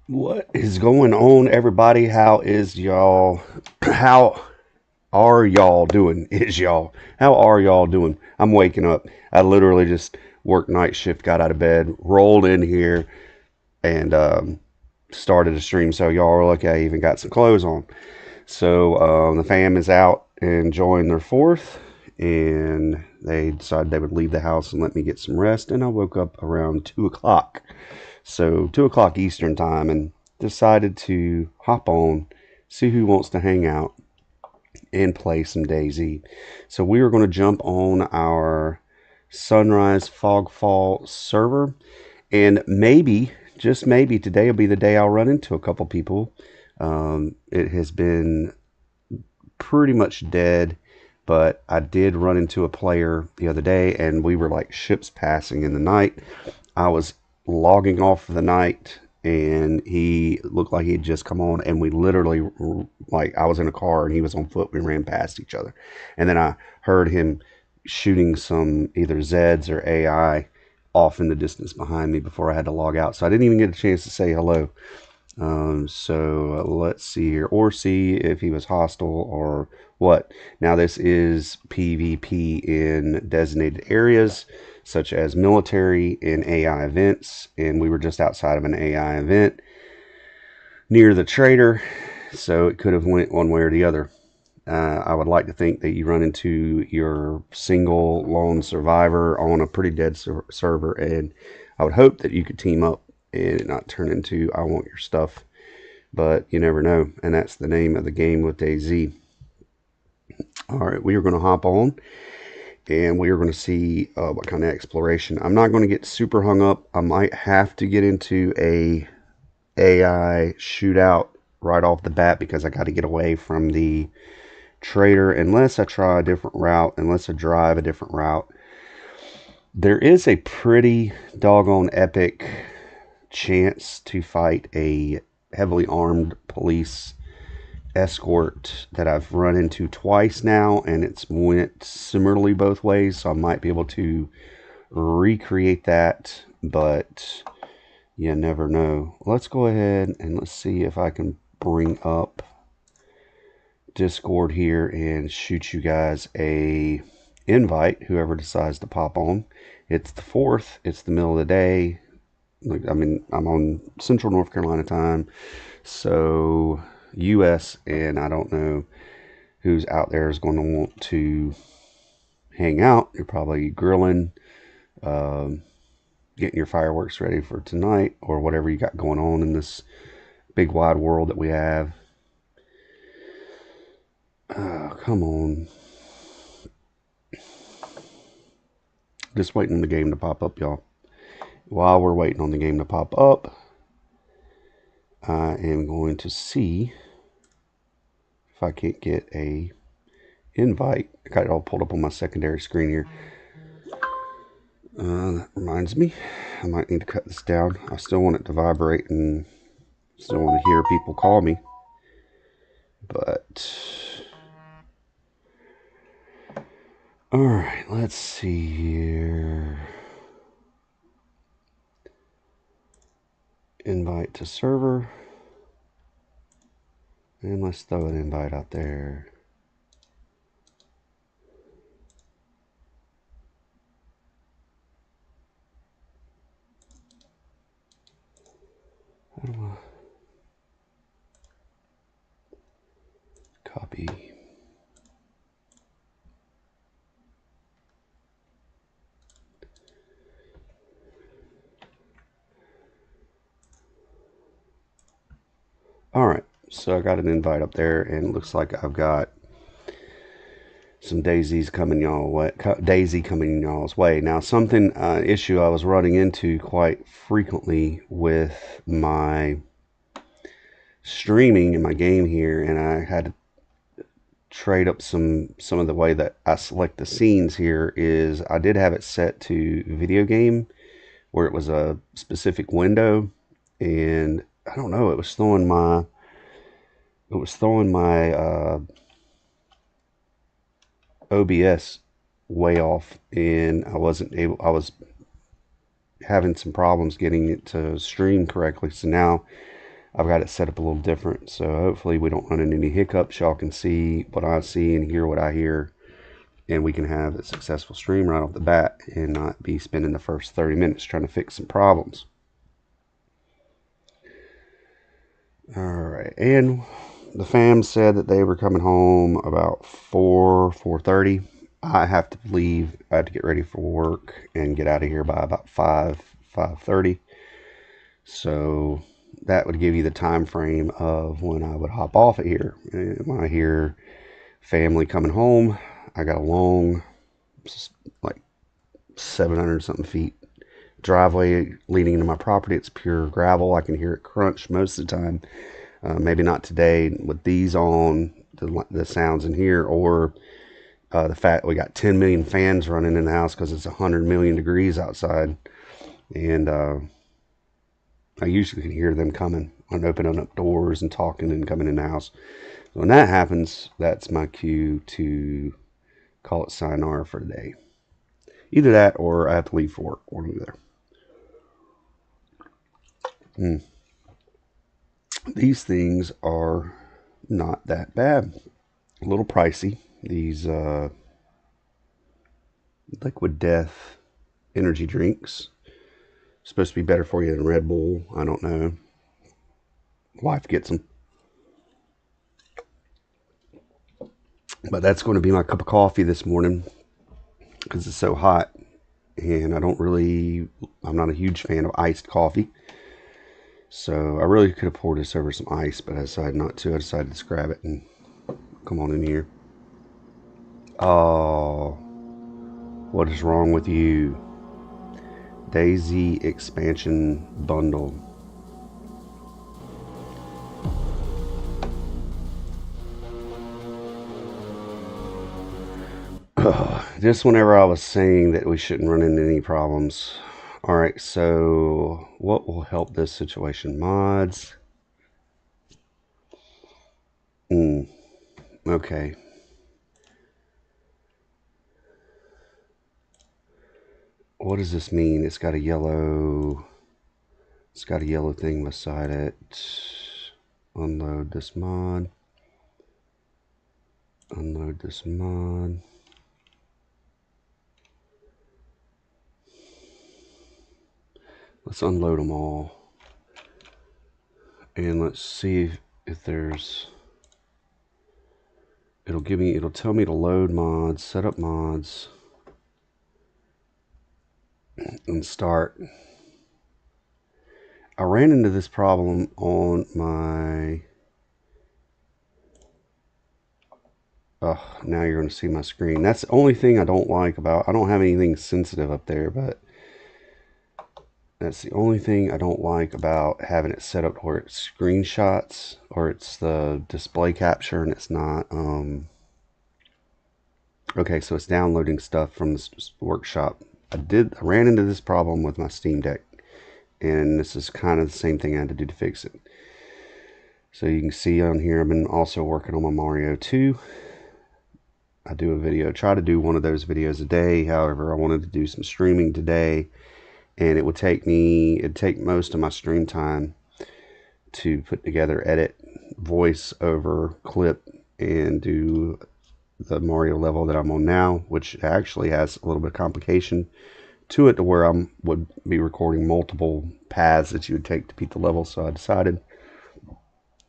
What is going on, everybody? How is y'all? How are y'all doing? Is y'all? How are y'all doing? I'm waking up. I literally just worked night shift, got out of bed, rolled in here, and started a stream. So y'all are lucky I even got some clothes on. So the fam is out enjoying their fourth, and they decided they would leave the house and let me get some rest. And I woke up around 2 o'clock. So 2 o'clock Eastern time, and decided to hop on, see who wants to hang out and play some DayZ. So we are going to jump on our Sunrise FogFall server, and maybe, just maybe, today will be the day I'll run into a couple people. It has been pretty much dead, but I did run into a player the other day, and we were like ships passing in the night. I was logging off for the night, and he looked like he'd just come on, and we literally, like, I was in a car and he was on foot. We ran past each other, and then I heard him shooting some either Zeds or AI off in the distance behind me before I had to log out. So I didn't even get a chance to say hello. So let's see here, or see if he was hostile or what. Now, this is PvP in designated areas such as military and AI events, and we were just outside of an AI event near the trader, so it could have went one way or the other. I would like to think that you run into your single lone survivor on a pretty dead server, and I would hope that you could team up and it not turn into I want your stuff, but you never know, and that's the name of the game with DayZ. All right, we are going to hop on, and we are going to see what kind of exploration. I'm not going to get super hung up. I might have to get into a AI shootout right off the bat because I got to get away from the trader unless I try a different route, unless I drive a different route. There is a pretty doggone epic chance to fight a heavily armed police escort that I've run into twice now, and it's went similarly both ways, so I might be able to recreate that, but you never know. Let's go ahead and let's see if I can bring up Discord here and shoot you guys a invite, whoever decides to pop on. It's the 4th, it's the middle of the day. Like, I mean, I'm on Central North Carolina time, so US, and I don't know who's out there is going to want to hang out. You're probably grilling, um, getting your fireworks ready for tonight, or whatever you got going on in this big wide world that we have. Come on. Just waiting on the game to pop up, y'all. While we're waiting on the game to pop up, I am going to see if I can't get a invite. I got it all pulled up on my secondary screen here. That reminds me, I might need to cut this down. I still want it to vibrate and still want to hear people call me. But, alright, let's see here. Invite to server. And let's throw an invite out there. How do I copy? Alright, so I got an invite up there, and it looks like I've got some DayZ coming y'all's way. Now, something issue I was running into quite frequently with my streaming in my game here, and I had to trade up some of the way that I select the scenes here, is I did have it set to video game where it was a specific window, and I don't know, it was throwing my OBS way off, and I was having some problems getting it to stream correctly. So now I've got it set up a little different, so hopefully we don't run into any hiccups. Y'all can see what I see and hear what I hear, and we can have a successful stream right off the bat and not be spending the first 30 minutes trying to fix some problems. All right, and the fam said that they were coming home about 4:30. I have to leave. I have to get ready for work and get out of here by about 5:30. So that would give you the time frame of when I would hop off of here. And when I hear family coming home, I got a long, like 700 something feet driveway leading into my property. It's pure gravel. I can hear it crunch most of the time. Maybe not today with these on, the sounds in here, or the fact we got 10 million fans running in the house because it's 100 million degrees outside. And I usually can hear them coming and opening up doors and talking and coming in the house. So when that happens, that's my cue to call it sayonara for the day. Either that or I have to leave for work. One or the other. These things are not that bad. A little pricey. These Liquid Death energy drinks. Supposed to be better for you than Red Bull. I don't know. Wife gets them. But that's going to be my cup of coffee this morning because it's so hot. And I'm not a huge fan of iced coffee. So I really could have poured this over some ice, but I decided not to. I decided to just grab it and come on in here. Oh, what is wrong with you? DayZ expansion bundle. Just whenever I was saying that we shouldn't run into any problems. Alright, so what will help this situation? Mods. Okay. What does this mean? It's got a yellow thing beside it. Unload this mod. Unload this mod. Let's unload them all. And let's see if there's... It'll tell me to load mods, set up mods, and start. I ran into this problem on my... now you're going to see my screen. That's the only thing I don't like about... I don't have anything sensitive up there, but that's the only thing I don't like about having it set up where it's screenshots or it's the display capture and it's not... Okay, so it's downloading stuff from the workshop. I ran into this problem with my Steam Deck, and this is kind of the same thing I had to do to fix it. So you can see on here, I've been also working on my Mario 2. I do a video, try to do one of those videos a day. However, I wanted to do some streaming today, and it'd take most of my stream time to put together, edit, voice over, clip, and do the Mario level that I'm on now, which actually has a little bit of complication to it to where I would be recording multiple paths that you would take to beat the level. So I decided,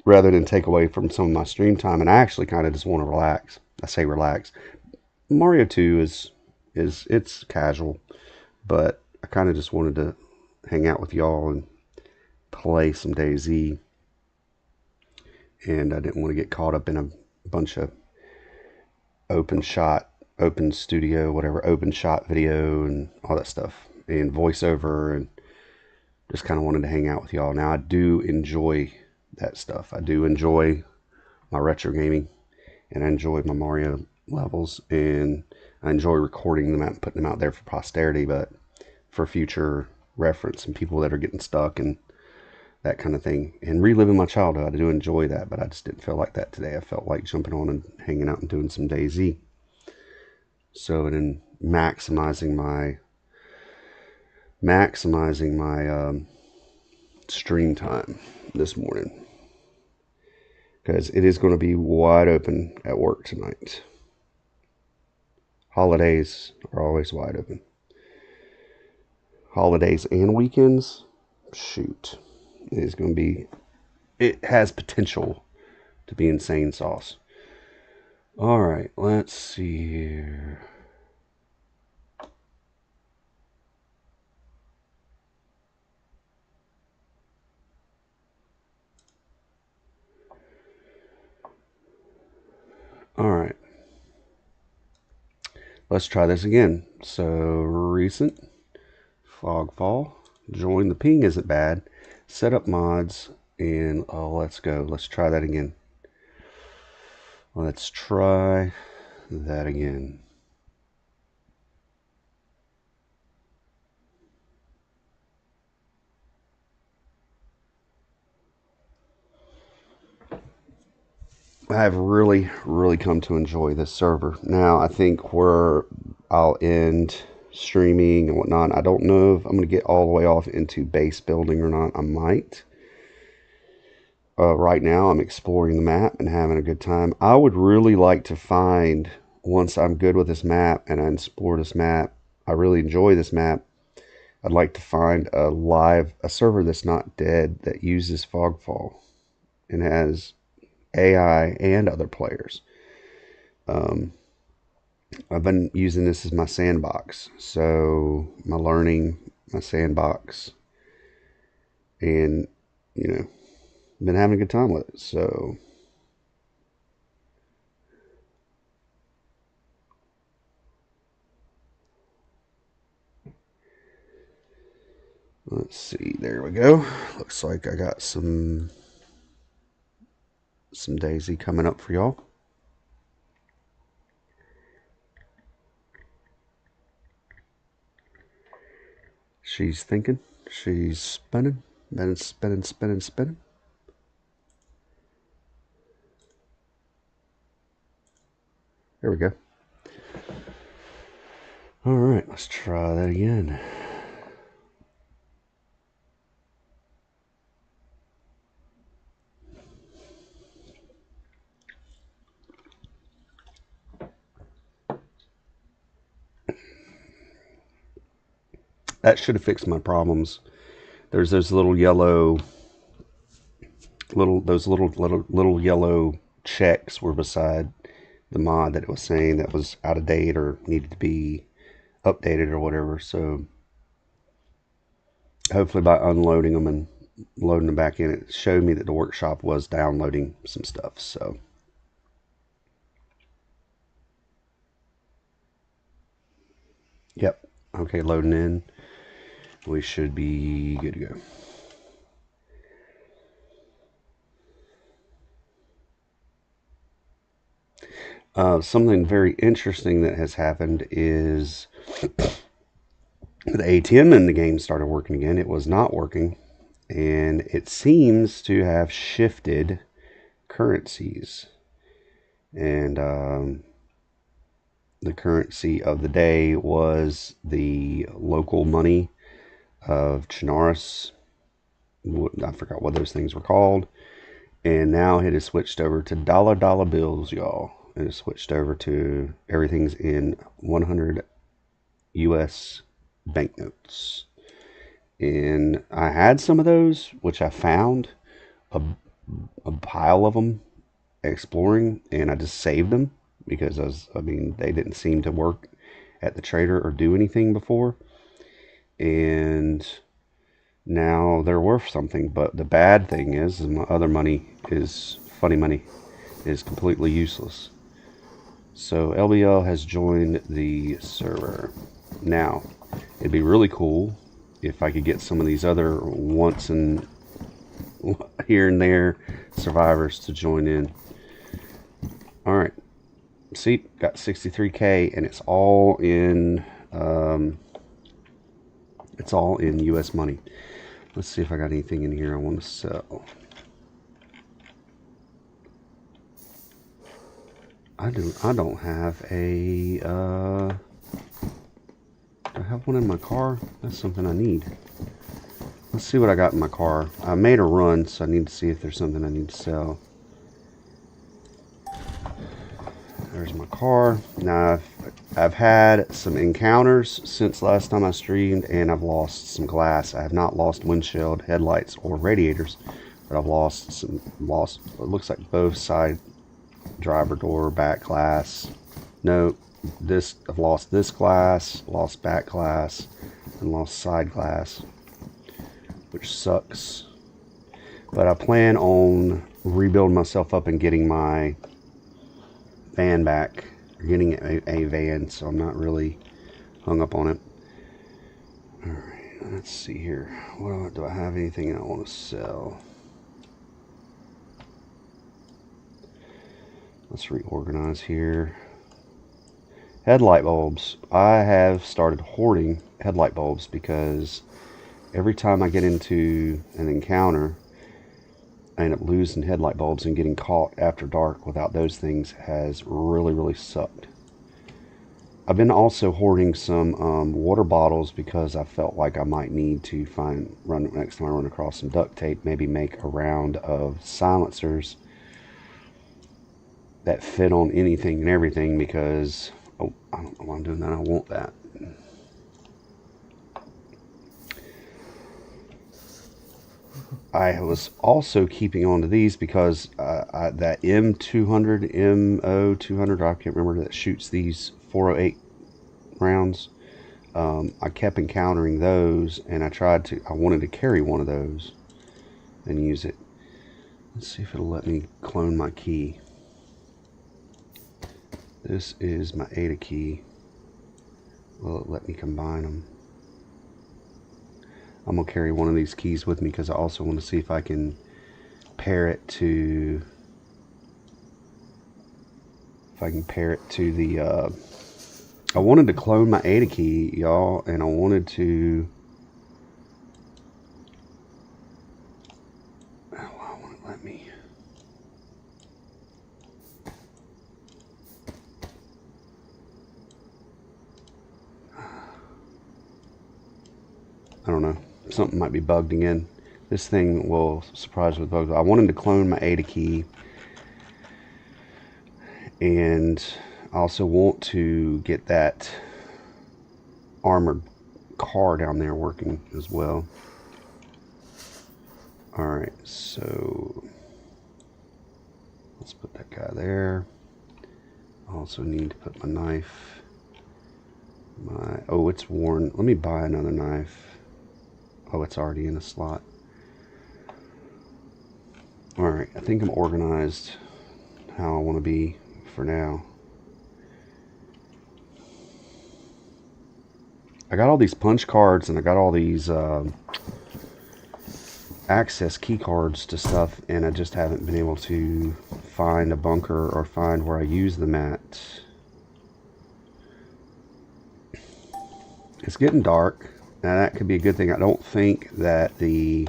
rather than take away from some of my stream time, and I actually kind of just want to relax. I say relax. Mario 2 it's casual, but I kind of just wanted to hang out with y'all and play some DayZ, and I didn't want to get caught up in a bunch of open shot video and all that stuff and voiceover, and just kind of wanted to hang out with y'all. Now I do enjoy that stuff. I do enjoy my retro gaming, and I enjoy my Mario levels, and I enjoy recording them out and putting them out there for posterity, but for future reference and people that are getting stuck and that kind of thing, and reliving my childhood. I do enjoy that, but I just didn't feel like that today. I felt like jumping on and hanging out and doing some DayZ. So then maximizing my stream time. this morning because it is going to be wide open at work tonight. Holidays are always wide open. Holidays and weekends, shoot, it is going to be, it has potential to be insane sauce. All right, let's see here. All right, let's try this again. So recent FogFall, join the ping isn't bad, set up mods, and let's go. Let's try that again. Let's try that again. I've really come to enjoy this server. Now, I think where I'll end streaming and whatnot, I don't know if I'm going to get all the way off into base building or not. I might. Right now, I'm exploring the map and having a good time. I would really like to find, once I'm good with this map and I explore this map, I really enjoy this map, I'd like to find a server that's not dead that uses FogFall and has AI and other players. I've been using this as my sandbox, so my learning, my sandbox, and been having a good time with it. So let's see. There we go. Looks like I got some Daisy coming up for y'all. She's thinking. She's spinning. Spinning. There we go. All right, let's try that again. That should have fixed my problems. There's those little yellow yellow checks were beside the mod that it was saying that was out of date or needed to be updated or whatever. So hopefully by unloading them and loading them back in, it showed me that the workshop was downloading some stuff. So yep, okay, loading in. We should be good to go. Something very interesting that has happened is the ATM in the game started working again. It was not working, and it seems to have shifted currencies. And the currency of the day was the local money of Chinaris. I forgot what those things were called. And now it has switched over to dollar bills, y'all. It has switched over to everything's in 100 US banknotes. And I had some of those, which I found a pile of them exploring, and I just saved them because they didn't seem to work at the trader or do anything before. And now they're worth something. But the bad thing is my other money is funny money is completely useless. So LBL has joined the server. Now, it'd be really cool if I could get some of these other once and here and there survivors to join in. All right. See, got 63K, and it's all in US money. Let's see if I got anything in here I want to sell. I don't have a I have one in my car. That's something I need. Let's see what I got in my car. I made a run, so I need to see if there's something I need to sell. There's my car. Now, I've had some encounters since last time I streamed, and I've lost some glass. I have not lost windshield, headlights, or radiators, but I've lost it looks like both side driver door, back glass. No, I've lost this glass, lost back glass, and lost side glass, which sucks. But I plan on rebuilding myself up and getting my van back, getting a van, so I'm not really hung up on it. Alright, let's see here. Do I have anything I want to sell? Let's reorganize here. Headlight bulbs. I have started hoarding headlight bulbs because every time I get into an encounter, I end up losing headlight bulbs, and getting caught after dark without those things has really sucked. I've been also hoarding some water bottles because I felt like I might need to next time I run across some duct tape, maybe make a round of silencers that fit on anything and everything, because I don't know why I'm doing that. I want that. I was also keeping on to these because that M200, MO200, I can't remember, that shoots these 408 rounds. I kept encountering those, and I wanted to carry one of those and use it. Let's see if it'll let me clone my key. This is my ADA key. Will it let me combine them? I'm going to carry one of these keys with me because I also want to see if I can pair it to the I wanted to clone my ADA key, y'all, and I wanted to why won't it let me? I don't know. Something might be bugged again. This thing will surprise with bugs. I wanted to clone my ADA key, and I also want to get that armored car down there working as well. Alright, so let's put that guy there. I also need to put my knife. Oh, it's worn. Let me buy another knife. Oh, it's already in a slot. Alright, I think I'm organized how I want to be for now. I got all these punch cards, and I got all these access key cards to stuff, and I just haven't been able to find a bunker or find where I use them at. It's getting dark. Now that could be a good thing. I don't think that the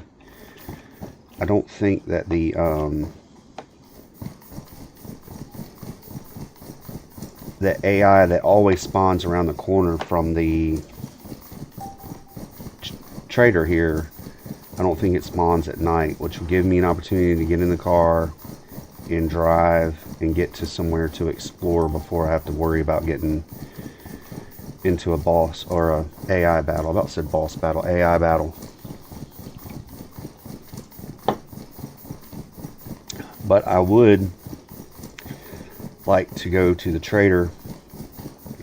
AI that always spawns around the corner from the trader here, I don't think it spawns at night, which will give me an opportunity to get in the car and drive and get to somewhere to explore before I have to worry about getting into a boss or a AI battle. I about said boss battle, AI battle. But I would like to go to the trader,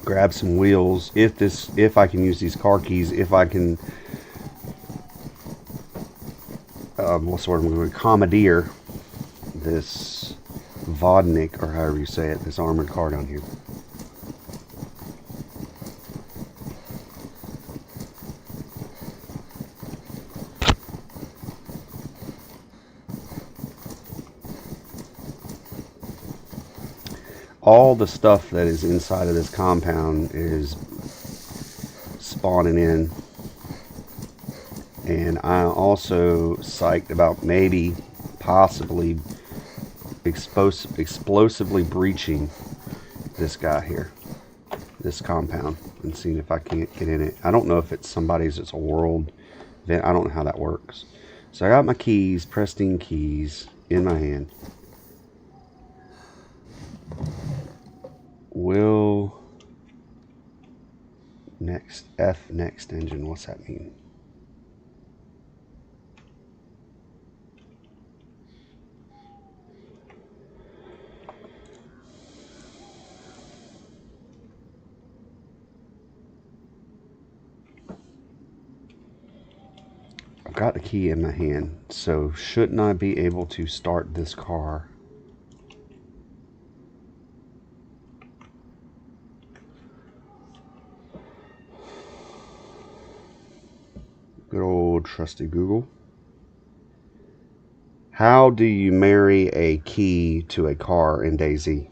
grab some wheels, if I can use these car keys, if I can what's the word I'm going to commandeer this Vodnik, or however you say it, this armored car down here. All the stuff that is inside of this compound is spawning in, and I'm also psyched about maybe possibly explosively breaching this guy here, this compound, and seeing if I can't get in it. I don't know if it's somebody's, it's a world vent. I don't know how that works. So I got my keys, pristine keys, in my hand. Will next next engine. What's that mean? I've got the key in my hand, so shouldn't I be able to start this car? Good old trusty Google. How do you marry a key to a car in DayZ?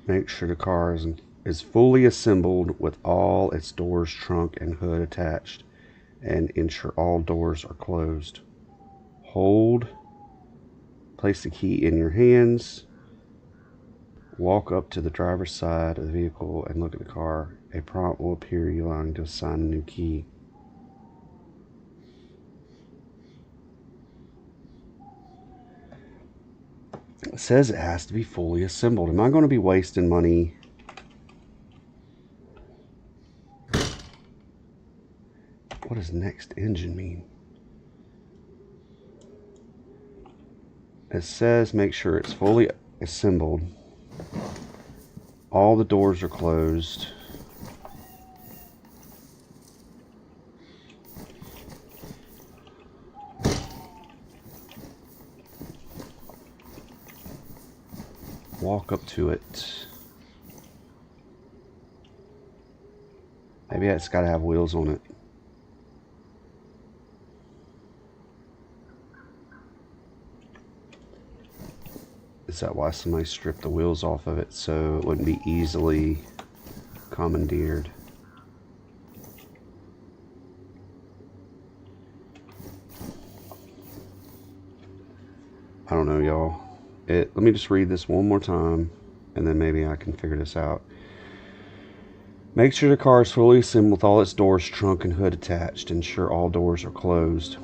Make sure the car is fully assembled with all its doors, trunk, and hood attached, and ensure all doors are closed. Place the key in your hands. Walk up to the driver's side of the vehicle and look at the car. A prompt will appear allowing you to assign a new key. It says it has to be fully assembled. Am I going to be wasting money? What does next engine mean? It says make sure it's fully assembled. All the doors are closed. Walk up to it. Maybe it's got to have wheels on it. Is that why somebody stripped the wheels off of it so it wouldn't be easily commandeered? I don't know, y'all. Let me just read this one more time, and then maybe I can figure this out. Make sure the car is fully assembled with all its doors, trunk, and hood attached. Ensure all doors are closed.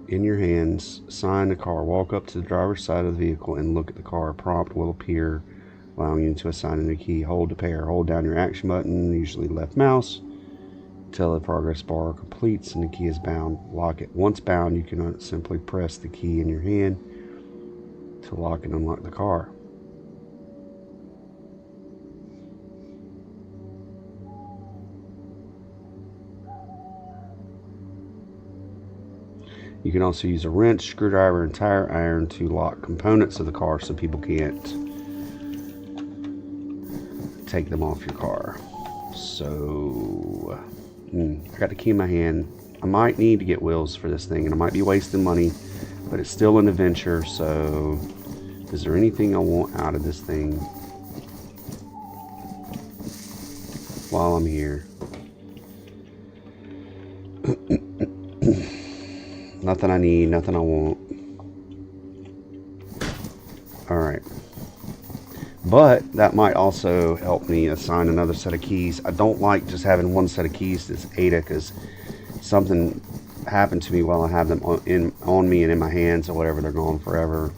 In your hands, sign the car. Walk up to the driver's side of the vehicle and look at the car. A prompt will appear, allowing you to assign a new key. Hold the pair. Hold down your action button, usually left mouse, until the progress bar completes and the key is bound. Lock it. Once bound, you can simply press the key in your hand to lock and unlock the car. You can also use a wrench, screwdriver, and tire iron to lock components of the car so people can't take them off your car. So, I got the key in my hand. I might need to get wheels for this thing, and I might be wasting money, but it's still an adventure, so is there anything I want out of this thing while I'm here? Nothing I need, nothing I want. Alright. But that might also help me assign another set of keys. I don't like just having one set of keys to this Ada, because something happened to me while I have them on me and in my hands or whatever. They're gone forever.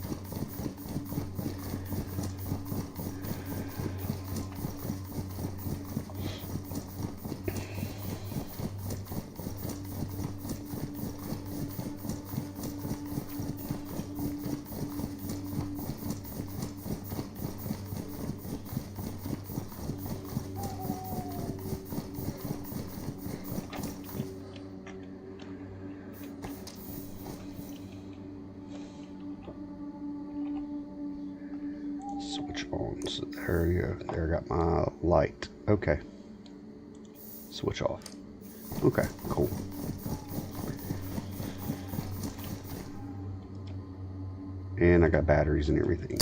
Switch on. So there you go. There, I got my light. Okay. Switch off. Okay, cool. And I got batteries and everything.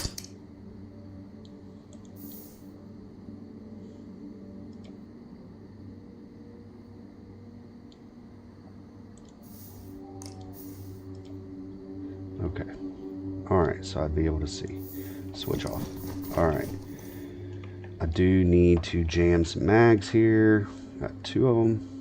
Okay. Alright, so I'd be able to see. Switch off. Alright. I do need to jam some mags here. Got 2 of them.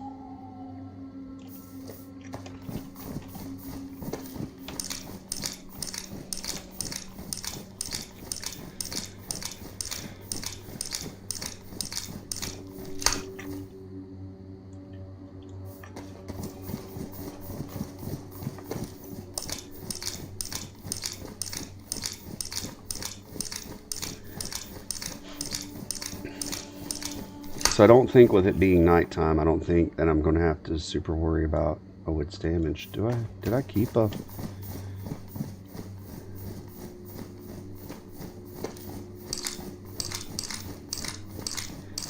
So I don't think with it being nighttime, I don't think that I'm going to have to super worry about, oh, it's damaged. Did I keep a...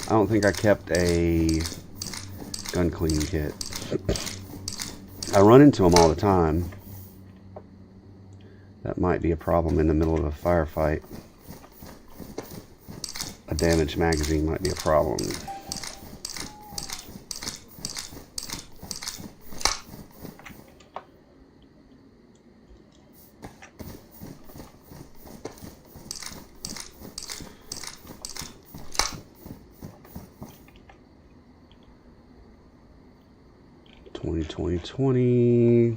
I don't think I kept a gun cleaning kit. I run into them all the time. That might be a problem in the middle of a firefight. A damaged magazine might be a problem. $20,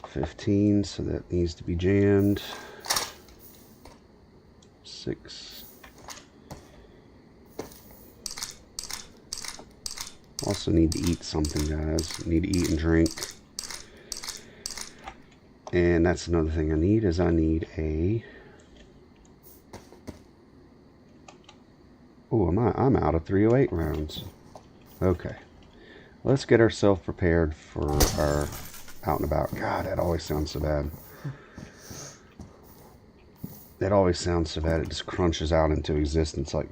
15, so that needs to be jammed. 6. Also need to eat something, guys. Need to eat and drink. And that's another thing I need, is I need a... Oh, I'm out of 308 rounds. Okay. Let's get ourselves prepared for our out and about. God, that always sounds so bad. That always sounds so bad. It just crunches out into existence like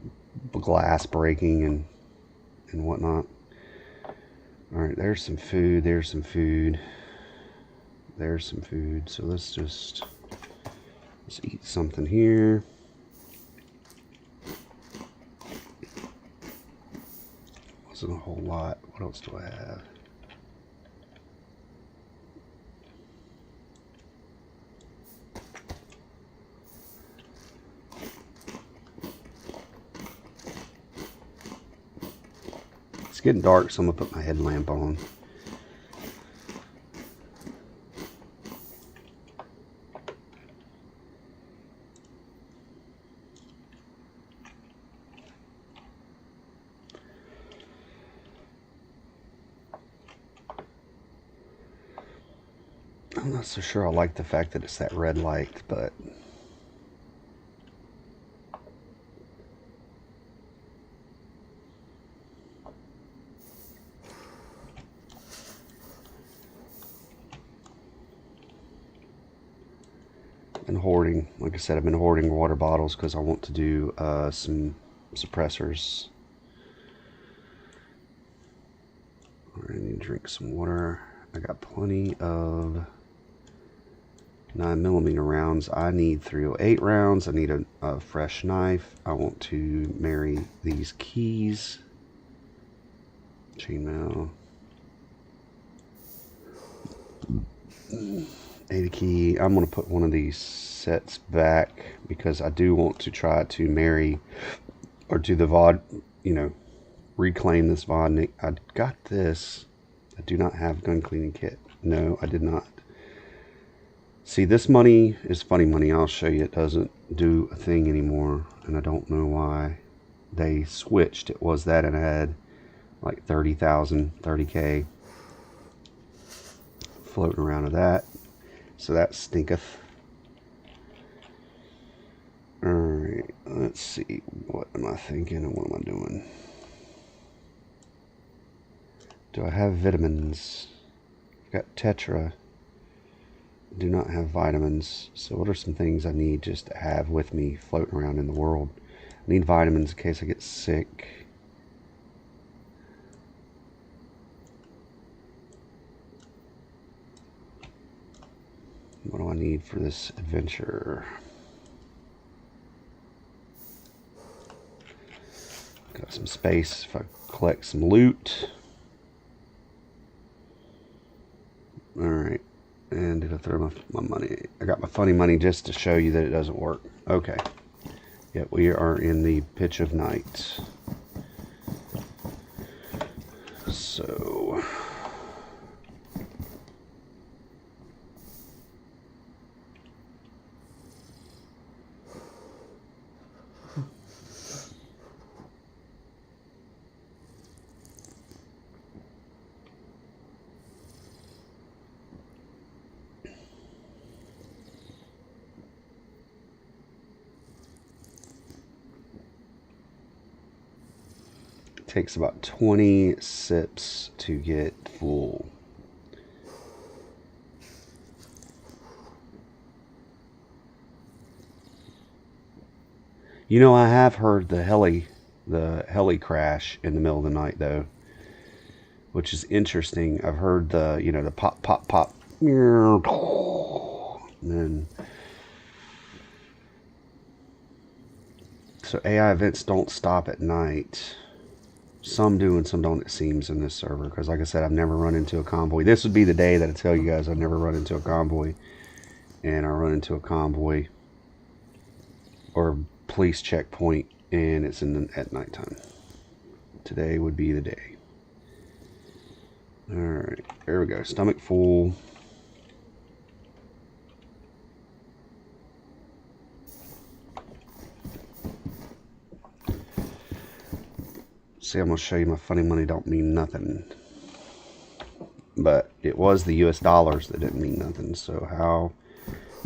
glass breaking and whatnot. Alright, there's some food. There's some food. There's some food. So let's eat something here. Wasn't a whole lot. What else do I have? It's getting dark, so I'm gonna put my headlamp on. I'm not so sure I like the fact that it's that red light, but been hoarding, like I said, I've been hoarding water bottles because I want to do some suppressors. I need to drink some water. I got plenty of 9mm rounds. I need 308 rounds. I need a fresh knife. I want to marry these keys. Chainmail. A key. I'm going to put one of these sets back because I do want to try to marry or do the VOD, you know, reclaim this VOD. I got this. I do not have gun cleaning kit. No, I did not. See, this money is funny money. I'll show you. It doesn't do a thing anymore, and I don't know why. They switched. It was that, and I had like 30,000, 30K floating around of that. So that stinketh. Alright, let's see. What am I thinking and what am I doing? Do I have vitamins? I've got Tetra. Do not have vitamins. So what are some things I need just to have with me floating around in the world? I need vitamins in case I get sick. What do I need for this adventure? Got some space if I collect some loot. Alright. And did I throw my money? I got my funny money just to show you that it doesn't work. Okay. Yep, we are in the pitch of night. So... takes about 20 sips to get full. You know, I have heard the heli crash in the middle of the night though, which is interesting. I've heard the, you know, the pop pop pop, and then so AI events don't stop at night. Some do and some don't, it seems, in this server. Because like I said, I've never run into a convoy. This would be the day that I tell you guys I've never run into a convoy. And I run into a convoy or a police checkpoint and it's at nighttime. Today would be the day. Alright, there we go. Stomach full. See, I'm going to show you my funny money don't mean nothing. But it was the US dollars that didn't mean nothing. So how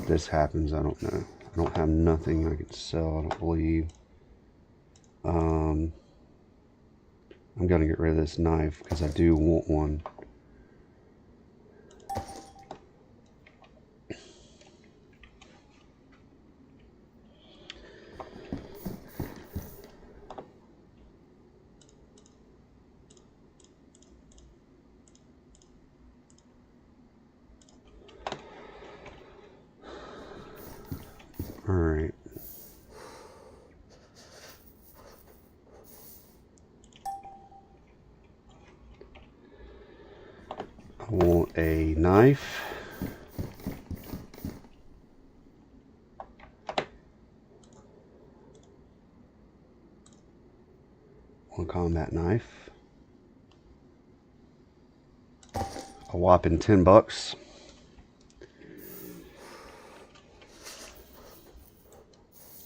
this happens, I don't know. I don't have nothing I can sell, I don't believe. I'm going to get rid of this knife because I do want one. Alright. I want a knife. One combat knife. A whopping $10.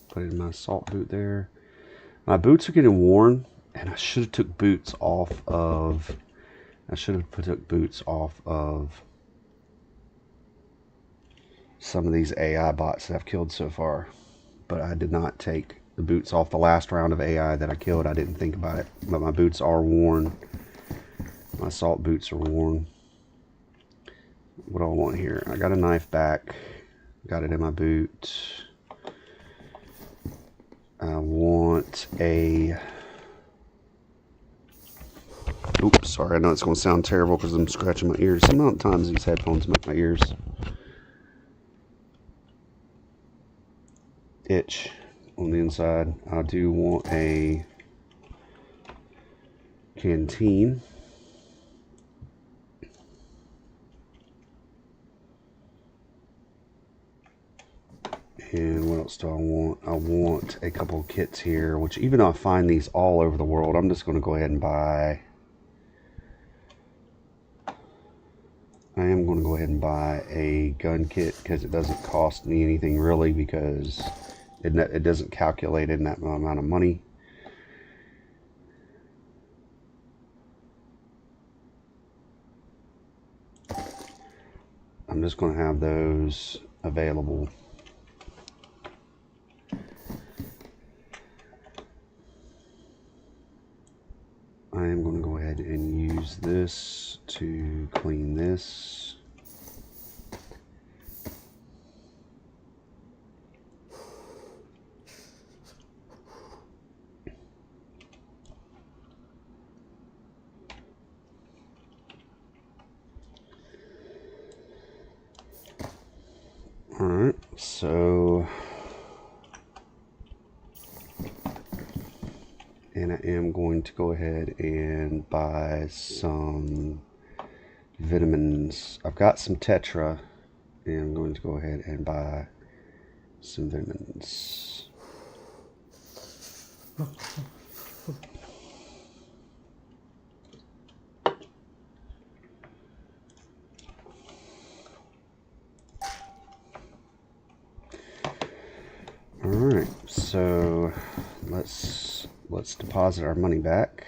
Put it in my assault boot there. My boots are getting worn, and I should have took boots off of. I should have took boots off of some of these AI bots that I've killed so far, but I did not take the boots off the last round of AI that I killed. I didn't think about it, but my boots are worn. My assault boots are worn. What do I want here? I got a knife back. Got it in my boot. I want a... Oops, sorry. I know it's going to sound terrible because I'm scratching my ears. Sometimes these headphones make my ears itch on the inside. I do want a canteen. And what else do I want? I want a couple of kits here, which even though I find these all over the world, I'm just going to go ahead and buy. I am going to go ahead and buy a gun kit because it doesn't cost me anything really, because it doesn't calculate in that amount of money. I'm just going to have those available. I am going to go ahead and use this to clean this. Alright, so... And I am going to go ahead and buy some vitamins. I've got some Tetra, And I'm going to go ahead and buy some vitamins. Alright, so let's deposit our money back.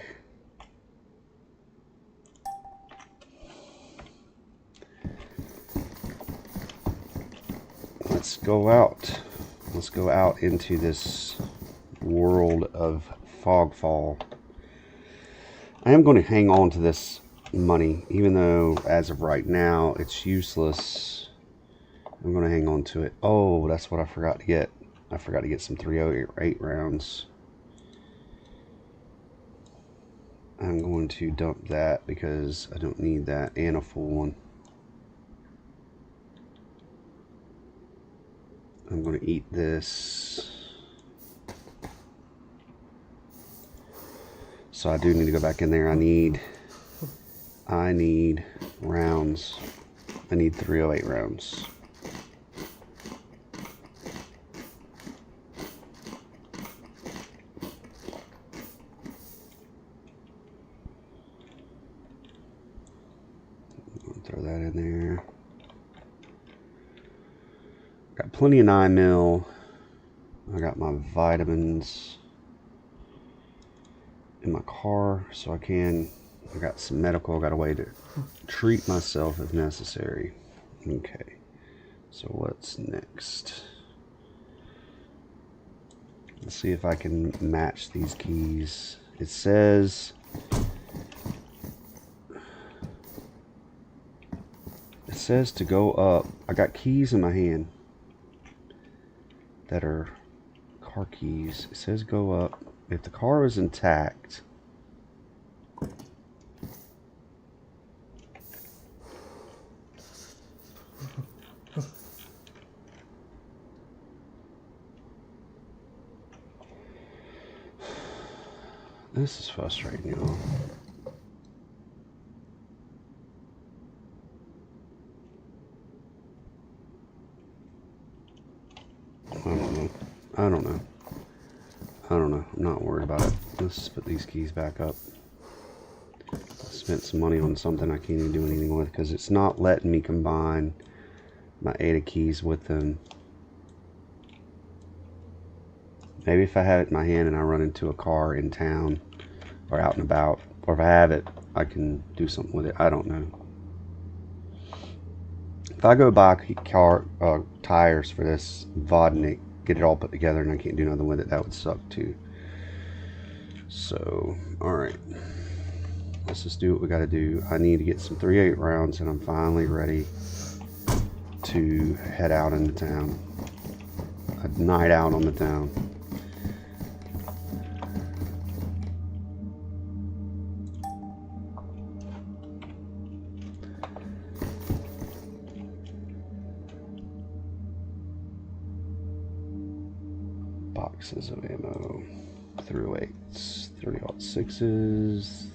Let's go out. Let's go out into this world of FogFall. I am going to hang on to this money, even though as of right now it's useless. I'm going to hang on to it. Oh, that's what I forgot to get. I forgot to get some 308 rounds. I'm going to dump that because I don't need that, and a full one. I'm going to eat this. So I do need to go back in there. I need rounds. I need 308 rounds. Throw that in there. Got plenty of 9 mil. I got my vitamins in my car, so I got some medical. I got a way to treat myself if necessary. Okay, so what's next? Let's see if I can match these keys. It says to go up. I got keys in my hand that are car keys. It says go up. If the car is intact, this is frustrating, y'all. I don't know. I'm not worried about it. Let's put these keys back up. I spent some money on something I can't even do anything with because it's not letting me combine my ADA keys with them. Maybe if I have it in my hand and I run into a car in town or out and about, or if I have it, I can do something with it. I don't know. If I go buy car tires for this Vodnik, get it all put together, and I can't do nothing with it, that would suck too. So, alright. Let's just do what we gotta do. I need to get some 308 rounds, and I'm finally ready to head out into town. A night out on the town. Boxes of ammo, 308s, 306s,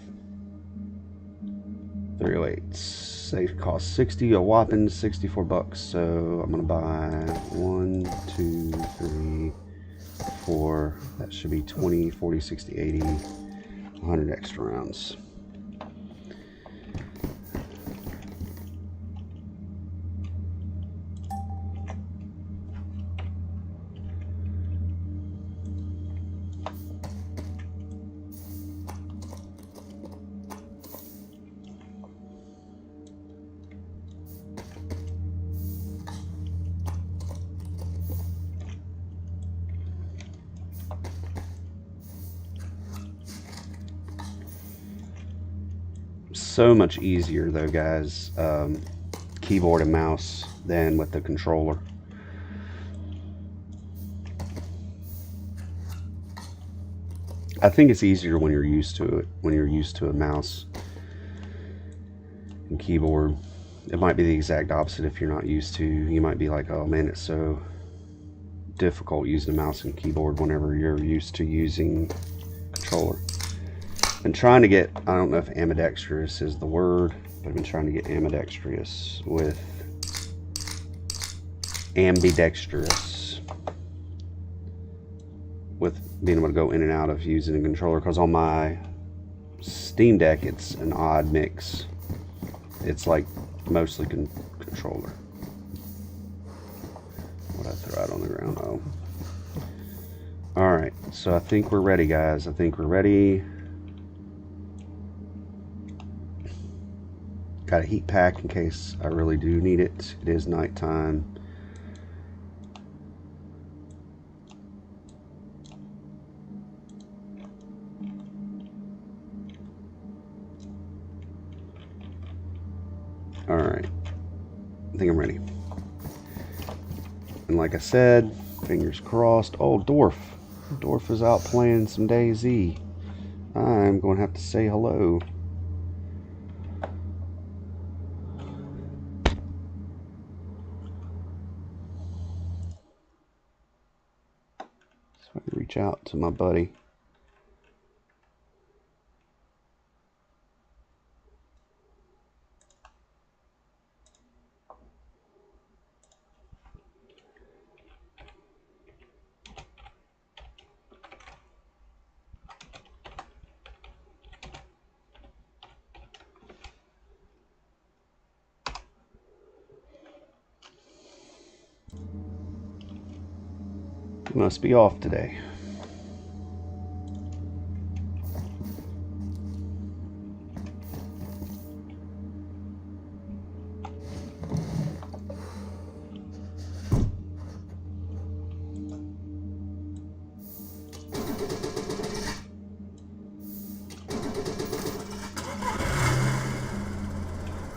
308s. They cost 60, a whopping 64 bucks. So I'm gonna buy 1, 2, 3, 4. That should be 20, 40, 60, 80, 100 extra rounds. So much easier though, guys, keyboard and mouse than with the controller. I think it's easier when you're used to it, when you're used to a mouse and keyboard. It might be the exact opposite if you're not used to. You might be like, oh man, it's so difficult using a mouse and keyboard whenever you're used to using controller. Been trying to get, I don't know if ambidextrous is the word, but I've been trying to get ambidextrous with ambidextrous with being able to go in and out of using a controller, because on my Steam Deck it's an odd mix. It's like mostly controller. What I throw out on the ground? Oh. Alright, so I think we're ready, guys. I think we're ready. Got a heat pack in case I really do need it. It is nighttime. Alright, I think I'm ready. And like I said, fingers crossed. Oh, Dorf. Dorf is out playing some DayZ. I'm going to have to say hello. So I can reach out to my buddy. You must be off today.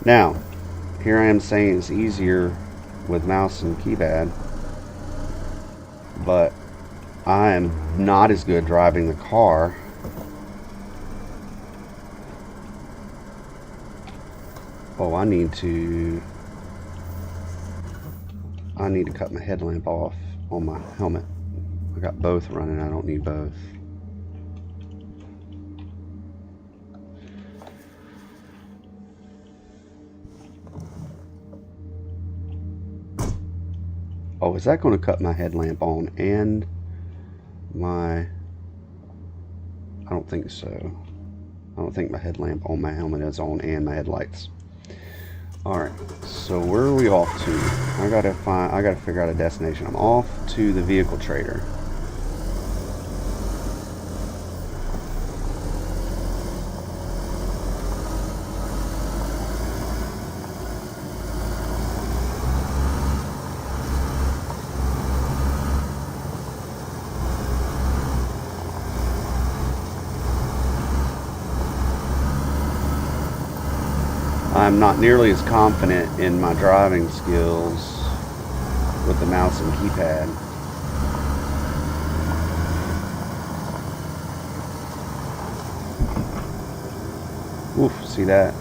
Now, here I am saying it's easier with mouse and keypad, but I am not as good driving the car. Oh, I need to cut my headlamp off on my helmet. I got both running. I don't need both. Oh, is that going to cut my headlamp on and my... I don't think so. I don't think my headlamp on my helmet is on and my headlights. Alright, so where are we off to? I gotta figure out a destination. I'm off to the vehicle trader. I'm not nearly as confident in my driving skills with the mouse and keypad. Oof, see that?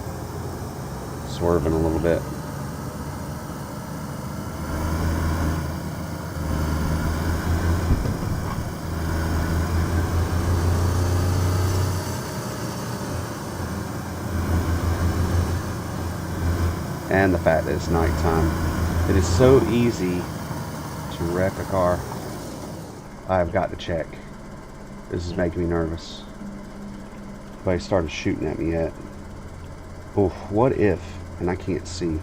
Swerving a little bit. And the fact that it's nighttime. It is so easy to wreck a car. I've got to check. This is making me nervous. Nobody started shooting at me yet. Oh, what if? And I can't see.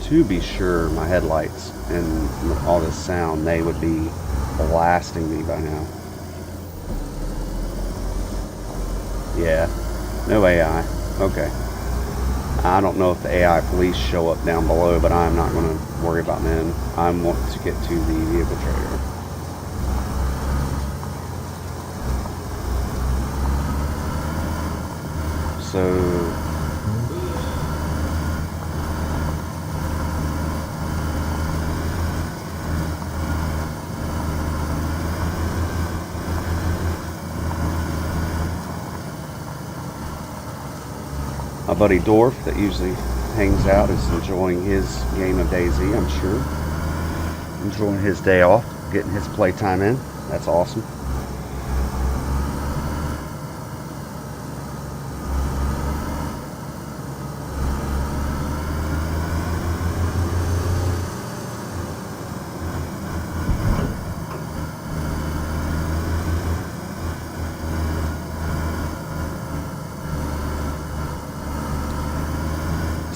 To be sure, my headlights and all this sound, they would be blasting me by now. Yeah, no AI. Okay. I don't know if the AI police show up down below, but I'm not going to worry about them. I want to get to the vehicle trader. So... my buddy Dorf, that usually hangs out, is enjoying his game of DayZ, I'm sure. Enjoying his day off, getting his playtime in. That's awesome.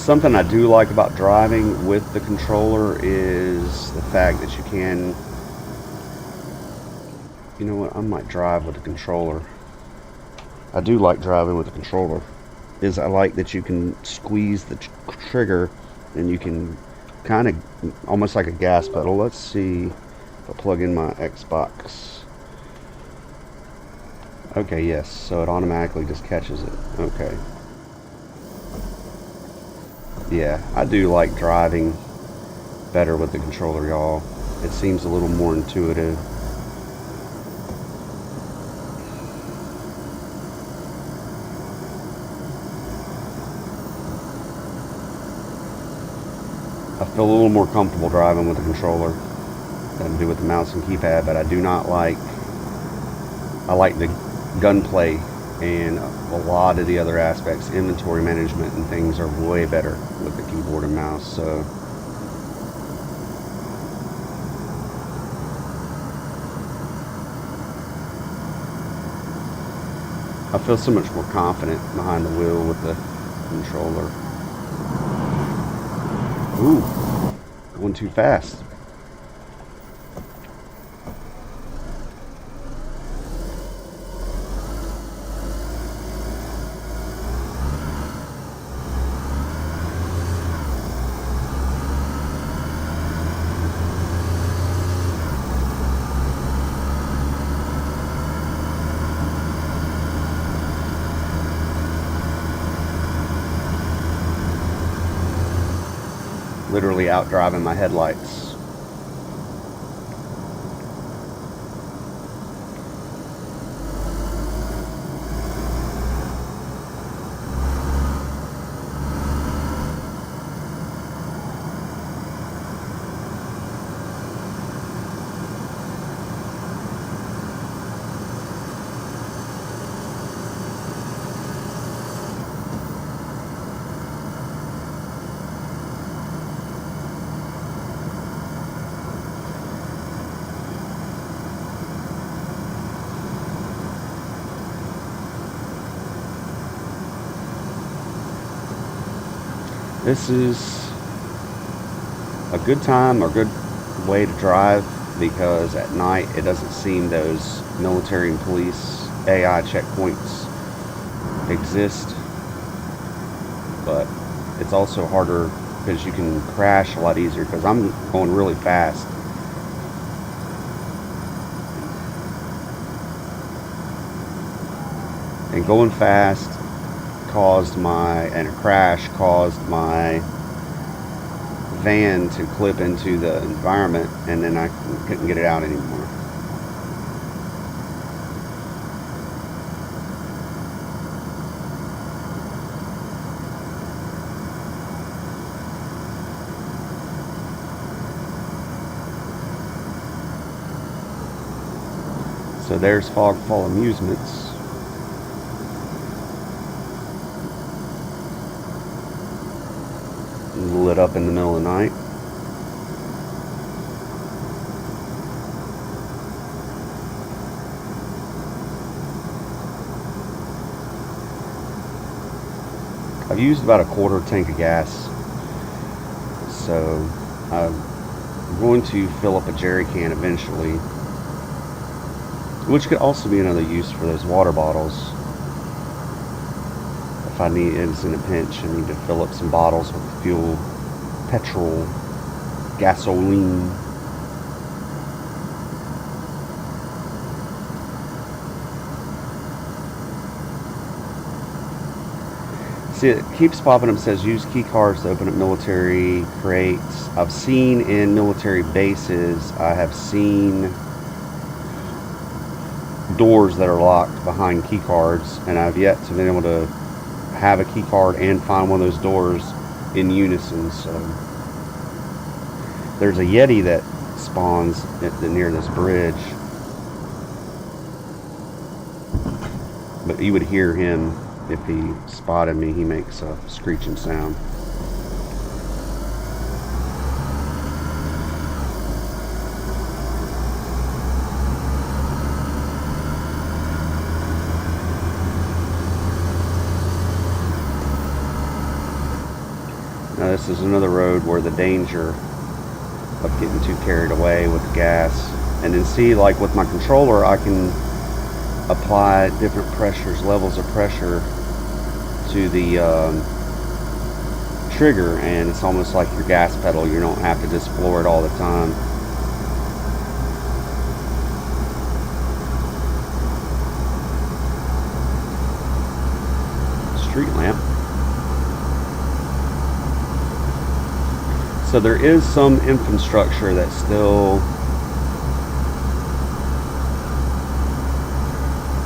Something I do like about driving with the controller is the fact that you can, you know what, I might drive with the controller. I do like driving with the controller. Is I like that you can squeeze the trigger and you can kind of almost like a gas pedal. Let's see if I plug in my Xbox. Okay, yes, so it automatically just catches it. Okay. Yeah, I do like driving better with the controller, y'all. It seems a little more intuitive. I feel a little more comfortable driving with the controller than I do with the mouse and keypad, but I do not like, I like the gunplay and a lot of the other aspects. Inventory management and things are way better with the keyboard and mouse, so I feel so much more confident behind the wheel with the controller. Ooh, going too fast. Literally out driving my headlights. This is a good time or good way to drive because at night it doesn't seem those military and police AI checkpoints exist, but it's also harder because you can crash a lot easier because I'm going really fast. And going fast and a crash caused my van to clip into the environment, and then I couldn't get it out anymore. So there's FogFall Amusements. Lit up in the middle of the night. I've used about a quarter tank of gas, so I'm going to fill up a jerry can eventually, which could also be another use for those water bottles. If I need, it's in a pinch, I need to fill up some bottles with fuel, petrol, gasoline. See, it keeps popping up, says use key cards to open up military crates. I've seen in military bases, I have seen doors that are locked behind key cards, and I've yet to be able to have a key card and find one of those doors in unison. So there's a Yeti that spawns near this bridge, but you would hear him if he spotted me. He makes a screeching sound. this is another road where the danger of getting too carried away with the gas. And then see, like with my controller, I can apply different pressures, levels of pressure to the trigger, and it's almost like your gas pedal. You don't have to just floor it all the time. Street lamp. So there is some infrastructure that still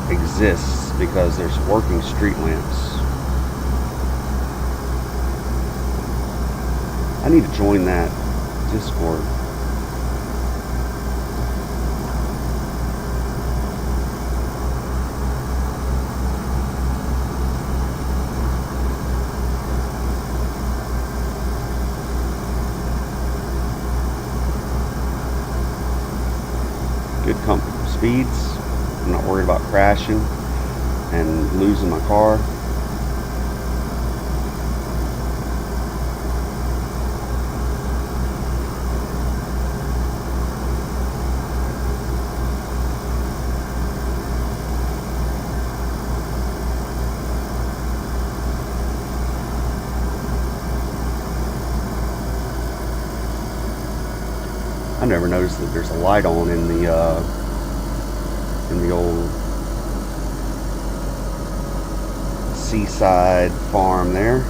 exists because there's working street lamps. I need to join that Discord. Good comfortable speeds. I'm not worried about crashing and losing my car. I never noticed that there's a light on in the old seaside farm there.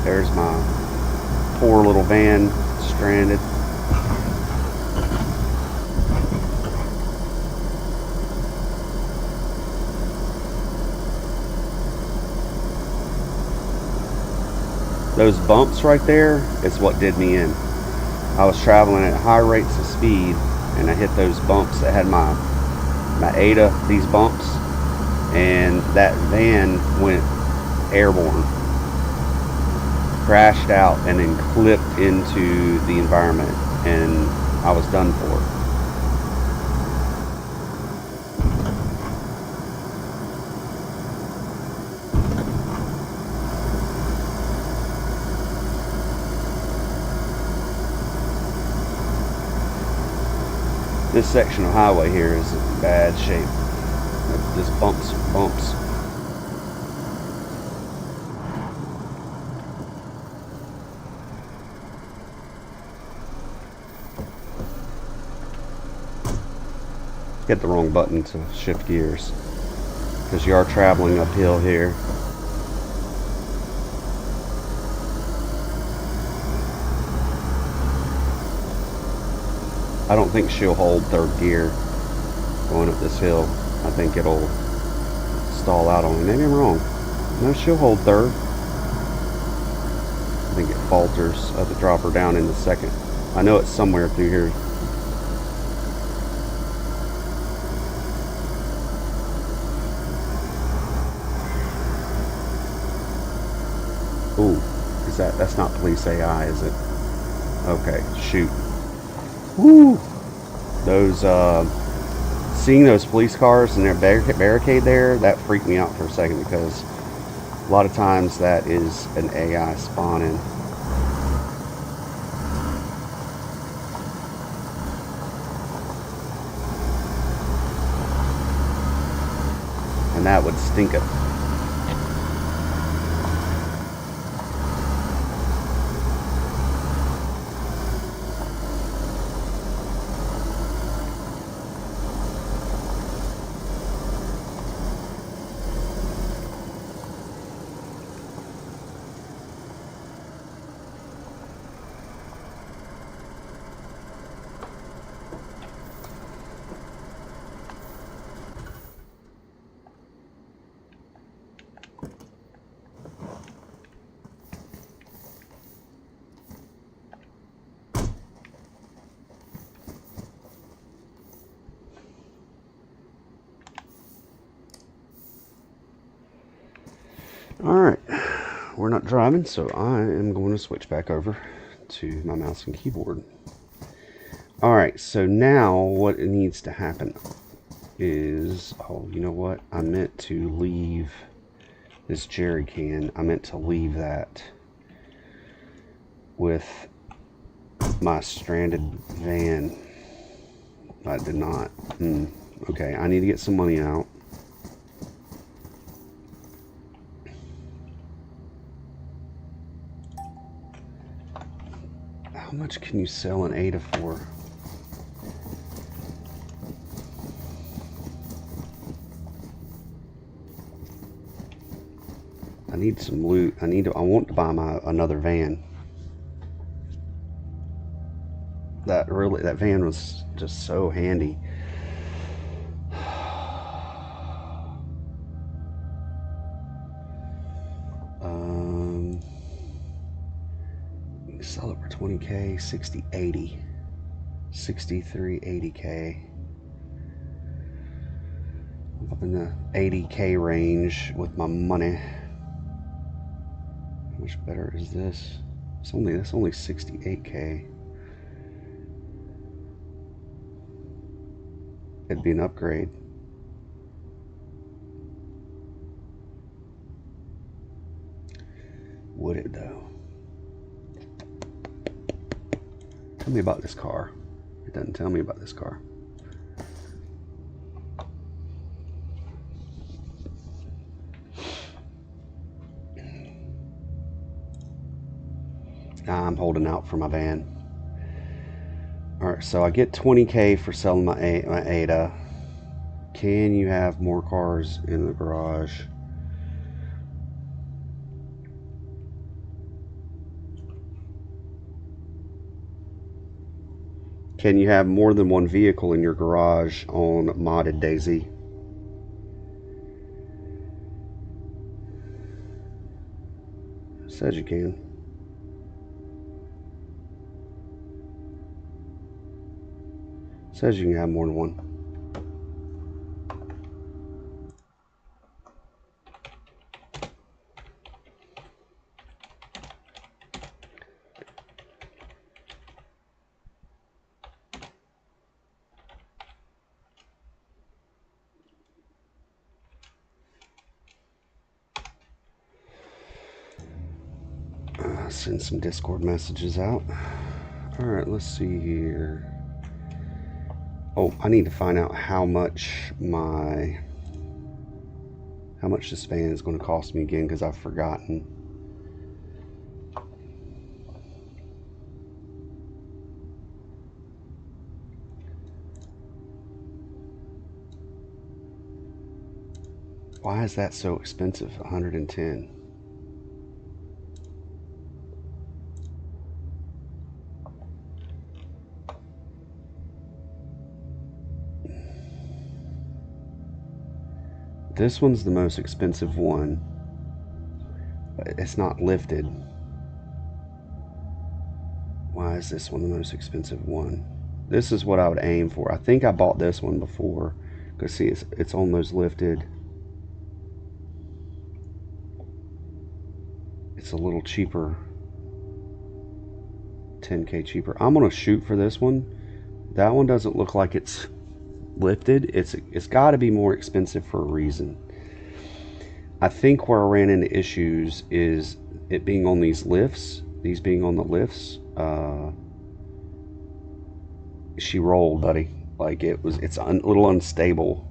There's my poor little van stranded. Those bumps right there is what did me in. I was traveling at high rates of speed and I hit those bumps that had my ADA, these bumps, and that van went airborne, crashed out, and then clipped into the environment, and I was done for. This section of highway here is in bad shape. Just bumps. Hit the wrong button to shift gears because you are traveling uphill here. I don't think she'll hold third gear going up this hill. I think it'll stall out on me. Maybe I'm wrong. No, she'll hold third. I think it falters. I have to drop her down in the second. I know it's somewhere through here. Ooh, is that's not police AI, is it? Okay, shoot. Woo! Those, seeing those police cars and their barricade there, that freaked me out for a second because a lot of times that is an AI spawning. And that would stink it. All right. we're not driving, so I am going to switch back over to my mouse and keyboard. Alright, so now what needs to happen is, oh, you know what? I meant to leave this jerry can. I meant to leave that with my stranded van. I did not. Okay, I need to get some money out. How much can you sell an ADA for? I need some loot. I want to buy another van. That van was just so handy. Sell it for 20K, 60, 80, 63, 80K. I'm up in the 80K range with my money. How much better is this? That's only 68K. It'd be an upgrade. Would it though? Tell me about this car. It doesn't tell me about this car. I'm holding out for my van. Alright, so I get 20K for selling my ADA. Can you have more cars in the garage? Can you have more than one vehicle in your garage on modded Daisy? Says you can. Says you can have more than one. Send some Discord messages out. Alright, let's see here. Oh, I need to find out how much this van is going to cost me again, because I've forgotten. Why is that so expensive? 110. This one's the most expensive one, but it's not lifted. Why is this one the most expensive one? This is what I would aim for. I think I bought this one before, because see, it's on those lifted. It's a little cheaper, 10K cheaper. I'm gonna shoot for this one. That one doesn't look like it's lifted. It's got to be more expensive for a reason. I think where I ran into issues is it being on these lifts. These being on the lifts. She rolled, buddy. Like it's a little unstable.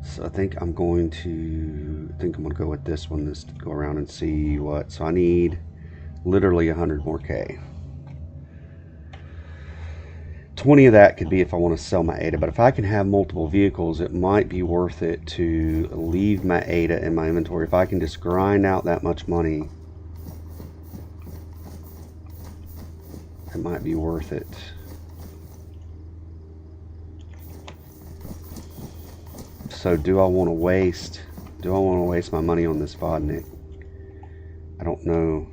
So I think I'm going to go with this one. Let's go around and see what. So I need literally 100 more K. 20 of that could be if I want to sell my ADA, but if I can have multiple vehicles, it might be worth it to leave my ADA in my inventory. If I can just grind out that much money, it might be worth it. So do I want to waste my money on this Vodnik? I don't know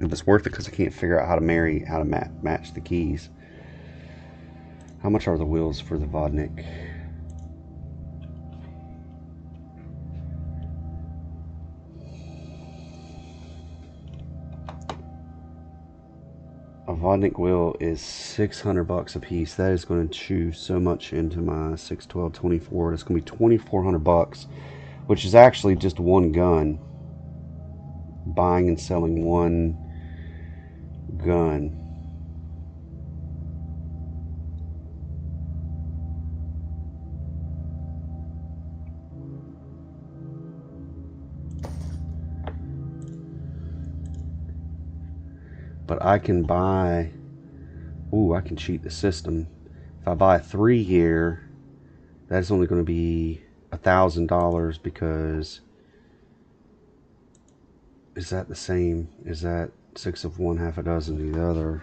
if it's worth it, because I can't figure out how to match the keys. How much are the wheels for the Vodnik? Vodnik wheel is $600 a piece. That is going to chew so much into my 6, 12, 24. It's going to be $2,400, which is actually just one gun. Buying and selling one gun. But I can buy, ooh, I can cheat the system. If I buy 3 here, that's only going to be $1,000 because, is that the same? Is that 6 of one, half a dozen of the other?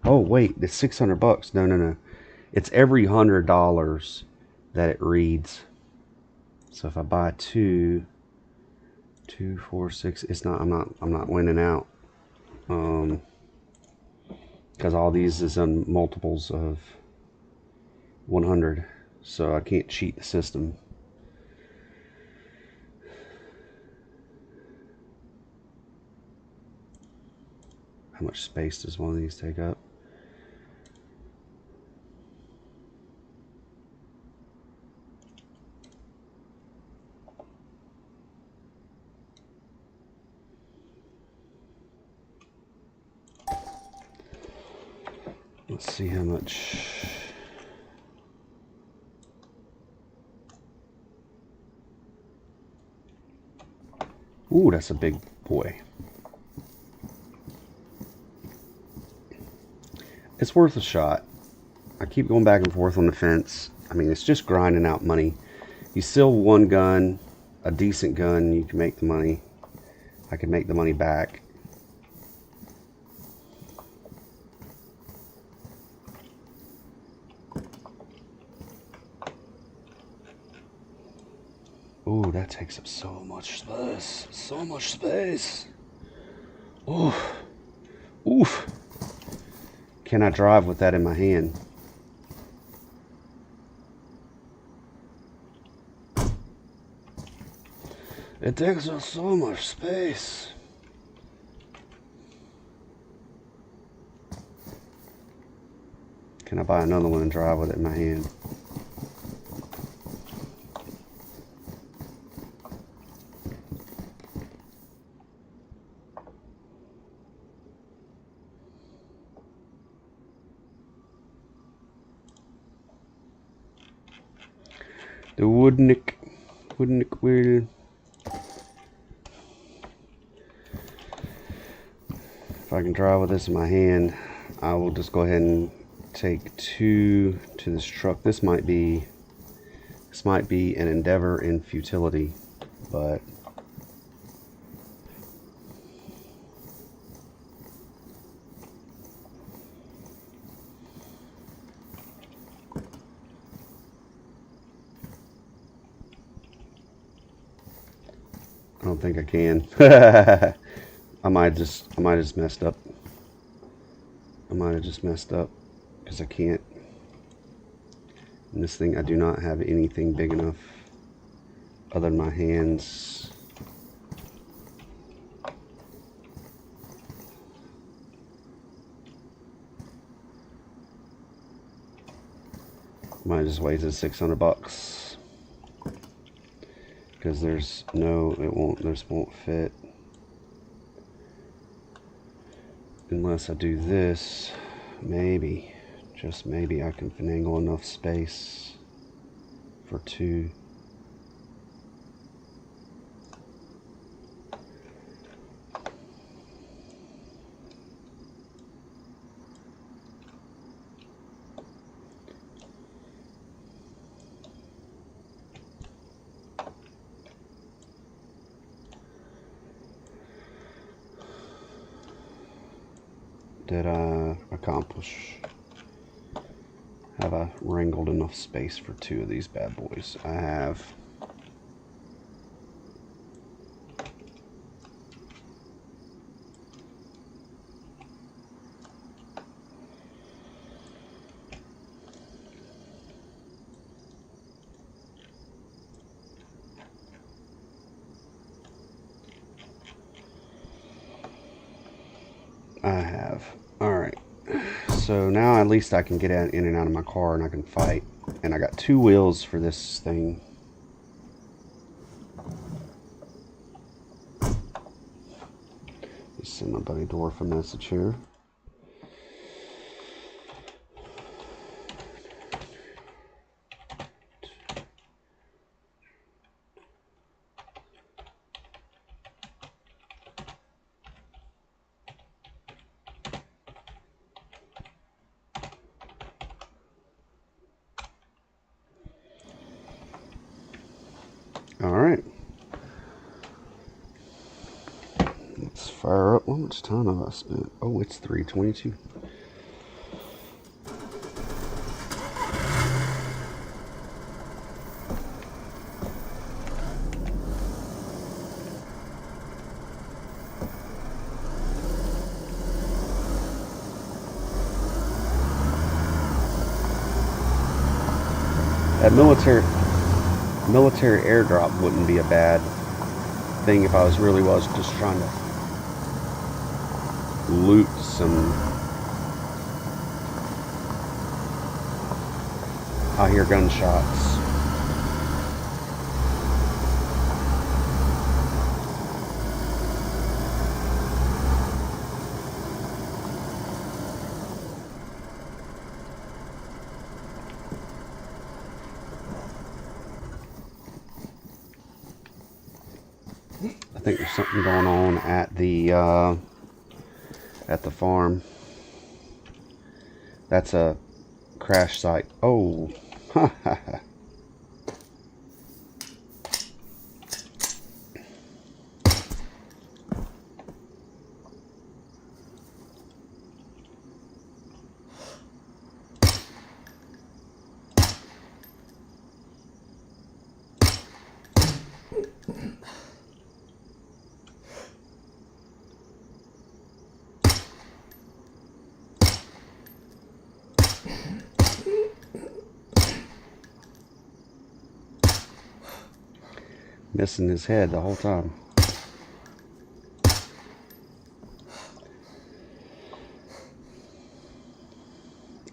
Oh wait, it's $600. No. It's every $100 that it reads. So if I buy 2, 4, 6, it's not. I'm not winning out. Because all these is on multiples of 100, so I can't cheat the system. How much space does one of these take up? Let's see how much. Ooh, that's a big boy. It's worth a shot. I keep going back and forth on the fence. I mean, it's just grinding out money. You sell one gun, a decent gun, you can make the money. I can make the money back. Ooh, that takes up so much space. So much space. Oof. Oof. Can I drive with that in my hand? It takes up so much space. Can I buy another one and drive with it in my hand? The Vodnik wheel. If I can drive with this in my hand, I will just go ahead and take 2 to this truck. This might be an endeavor in futility, but I don't think I can. I might have just messed up. I might have just messed up because I can't. In this thing, I do not have anything big enough other than my hands. Might just wasted $600 because this won't fit unless I do this. Maybe, just maybe, I can finagle enough space for 2. Did I accomplish? Have I wrangled enough space for 2 of these bad boys? I have. I have. Alright, so now at least I can get in and out of my car and I can fight. And I got 2 wheels for this thing. Let's send my buddy Dwarf a message here. Alright. Let's fire up. How much time have I spent? Oh, it's 3:22. That military airdrop wouldn't be a bad thing if I was just trying to loot some. I hear gunshots. I think there's something going on at the farm. That's a crash site. Oh, missing his head the whole time.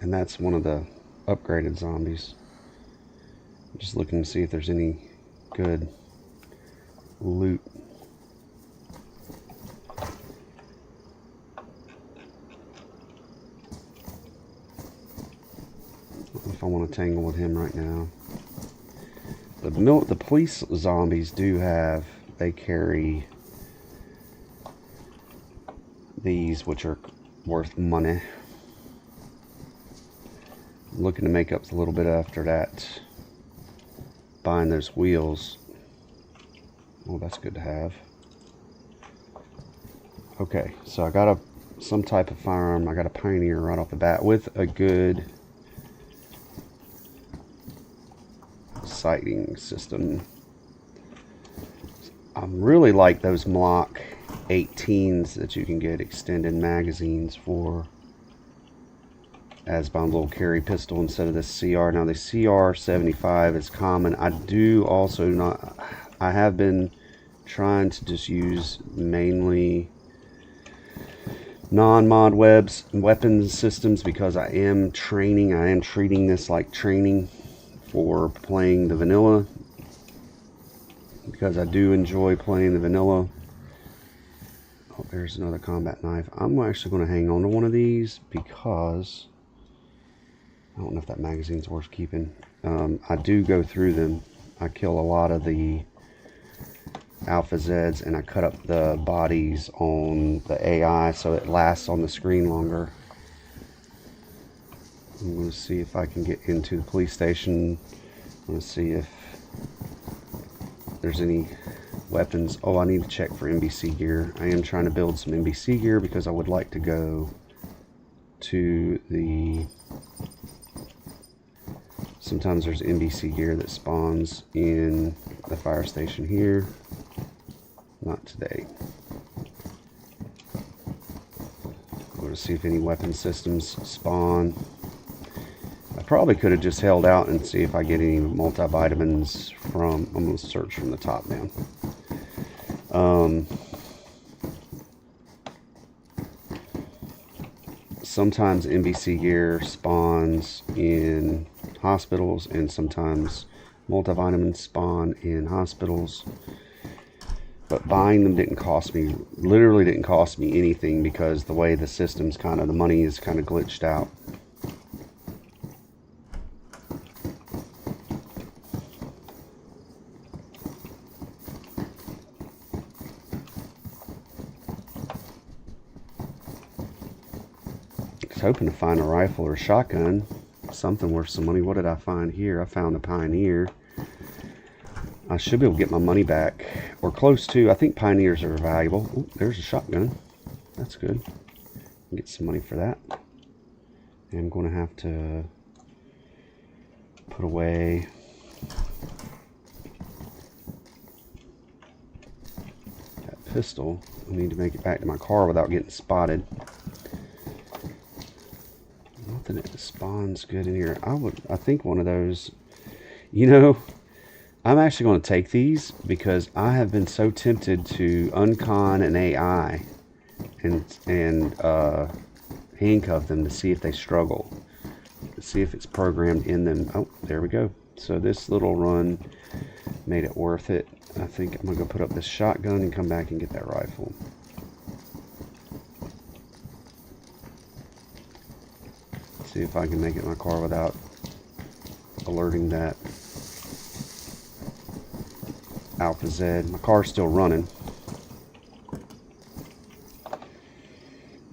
And that's one of the upgraded zombies. I'm just looking to see if there's any good loot. I don't know if I want to tangle with him right now. The police zombies they carry these, which are worth money. I'm looking to make up a little bit after that, buying those wheels. Oh, that's good to have. Okay, so I got some type of firearm. I got a Pioneer right off the bat with a good sighting system. I really like those Glock 18s that you can get extended magazines for as my little carry pistol instead of this CR. Now the CR75 is common. I have been trying to just use mainly non-mod weapons systems because I am treating this like training for playing the vanilla, because I do enjoy playing the vanilla. Oh, there's another combat knife. I'm actually going to hang on to one of these because I don't know if that magazine's worth keeping. I do go through them. I kill a lot of the Alpha Zeds and I cut up the bodies on the AI so it lasts on the screen longer. I'm going to see if I can get into the police station. I'm going to see if there's any weapons. Oh, I need to check for NBC gear. I am trying to build some NBC gear because I would like to go to the... Sometimes there's NBC gear that spawns in the fire station here. Not today. I'm going to see if any weapon systems spawn. I probably could have just held out and see if I get any multivitamins from... I'm going to search from the top down. sometimes NBC gear spawns in hospitals, and sometimes multivitamins spawn in hospitals. But buying them didn't cost me, literally didn't cost me anything, because the way the system's kind of, the money is kind of glitched out. I was hoping to find a rifle or a shotgun, something worth some money. What did I find here? I found a Pioneer. I should be able to get my money back, or close to. I think Pioneers are valuable. Ooh, there's a shotgun. That's good. Get some money for that. And I'm going to have to put away that pistol. I need to make it back to my car without getting spotted. Nothing that spawns good in here. I think one of those, you know, I'm actually going to take these because I have been so tempted to uncon an AI and handcuff them to see if they struggle, to see if it's programmed in them. Oh, there we go. So this little run made it worth it. I think I'm going to go put up this shotgun and come back and get that rifle. See if I can make it in my car without alerting that Alpha Z. My car's still running.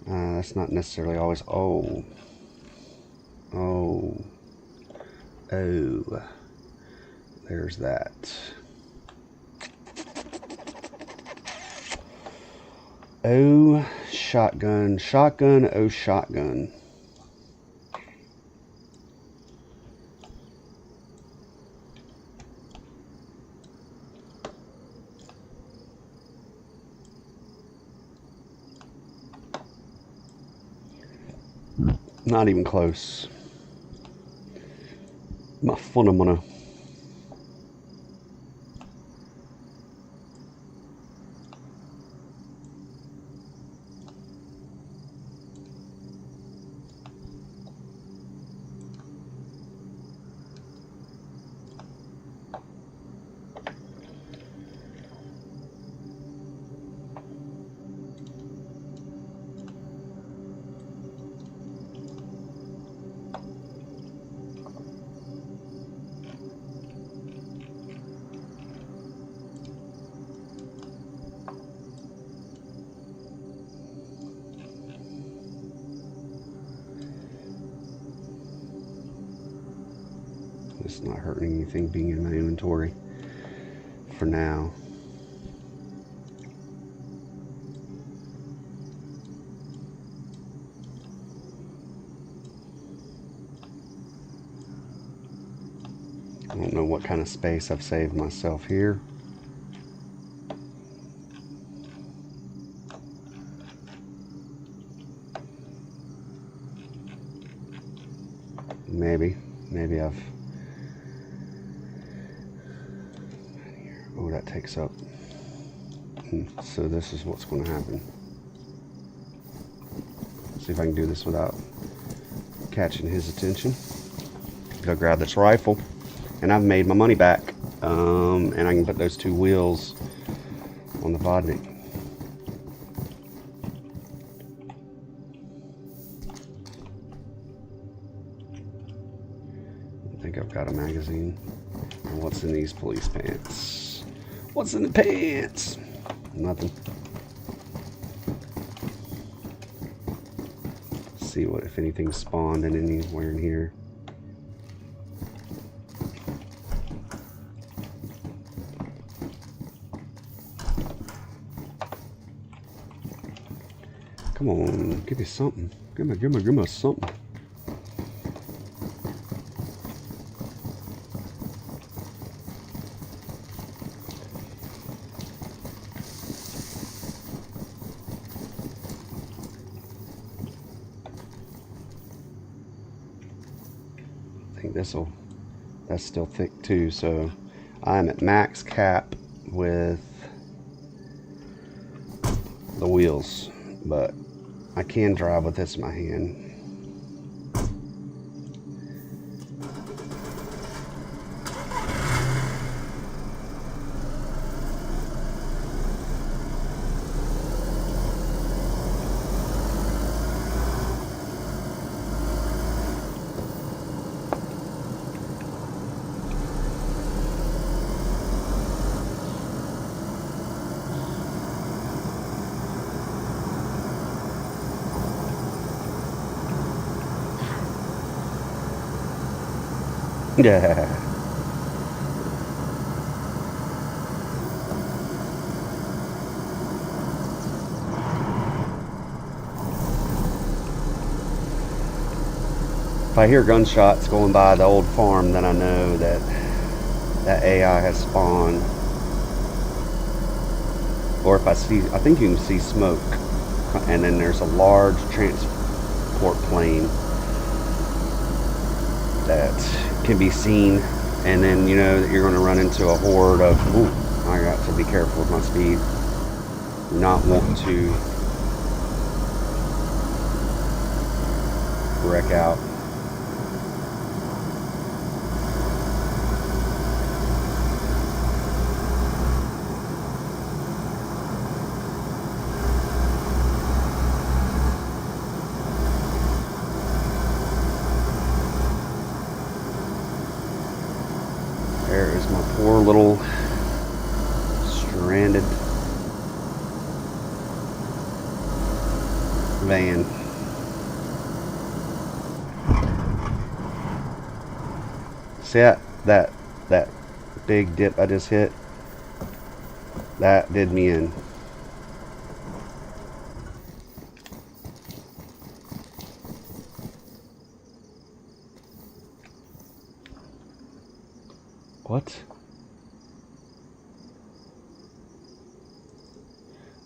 That's not necessarily always. Oh. There's that. Oh, shotgun. Shotgun, oh, shotgun. Not even close. My phenomena. It's not hurting anything being in my inventory for now. I don't know what kind of space I've saved myself here. Maybe I've. Oh, that takes up. So this is what's going to happen. See if I can do this without catching his attention. Go grab this rifle, and I've made my money back. And I can put those two wheels on the Vodnik. I think I've got a magazine. And what's in these police pants? What's in the pants? Nothing. See what, if anything spawned in anywhere in here. Come on, give me something. Give me something. I think that's still thick too, so I'm at max cap with the wheels, but I can drive with this in my hand. Yeah. If I hear gunshots going by the old farm, then I know that that AI has spawned. Or if I think you can see smoke, and then there's a large transport plane that can be seen, and then you know that you're going to run into a horde of, ooh, I got to be careful with my speed. Not want to wreck out. There is my poor little stranded van. See that big dip I just hit? That did me in. What?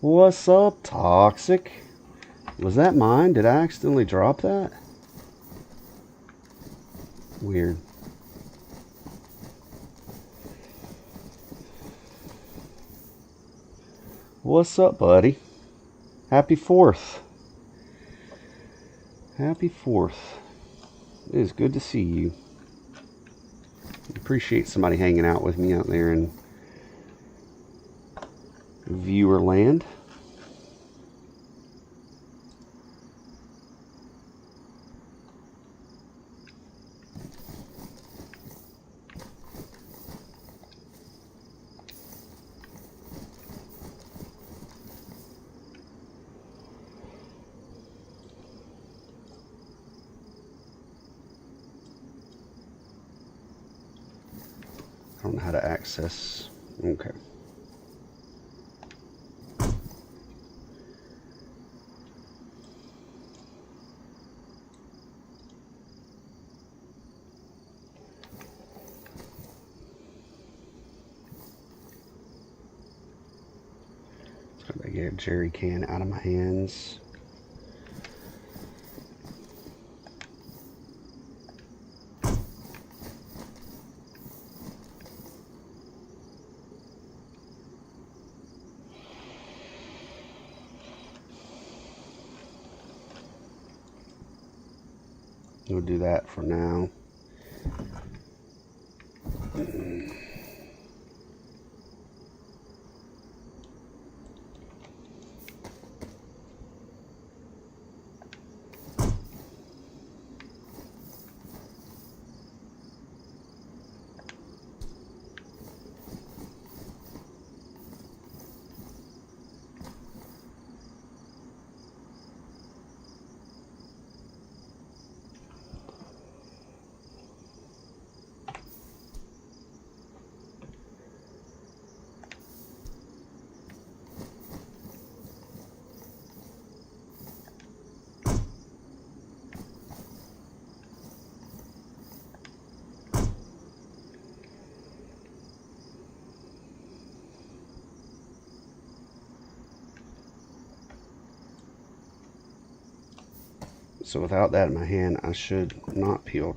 What's up, Toxic? Was that mine? Did I accidentally drop that? Weird. What's up, buddy? Happy 4th. Happy 4th. It is good to see you. Appreciate somebody hanging out with me out there in viewer land. I don't know how to access. Okay. Gotta get a jerry can out of my hands. We'll do that for now. So without that in my hand, I should not peel.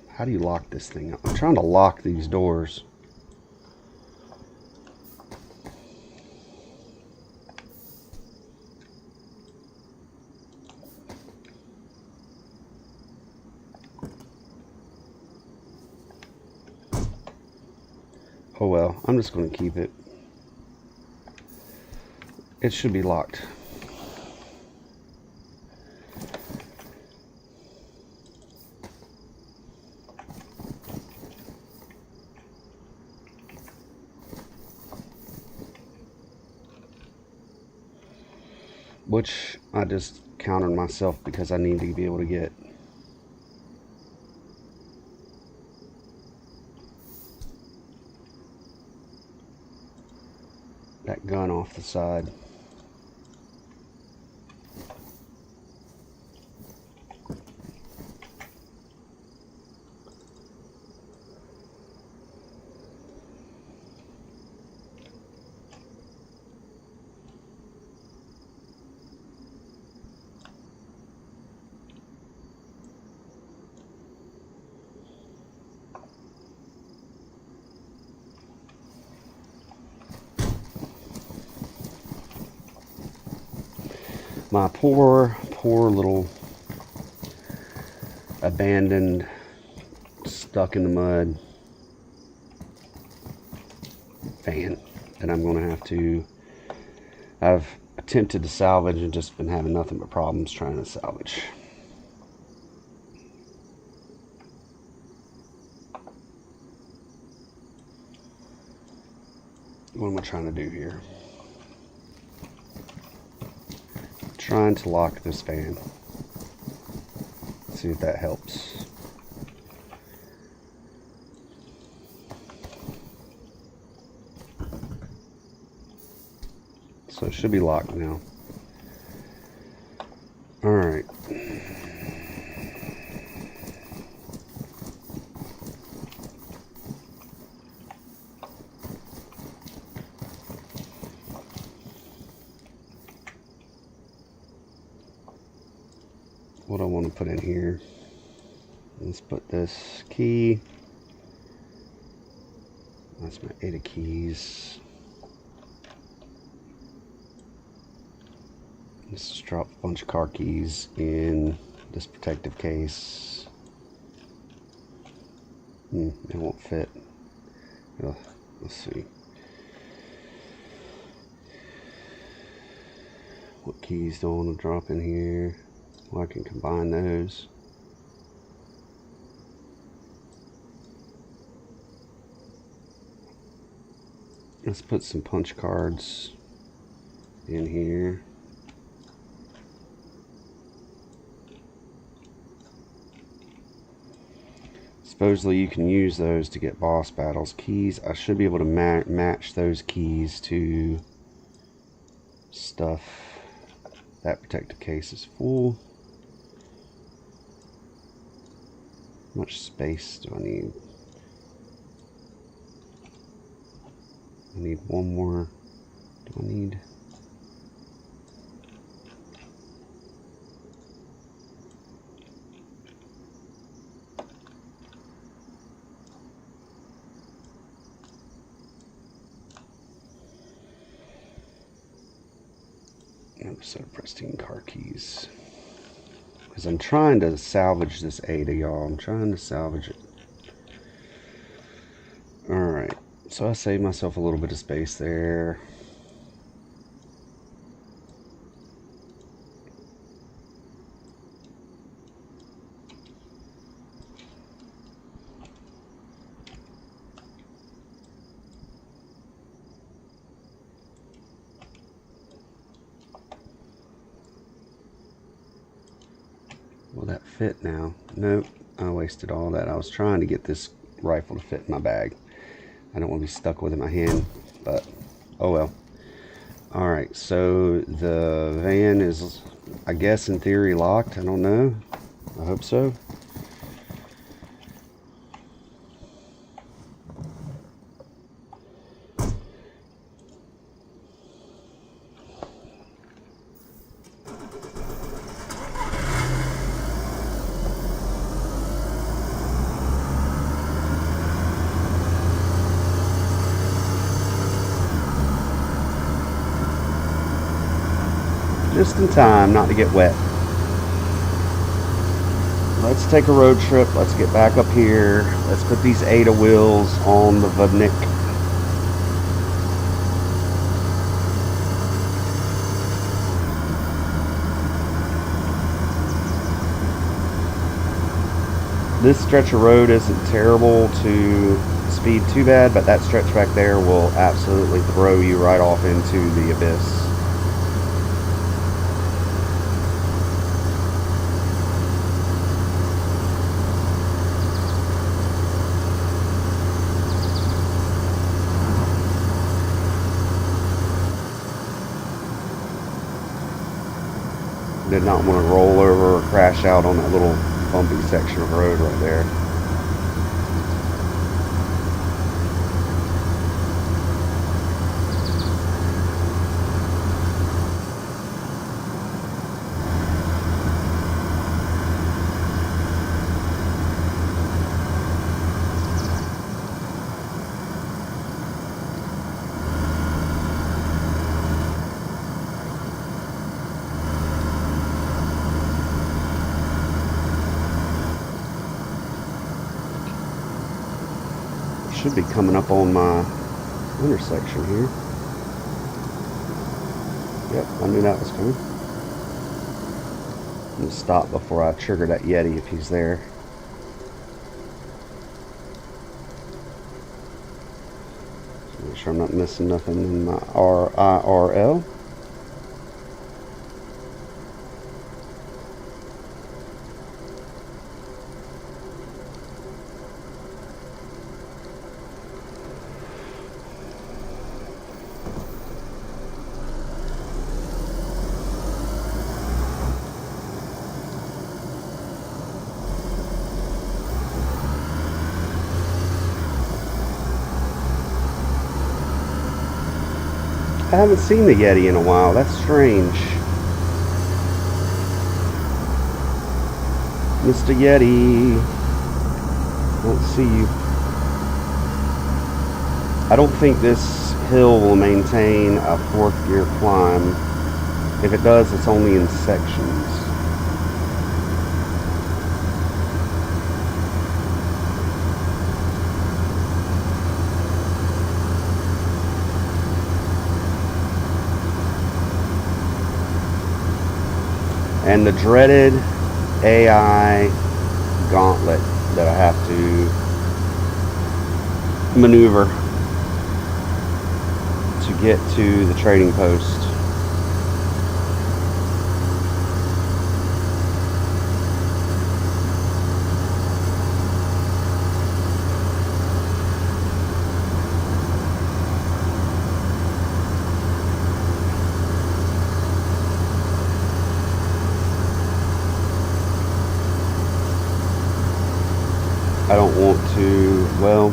How do you lock this thing up? I'm trying to lock these doors. Oh well, I'm just going to keep it. It should be locked. Which I just countered myself because I need to be able to get that gun off the side. My poor little abandoned, stuck in the mud van that I'm going to have to, I've attempted to salvage and just been having nothing but problems trying to salvage. What am I trying to do here? Trying to lock this fan. See if that helps. So it should be locked now. All right. What I want to put in here, let's put this key. That's my 8 of keys. Let's just drop a bunch of car keys in this protective case. It won't fit. Let's see. What keys do I want to drop in here? Well, I can combine those. Let's put some punch cards in here. Supposedly you can use those to get boss battles. Keys, I should be able to match those keys to stuff. That protective case is full. How much space do I need? I need one more. Do I need? Another set of pristine car keys. Because I'm trying to salvage this Ada, y'all. I'm trying to salvage it. Alright. So I saved myself a little bit of space there. Will that fit now? Nope, I wasted all that. I was trying to get this rifle to fit in my bag. I don't want to be stuck with it in my hand, but oh well. Alright, so the van is, I guess in theory, locked. I don't know. I hope so. Just in time not to get wet. Let's take a road trip. Let's get back up here. Let's put these Ada wheels on the Vnik. This stretch of road isn't terrible to speed too bad, but that stretch back there will absolutely throw you right off into the abyss. did not want to roll over or crash out on that little bumpy section of road right there. Should be coming up on my intersection here. Yep, I knew that was coming. I'm gonna stop before I trigger that Yeti if he's there. So make sure I'm not missing nothing in my IRL. I haven't seen the Yeti in a while. That's strange. Mr. Yeti. Don't see you. I don't think this hill will maintain a 4th gear climb. If it does, it's only in sections. And the dreaded AI gauntlet that I have to maneuver to get to the trading post. I don't want to, well,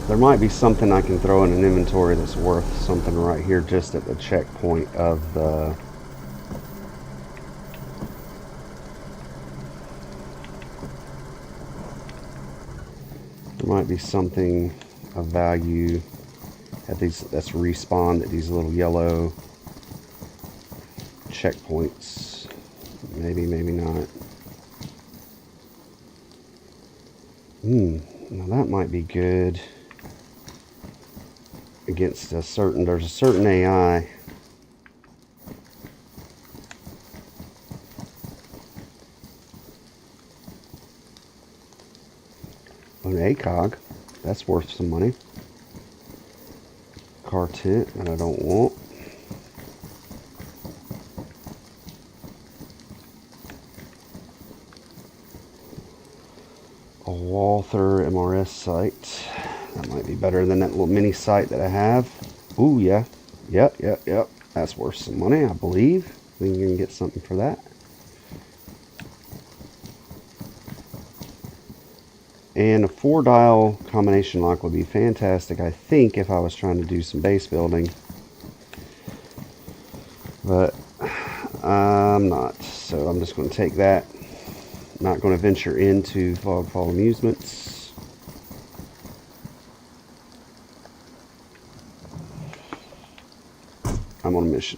there might be something I can throw in an inventory that's worth something right here just at the checkpoint of the there might be something of value at these that's respawned at these little yellow checkpoints. Maybe, maybe not. Now that might be good against there's a certain AI. An ACOG, that's worth some money. Car tent that I don't want. A Walther MRS site. That might be better than that little mini site that I have. Ooh, yeah. Yep. That's worth some money, I believe. I think you can get something for that. And a 4-dial combination lock would be fantastic, I think, if I was trying to do some base building. But I'm not. So I'm just going to take that. Not going to venture into FogFall Amusements. I'm on a mission.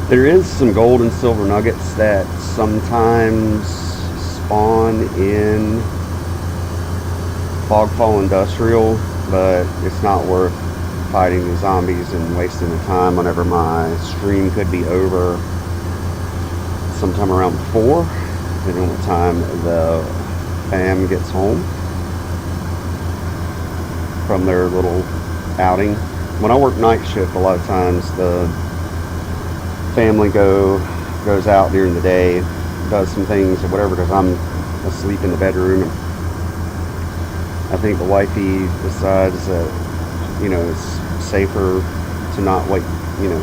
There is some gold and silver nuggets that sometimes spawn in FogFall Industrial but it's not worth fighting the zombies and wasting the time whenever my stream could be over sometime around 4, depending on the time the fam gets home from their little outing. When I work night shift, a lot of times the family goes out during the day, does some things or whatever, because I'm asleep in the bedroom. And I think the wifey decides that, you know, it's safer to not wait, you know,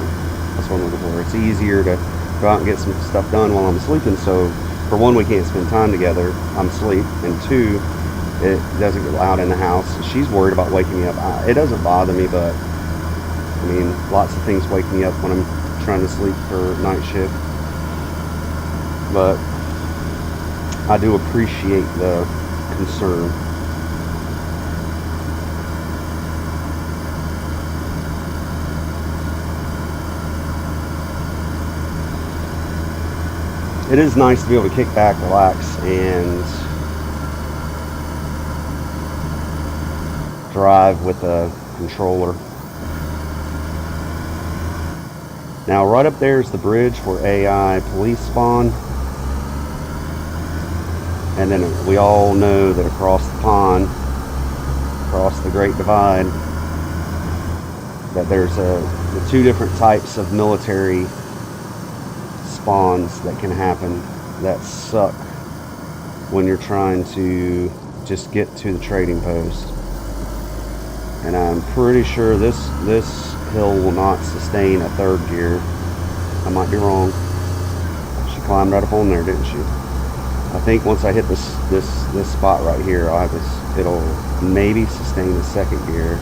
that's what I'm looking for. It's easier to go out and get some stuff done while I'm sleeping. So for one, we can't spend time together, I'm asleep, and two, it doesn't get loud in the house. She's worried about waking me up. It doesn't bother me, but I mean, lots of things wake me up when I'm trying to sleep for night shift. But I do appreciate the concern. It is nice to be able to kick back, relax, and drive with a controller. Now right up there is the bridge where AI police spawn, and then we all know that across the pond, across the Great Divide, that there's the two different types of military spawns that can happen that suck when you're trying to just get to the trading post. And I'm pretty sure this hill will not sustain a third gear. I might be wrong. She climbed right up on there, didn't she? I think once I hit this spot right here, I'll have this, it'll maybe sustain a second gear.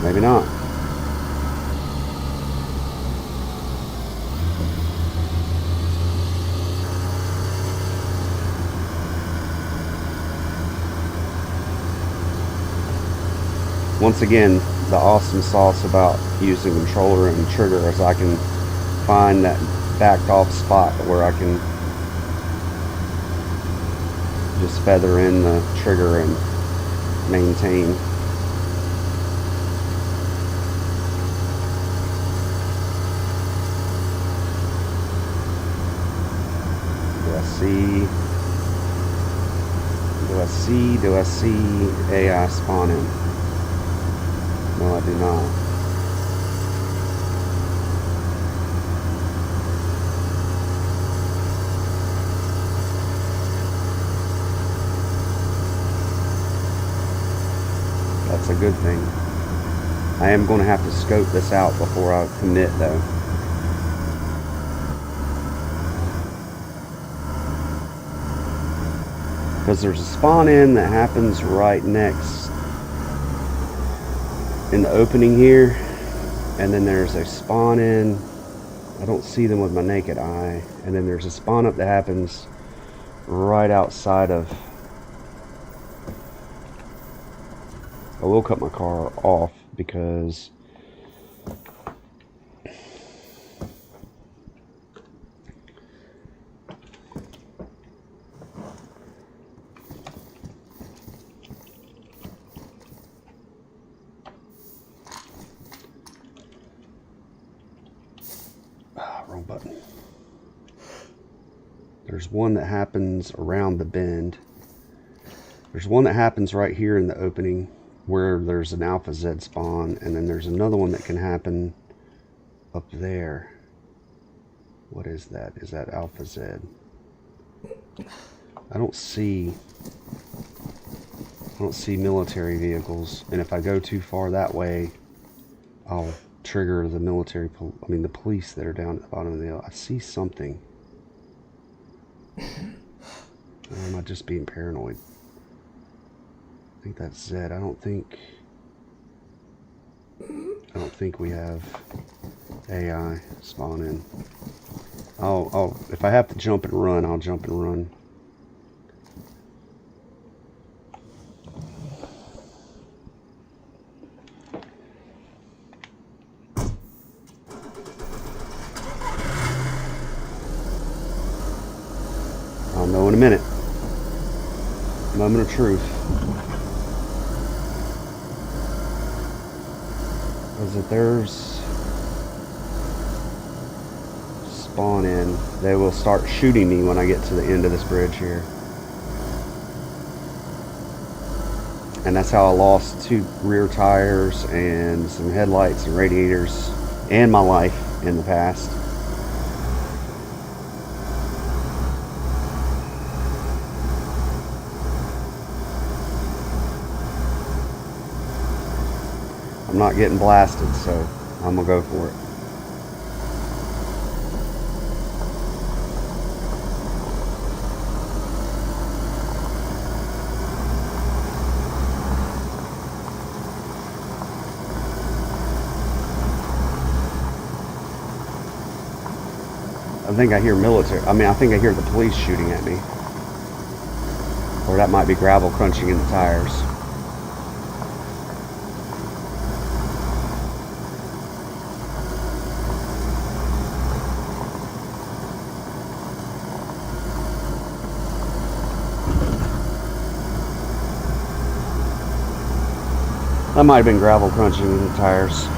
Maybe not. Once again, the awesome sauce about using controller and trigger is I can find that backed off spot where I can just feather in the trigger and maintain. Do I see AI spawning? No, I do not. That's a good thing. I am going to have to scope this out before I commit, though. Because there's a spawn in that happens right next in the opening here, and then there's a spawn in, I don't see them with my naked eye, and then there's a spawn up that happens right outside of, I will cut my car off because wrong button. There's one that happens around the bend. There's one that happens right here in the opening where there's an Alpha Z spawn, and then there's another one that can happen up there. What is that? Is that Alpha Z? I don't see military vehicles, and if I go too far that way, I'll trigger the military, the police that are down at the bottom of the hill. I see something. Or am I just being paranoid? I think that's Z. I don't think we have AI spawn in. If I have to jump and run, I'll jump and run. I'll know in a minute. Moment of truth. Is that there's spawn in. They will start shooting me when I get to the end of this bridge here. And that's how I lost 2 rear tires and some headlights and radiators and my life in the past. I'm not getting blasted, so I'm gonna go for it. I think I hear military. I think I hear the police shooting at me. Or that might be gravel crunching in the tires. That might have been gravel crunching in the tires.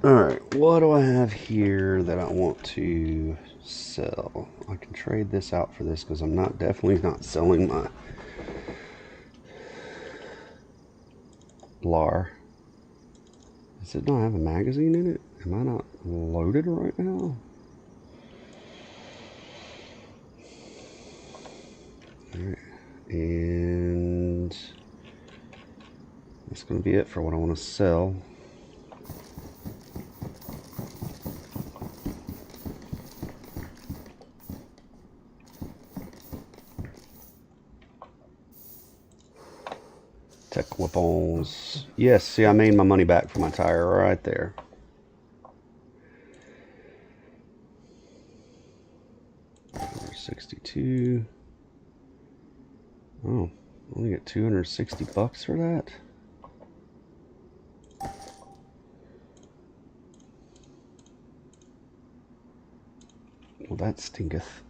Alright, what do I have here that I want to sell? I can trade this out for this because I'm definitely not selling my LAR. Does it not have a magazine in it? Am I not loaded right now? Alright, and that's going to be it for what I want to sell. Tech weapons. Yes, see, I made my money back for my tire right there. $62. Oh, only get 260 bucks for that. Well, that stinketh.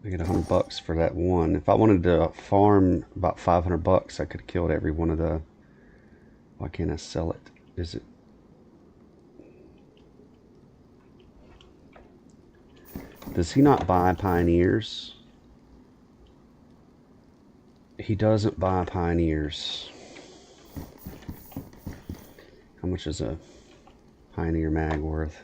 I get 100 bucks for that one. If I wanted to farm about 500 bucks, I could have killed every one of the... Why can't I sell it? Is it... Does he not buy Pioneers? He doesn't buy Pioneers. How much is a Pioneer mag worth?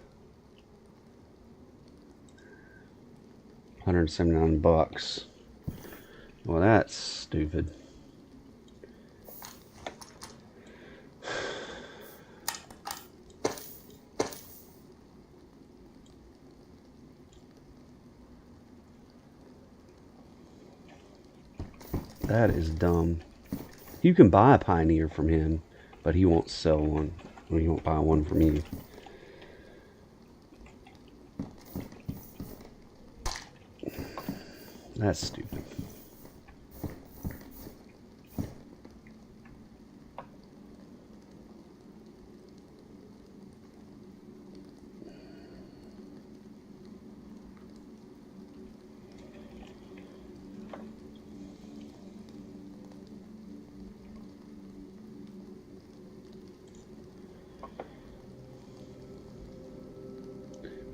179 bucks. Well, that's stupid. That is dumb. You can buy a Pioneer from him, but he won't sell one. Or he won't buy one from you. That's stupid.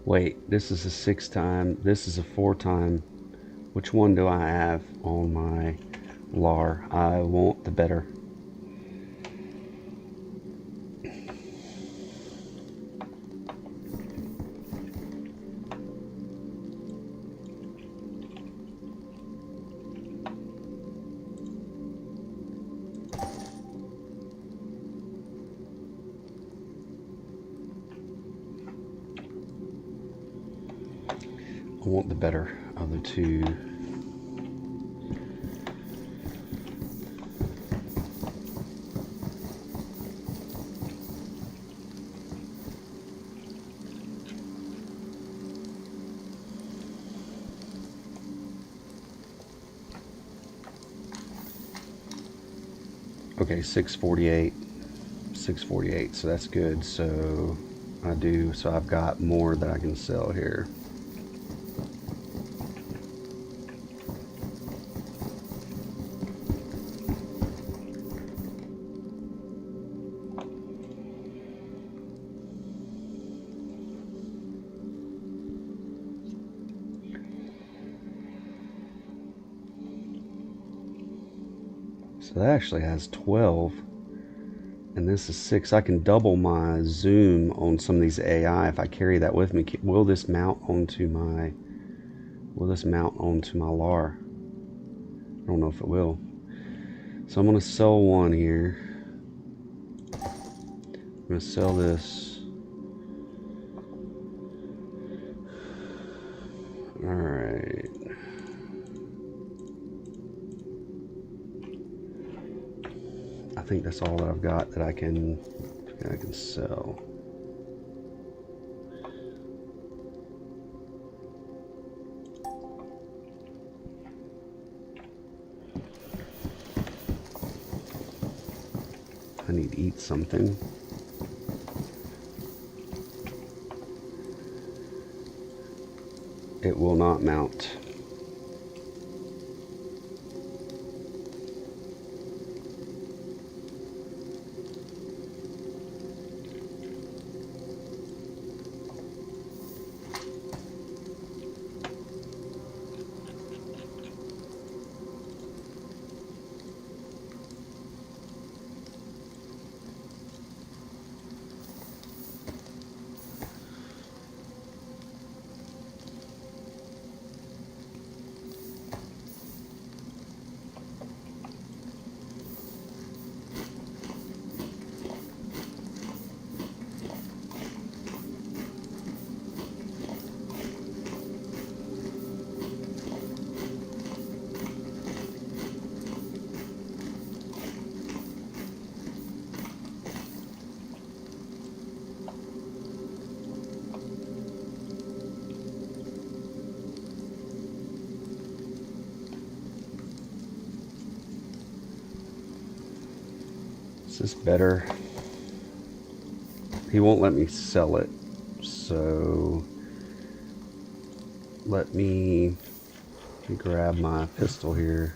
Wait, this is a 6 time. This is a 4 time. Which one do I have on my LAR? I want the better. I want the better of the two. Okay, 648. 648, so that's good. So I've got more that I can sell here. So that actually has 12, and this is 6. I can double my zoom on some of these AI if I carry that with me. Will this mount onto my LAR? I don't know if it will. So I'm gonna sell one here. I'm gonna sell this. All right. I think that's all that I've got that I can sell. I need to eat something. It will not mount. Is this better? He won't let me sell it, so let me grab my pistol here.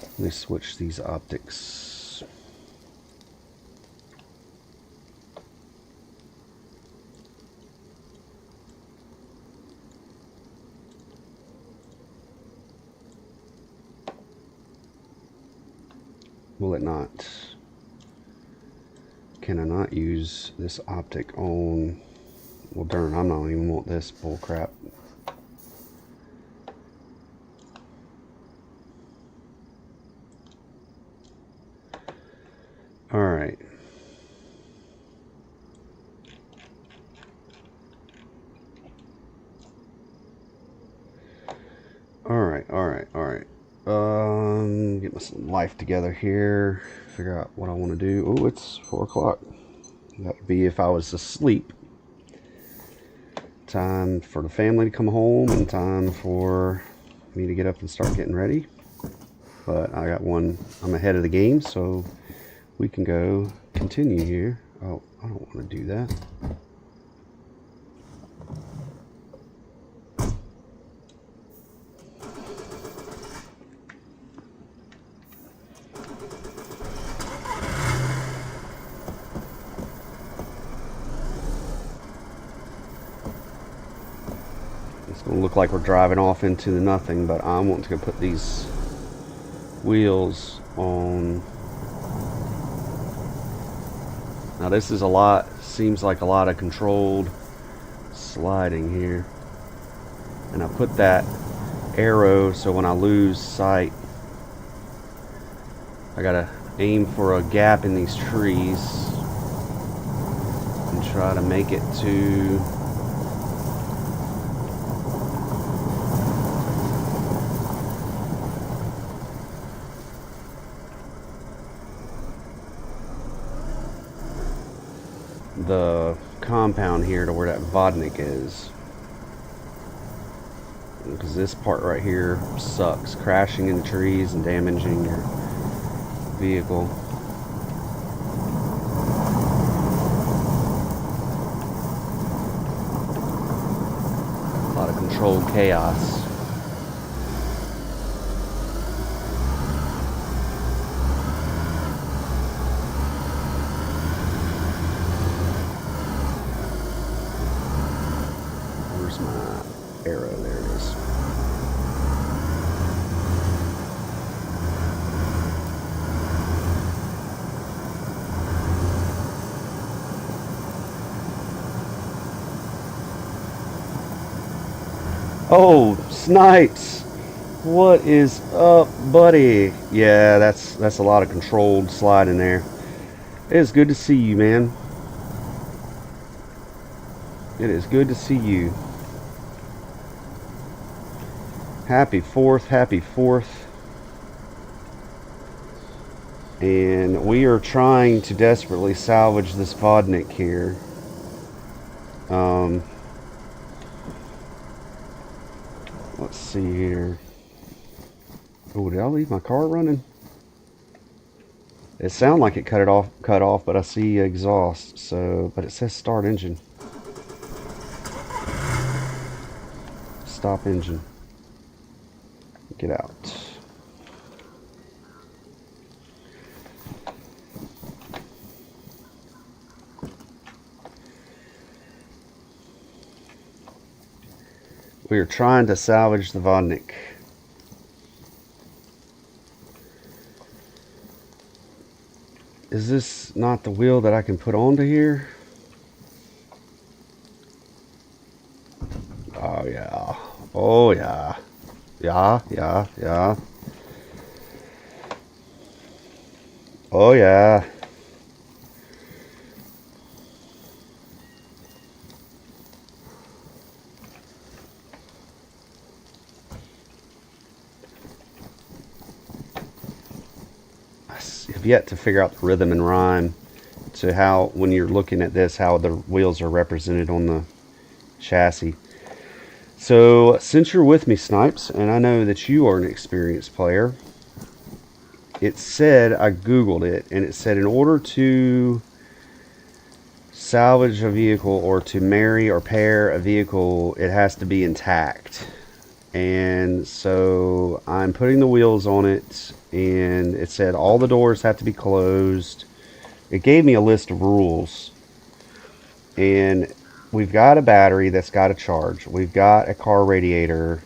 Let me switch these optics. Will it not? Can I not use this optic on? Well, darn, I don't even want this bull crap. All right. Get my some life together here. Figure out what I want to do. Oh, it's 4 o'clock. That would be if I was asleep. Time for the family to come home and time for me to get up and start getting ready. But I got one. I'm ahead of the game, so we can go continue here. Oh, I don't want to do that. It'll look like we're driving off into the nothing, but I want to go put these wheels on. Now this is a lot, seems like a lot of controlled sliding here. And I put that arrow so when I lose sight, I gotta aim for a gap in these trees and try to make it to the compound here, to where that Vodnik is, because this part right here sucks, crashing into trees and damaging your vehicle. A lot of controlled chaos. Arrow, there it is. Oh, Snipes, what is up, buddy? Yeah, that's a lot of controlled sliding there. It is good to see you, man. It is good to see you. Happy 4th, happy 4th. And we are trying to desperately salvage this Vodnik here. Let's see here. Oh, did I leave my car running? It sounded like it cut off, but I see exhaust, so, but it says start engine. Stop engine. Get out. We are trying to salvage the Vodnik. Is this not the wheel that I can put onto here? Oh yeah. Oh yeah. Yeah. Oh yeah. I have yet to figure out the rhythm and rhyme to how, when you're looking at this, how the wheels are represented on the chassis. So, since you're with me, Snipes, and I know that you are an experienced player, it said, I Googled it, and it said in order to salvage a vehicle or to marry or pair a vehicle, it has to be intact. And so I'm putting the wheels on it, and it said all the doors have to be closed. It gave me a list of rules, and we've got a battery that's got to charge. We've got a car radiator.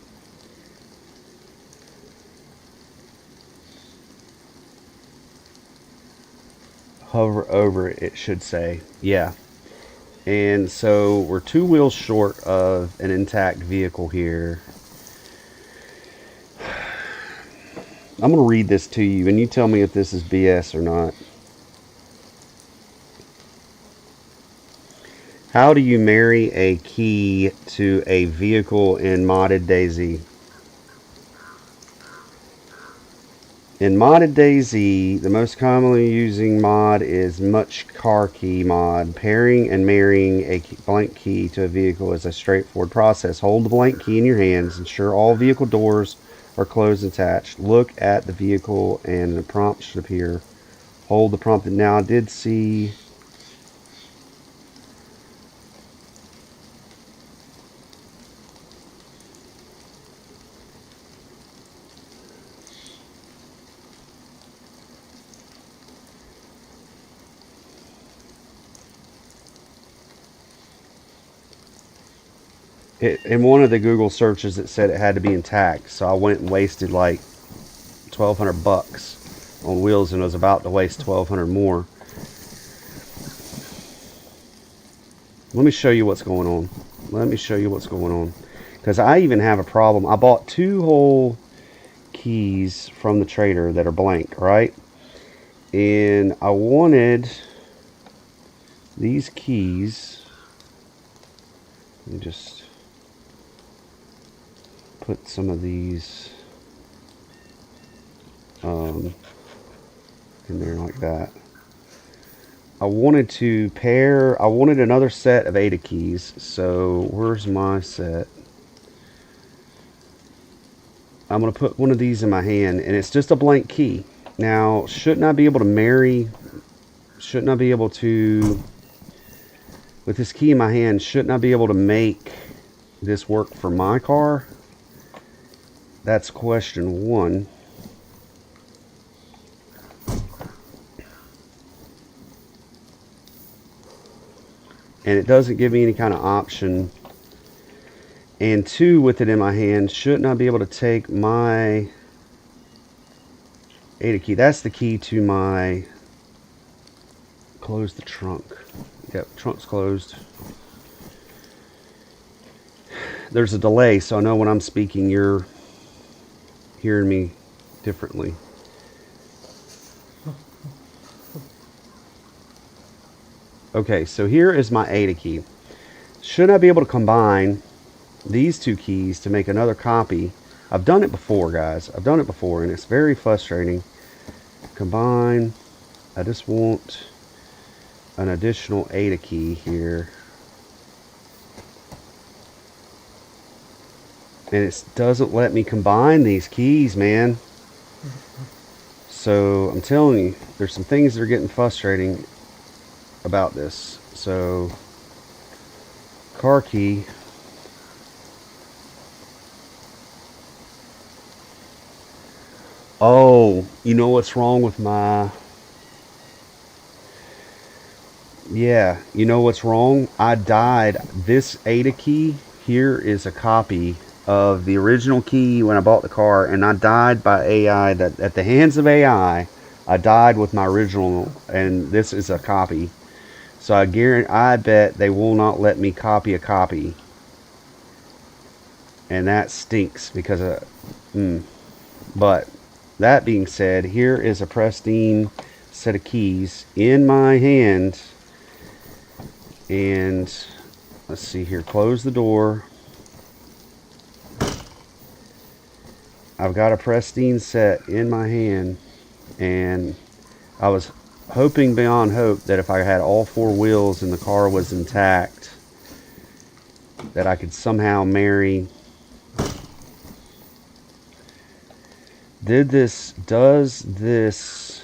Hover over it, it should say. Yeah. And so we're 2 wheels short of an intact vehicle here. I'm going to read this to you, and you tell me if this is BS or not. How do you marry a key to a vehicle in modded DayZ? In modded DayZ, the most commonly using mod is Much Car Key mod. Pairing and marrying a blank key to a vehicle is a straightforward process. Hold the blank key in your hands. Ensure all vehicle doors are closed and attached. Look at the vehicle and the prompt should appear. Hold the prompt. Now I did see... In one of the Google searches, it said it had to be intact. So I went and wasted like $1,200 on wheels, and I was about to waste $1,200 more. Let me show you what's going on. Let me show you what's going on. Because I even have a problem. I bought 2 whole keys from the trader that are blank, right? And I wanted these keys. Let me just put some of these in there like that. I wanted another set of ADA keys. So where's my set? I'm going to put one of these in my hand, and it's just a blank key. Now, shouldn't I be able to with this key in my hand, shouldn't I be able to make this work for my car? That's question 1. And it doesn't give me any kind of option. And 2, with it in my hand, shouldn't I be able to take my ADA key? That's the key to my... Close the trunk. Yep, trunk's closed. There's a delay, so I know when I'm speaking, you're hearing me differently. Okay, so here is my ADA key. Should I be able to combine these 2 keys to make another copy? I've done it before, guys. I've done it before, and it's very frustrating. Combine. I just want an additional ADA key here. And it doesn't let me combine these keys, man. So I'm telling you, there's some things that are getting frustrating about this. So car key. Oh, you know what's wrong with my... Yeah, you know what's wrong? I died. This ADA key here is a copy of the original key when I bought the car, and I died by AI. That at the hands of AI, I died with my original, and this is a copy. So I bet they will not let me copy a copy, and that stinks because But that being said, here is a pristine set of keys in my hand. And let's see here, close the door. I've got a pristine set in my hand, and I was hoping beyond hope that if I had all 4 wheels and the car was intact, that I could somehow marry. Does this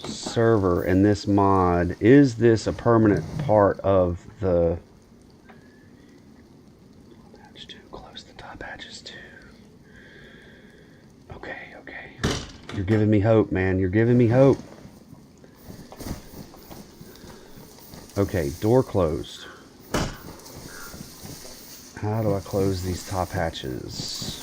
server and this mod, is this a permanent part of the... Hatch 2, close the top hatches too. Okay. You're giving me hope, man. You're giving me hope. Okay, door closed. How do I close these top hatches?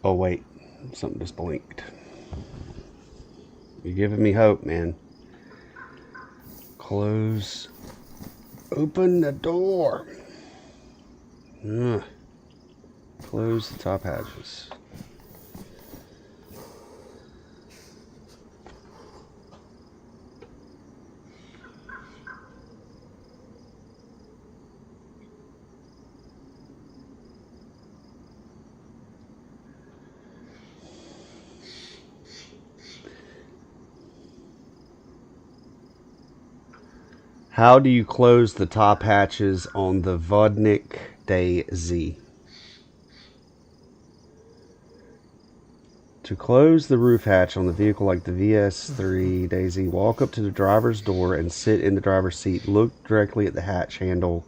Oh wait, something just blinked. You're giving me hope, man. Close. Open the door. Close the top hatches. How do you close the top hatches on the Vodnik Daisy? To close the roof hatch on the vehicle like the VS3 Daisy, walk up to the driver's door and sit in the driver's seat. Look directly at the hatch handle.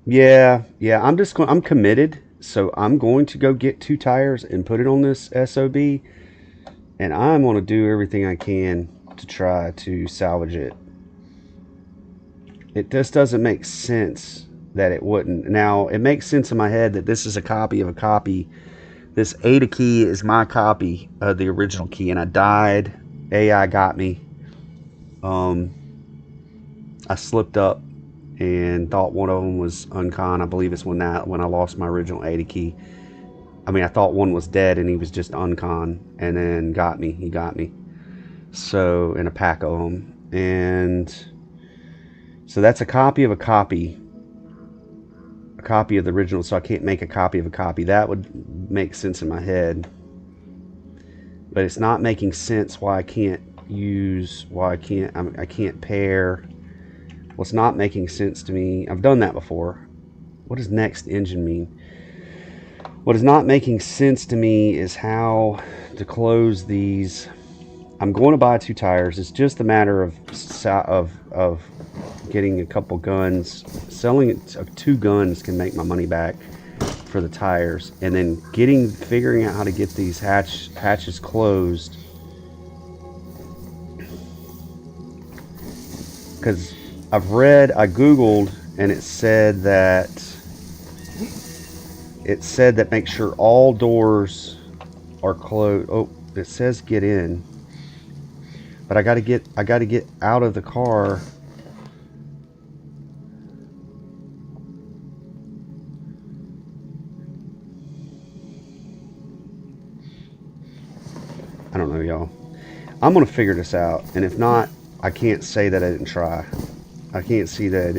Yeah, I'm committed, so I'm going to go get 2 tires and put it on this SOB, and I'm going to do everything I can to try to salvage it. It just doesn't make sense that it wouldn't. Now, it makes sense in my head that this is a copy of a copy. This ADA key is my copy of the original key, and I died. AI got me. I slipped up and thought one of them was uncon. I believe it's when I lost my original ADA key. I mean, I thought one was dead and he was just uncon, and then got me. He got me. So, in a pack of them. And so that's a copy of a copy. A copy of the original, so I can't make a copy of a copy. That would make sense in my head. But it's not making sense why I can't I can't pair. What's not making sense to me, I've done that before. What does next engine mean? What is not making sense to me is how to close these. I'm going to buy 2 tires. It's just a matter of getting a couple guns. Selling 2 guns can make my money back for the tires, and then figuring out how to get these hatches closed. Because I googled, and it said that make sure all doors are closed. Oh, it says get in, but I got to get out of the car. I don't know, y'all. I'm gonna figure this out, and if not, I can't say that I didn't try. I can't see that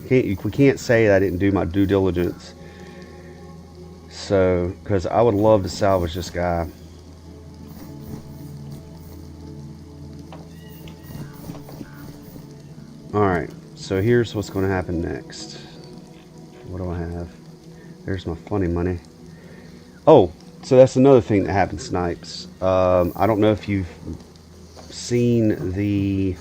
we can't say that I didn't do my due diligence. So, because I would love to salvage this guy. Alright, so here's what's going to happen next. What do I have? There's my funny money. Oh, so that's another thing that happens, Snipes. I don't know if you've seen the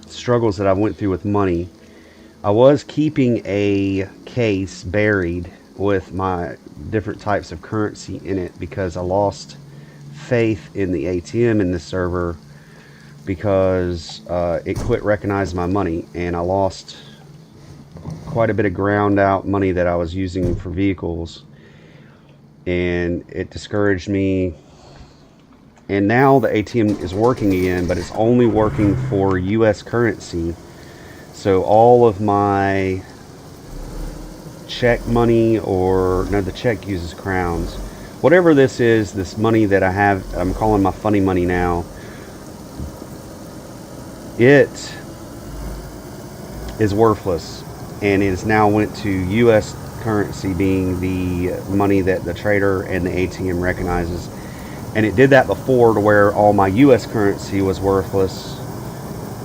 struggles that I went through with money. I was keeping a case buried with my different types of currency in it because I lost faith in the ATM in this server because it quit recognizing my money, and I lost quite a bit of ground out money that I was using for vehicles, and it discouraged me. And now the ATM is working again, but it's only working for US currency. So all of my check money, the check uses crowns. Whatever this is, this money that I have, I'm calling my funny money now. It is worthless, and it has now went to US currency, being the money that the trader and the ATM recognizes. And it did that before, to where all my US currency was worthless,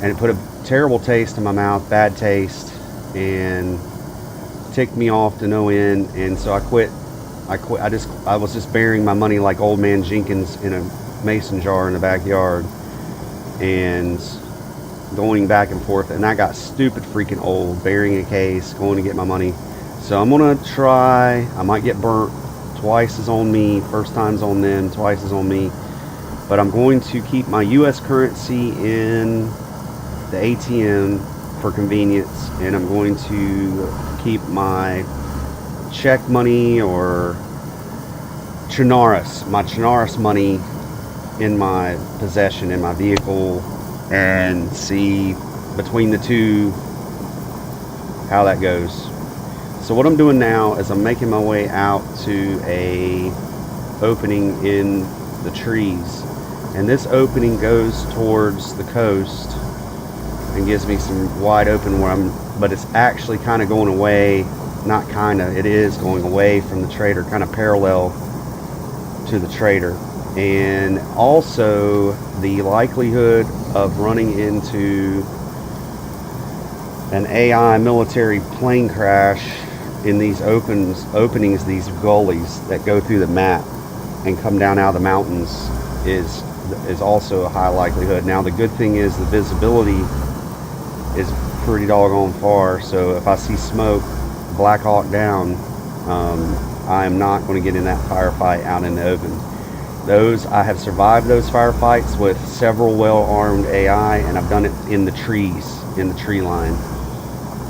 and it put a terrible taste in my mouth, bad taste, and ticked me off to no end. And so I quit. I was just burying my money like old man Jenkins in a mason jar in the backyard, and going back and forth. And I got stupid freaking old, burying a case, going to get my money. So I'm gonna try. I might get burnt. Twice is on me. First time's on them. Twice is on me. But I'm going to keep my US currency in the ATM for convenience, and I'm going to keep my check money or my Chinaris money in my possession in my vehicle and see between the two how that goes. So what I'm doing now is I'm making my way out to a opening in the trees, and this opening goes towards the coast and gives me some wide open where but it's actually kind of going away, not kind of, it is going away from the trader, kind of parallel to the trader. And also the likelihood of running into an AI military plane crash in these openings, these gullies that go through the map and come down out of the mountains is also a high likelihood. Now the good thing is the visibility is pretty doggone far, so if I see smoke, Black Hawk down, I am not going to get in that firefight out in the open. I have survived those firefights with several well-armed AI, and I've done it in the trees, in the tree line,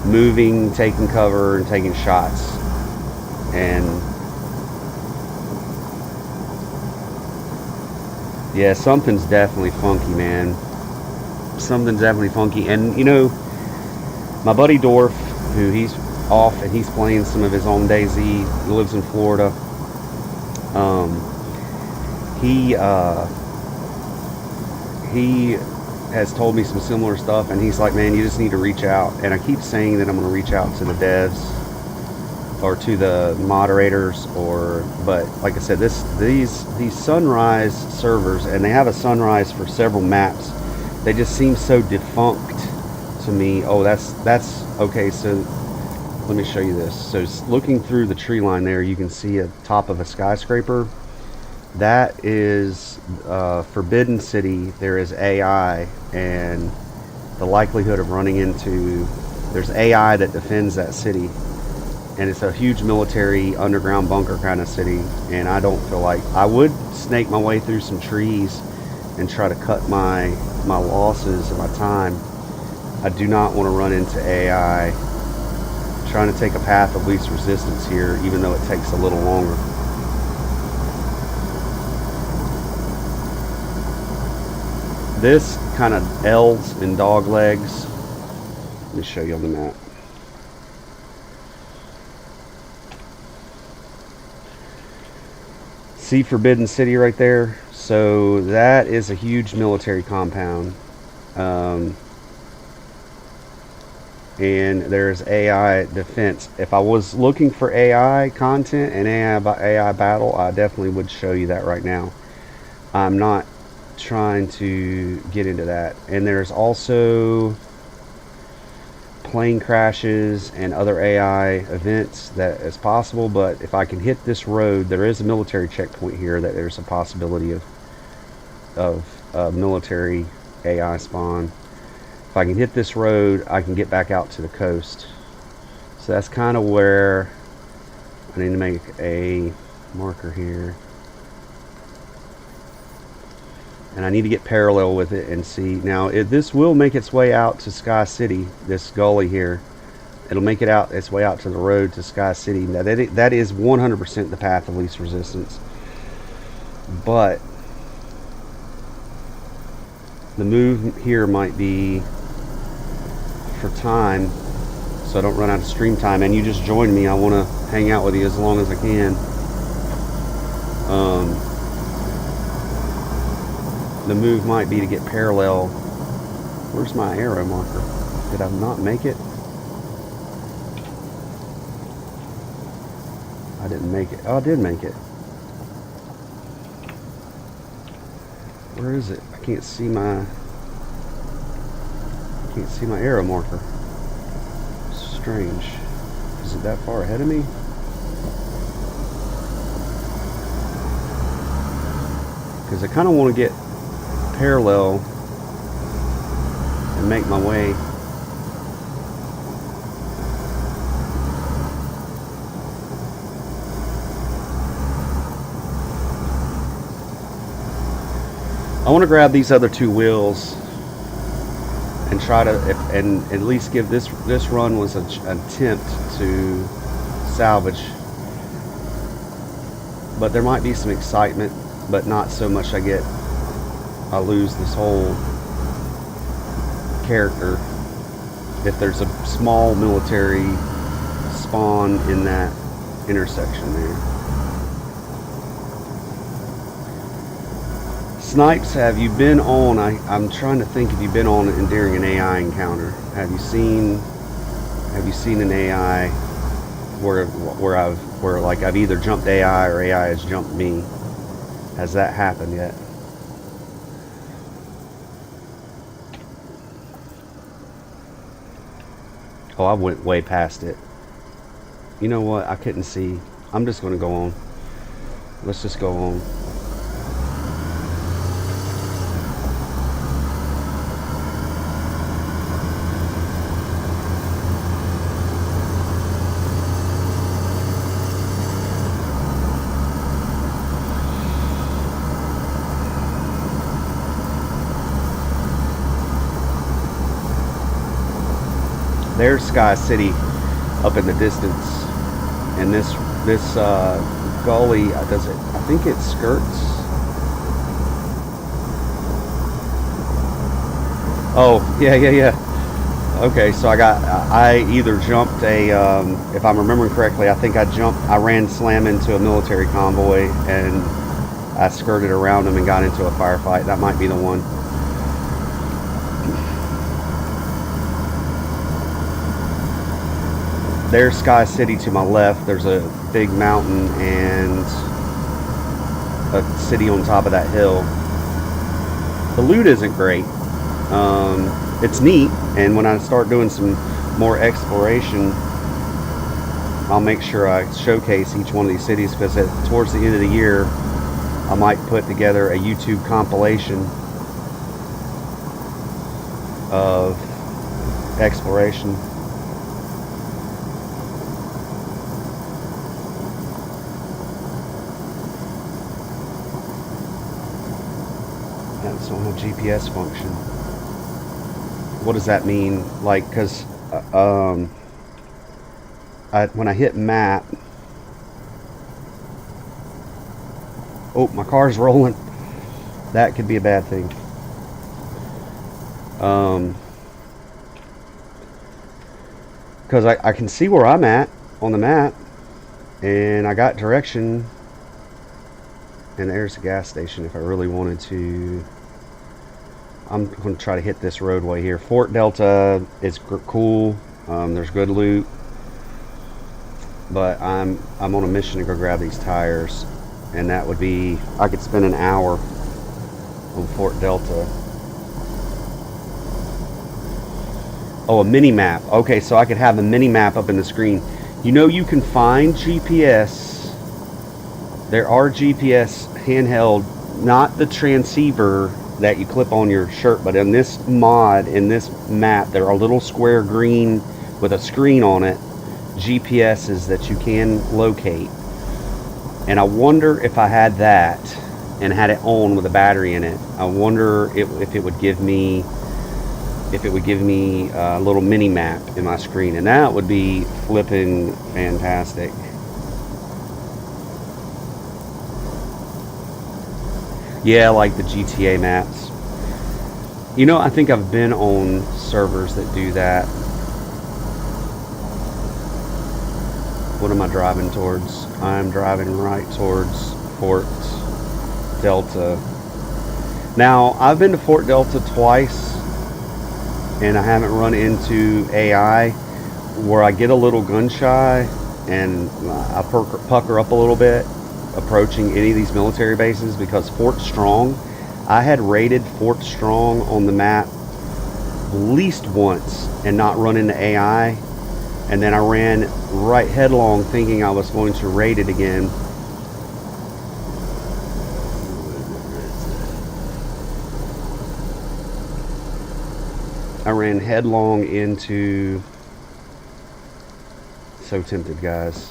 moving, taking cover, and taking shots. And yeah, something's definitely funky, man. Something's definitely funky. And you know, my buddy Dorf, who he's off and he's playing some of his own DayZ, he lives in Florida. He has told me some similar stuff, and he's like, man, you just need to reach out. And I keep saying that I'm going to reach out to the devs or to the moderators, but like I said, these Sunrise servers, and they have a Sunrise for several maps, they just seem so defunct to me. Oh, that's okay. So let me show you this. So looking through the tree line there, you can see a top of a skyscraper. That is Forbidden City. There is AI, and the likelihood of running into, there's AI that defends that city, and it's a huge military underground bunker kind of city. And I don't feel like I would snake my way through some trees and try to cut my losses and my time. I do not want to run into AI. I'm trying to take a path of least resistance here, even though it takes a little longer. This kind of L's and dog legs. Let me show you on the map. See Forbidden City right there? So that is a huge military compound. And there's AI defense. If I was looking for AI content and AI battle, I definitely would show you that right now. I'm not trying to get into that. And there's also plane crashes and other AI events that is possible, but if I can hit this road, there is a military checkpoint here that there's a possibility of military AI spawn. If I can hit this road, I can get back out to the coast. So that's kind of where I need to make a marker here. And I need to get parallel with it and see. Now, this will make its way out to Sky City, this gully here. It'll make its way out to the road to Sky City. Now, that is 100% the path of least resistance. But the move here might be for time, so I don't run out of stream time. And you just joined me. I want to hang out with you as long as I can. The move might be to get parallel. Where's my arrow marker? Did I not make it? I didn't make it. Oh, I did make it. Where is it? I can't see my arrow marker. Strange. Is it that far ahead of me? Because I kind of want to get parallel and make my way. I want to grab these other two wheels and try to, and at least give this run was an attempt to salvage, but there might be some excitement, but not so much I get I lose this whole character if there's a small military spawn in that intersection there. Snipes, have you been on? I'm trying to think if you've been on and during an AI encounter. Have you seen an AI where like I've either jumped AI or AI has jumped me? Has that happened yet? Oh, I went way past it. You know what? I couldn't see. I'm just going to go on. Let's just go on. There's Sky City up in the distance, and this gully does it. I think it skirts. Oh yeah. Okay, so I either jumped a if I'm remembering correctly, I think I ran slam into a military convoy and I skirted around them and got into a firefight. That might be the one. There's Sky City to my left. There's a big mountain and a city on top of that hill. The loot isn't great. It's neat, and when I start doing some more exploration, I'll make sure I showcase each one of these cities, because towards the end of the year, I might put together a YouTube compilation of exploration. That's on a GPS function. What does that mean? Like, because when I hit map, oh, my car's rolling. That could be a bad thing. Because I can see where I'm at on the map, and I got direction, and there's a gas station if I really wanted to. I'm going to try to hit this roadway here. Fort Delta is cool. There's good loot, but I'm on a mission to go grab these tires, and that would be, I could spend an hour on Fort Delta. Oh, a mini map. Okay, so I could have a mini map up in the screen. You know, you can find GPS. There are GPS handheld, not the transceiver that you clip on your shirt, but in this mod, in this map, there are little square green with a screen on it, GPSs that you can locate. And I wonder if I had that and had it on with a battery in it, I wonder if it would give me a little mini map in my screen, and that would be flipping fantastic. Yeah, like the GTA maps. You know, I think I've been on servers that do that. What am I driving towards? I'm driving right towards Fort Delta. Now, I've been to Fort Delta twice, and I haven't run into AI where I get a little gun shy and I pucker up a little bit approaching any of these military bases, because Fort Strong, I had raided Fort Strong on the map at least once and not run into AI, and then I ran right headlong thinking I was going to raid it again. I ran headlong into, so tempted, guys.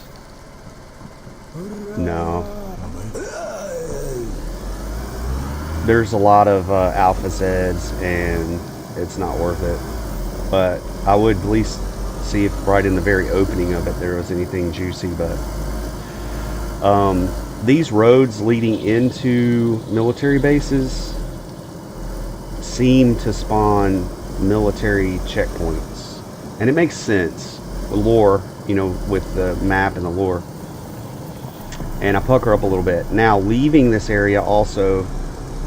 No. There's a lot of Alpha Zeds, and it's not worth it. But I would at least see if right in the very opening of it there was anything juicy. But these roads leading into military bases, seem to spawn military checkpoints. And it makes sense. The lore, you know, with the map and the lore. And I pucker up a little bit. Now, leaving this area also,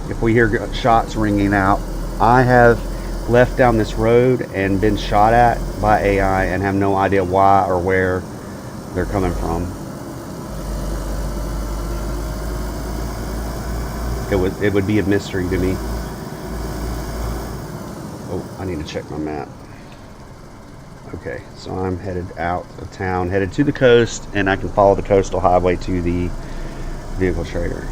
if we hear shots ringing out, I have left down this road and been shot at by AI and have no idea why or where they're coming from. It would be a mystery to me. Oh, I need to check my map. Okay, so I'm headed out of town, headed to the coast, and I can follow the coastal highway to the vehicle trader.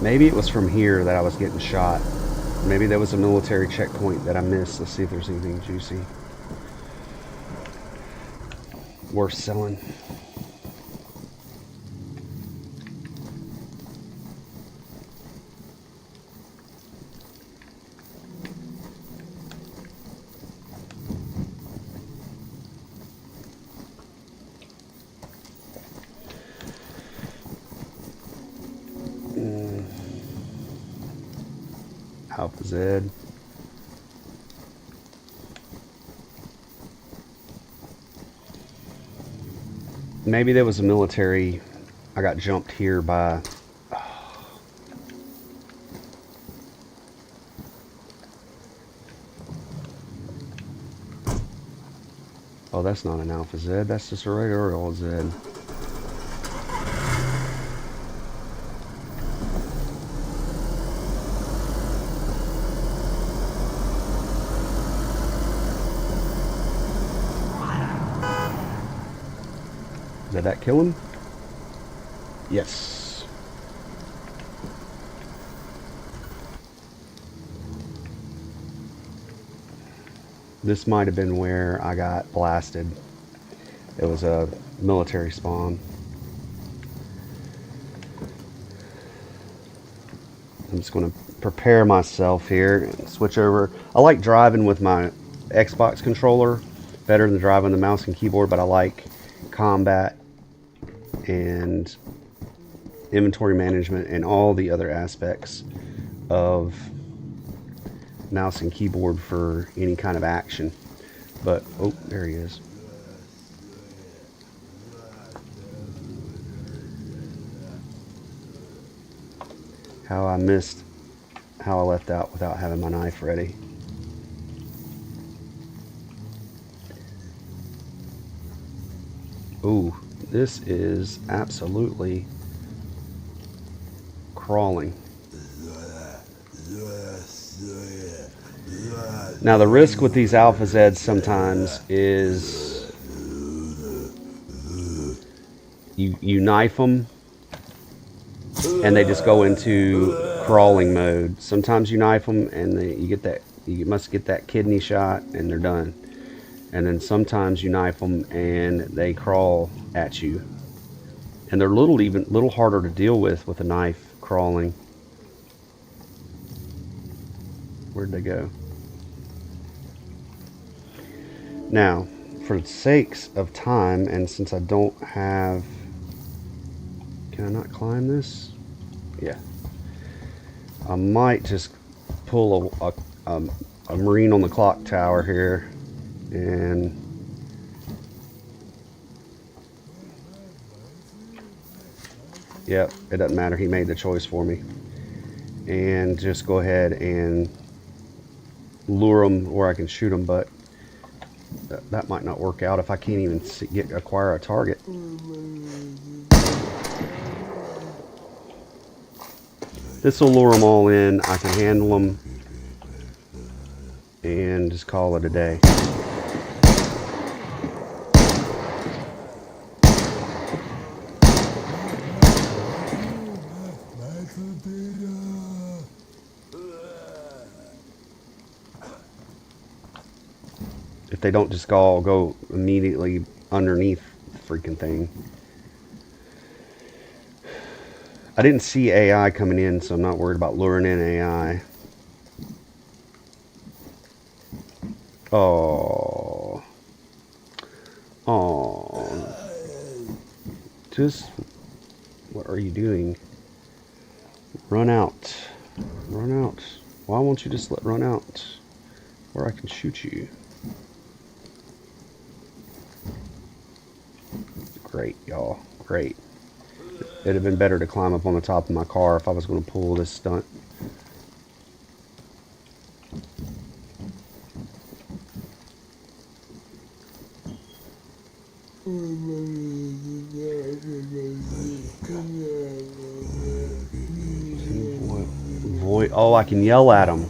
Maybe it was from here that I was getting shot. Maybe there was a military checkpoint that I missed. Let's see if there's anything juicy worth selling. Alpha Z. Maybe there was a military. I got jumped here by. Oh, that's not an Alpha Z. That's just a regular old Z. Did that kill him? Yes. This might have been where I got blasted. It was a military spawn. I'm just going to prepare myself here and switch over. I like driving with my Xbox controller better than driving the mouse and keyboard, but I like combat and inventory management and all the other aspects of mouse and keyboard for any kind of action. But oh, there he is. How I missed how I left out without having my knife ready. Ooh, this is absolutely crawling. Now the risk with these Alpha Zs sometimes is you knife them and they just go into crawling mode. Sometimes you knife them and you must get that kidney shot and they're done. And then sometimes you knife them and they crawl at you. And they're little harder to deal with a knife crawling. Where'd they go? Now, for the sakes of time, and since I don't have... Can I not climb this? Yeah. I might just pull a marine on the clock tower here. And yep, it doesn't matter. He made the choice for me. And just go ahead and lure him where I can shoot him, but that might not work out if I can't even acquire a target. This will lure them all in. I can handle them and just call it a day. If they don't just go immediately underneath the freaking thing. I didn't see AI coming in, so I'm not worried about luring in AI. Oh. Oh. Just, what are you doing? Run out. Run out. Why won't you just run out where I can shoot you? Great, y'all. Great. It'd have been better to climb up on the top of my car if I was going to pull this stunt. Oh, I can yell at them.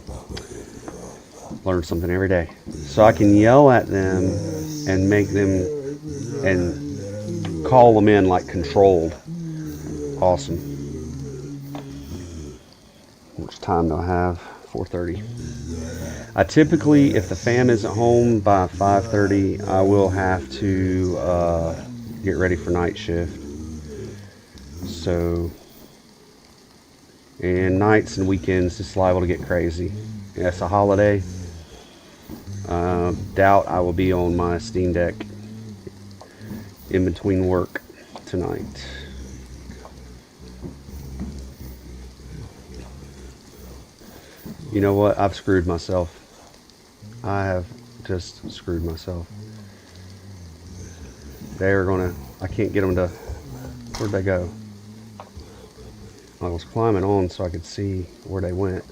Learn something every day. So I can yell at them and make them and call them in like controlled. Awesome. How much time do I have? 4:30. I typically, if the fam isn't home by 5:30, I will have to get ready for night shift. So, and nights and weekends it's liable to get crazy. Yeah, it's a holiday. Doubt I will be on my Steam Deck in between work tonight. You know what? I've screwed myself. I have just screwed myself. They are gonna, I can't get them to, where'd they go? I was climbing on so I could see where they went.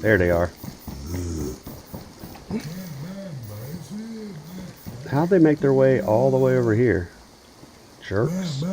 There they are. How'd they make their way all the way over here? Jerks.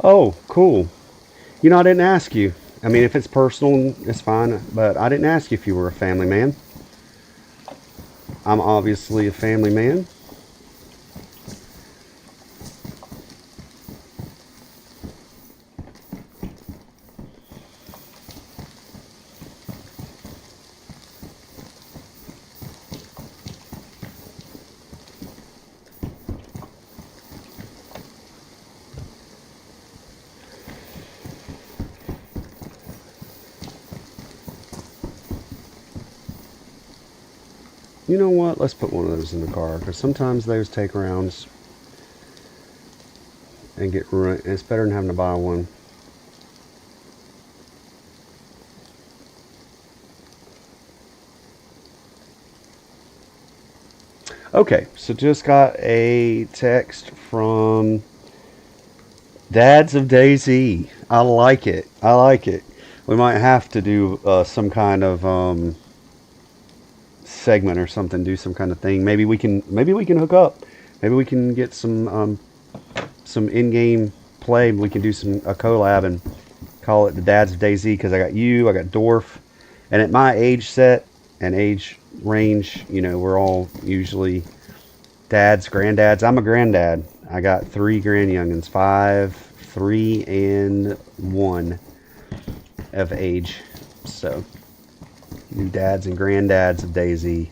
Oh, cool. You know, I didn't ask you. I mean, if it's personal, it's fine, but I didn't ask you if you were a family man. I'm obviously a family man. You know what? Let's put one of those in the car, because sometimes those take rounds and get ruined. It's better than having to buy one. Okay, so just got a text from Dads of Daisy. I like it. I like it. We might have to do some kind of segment or something. Do some kind of thing. Maybe we can. Maybe we can hook up. Maybe we can get some in-game play. We can do a collab and call it the Dads of Daisy, because I got you. I got Dorf, and at my age set and age range, you know, we're all usually dads, granddads. I'm a granddad. I got 3 grand youngins, 5, 3, and 1 of age. So, new dads and granddads of Daisy.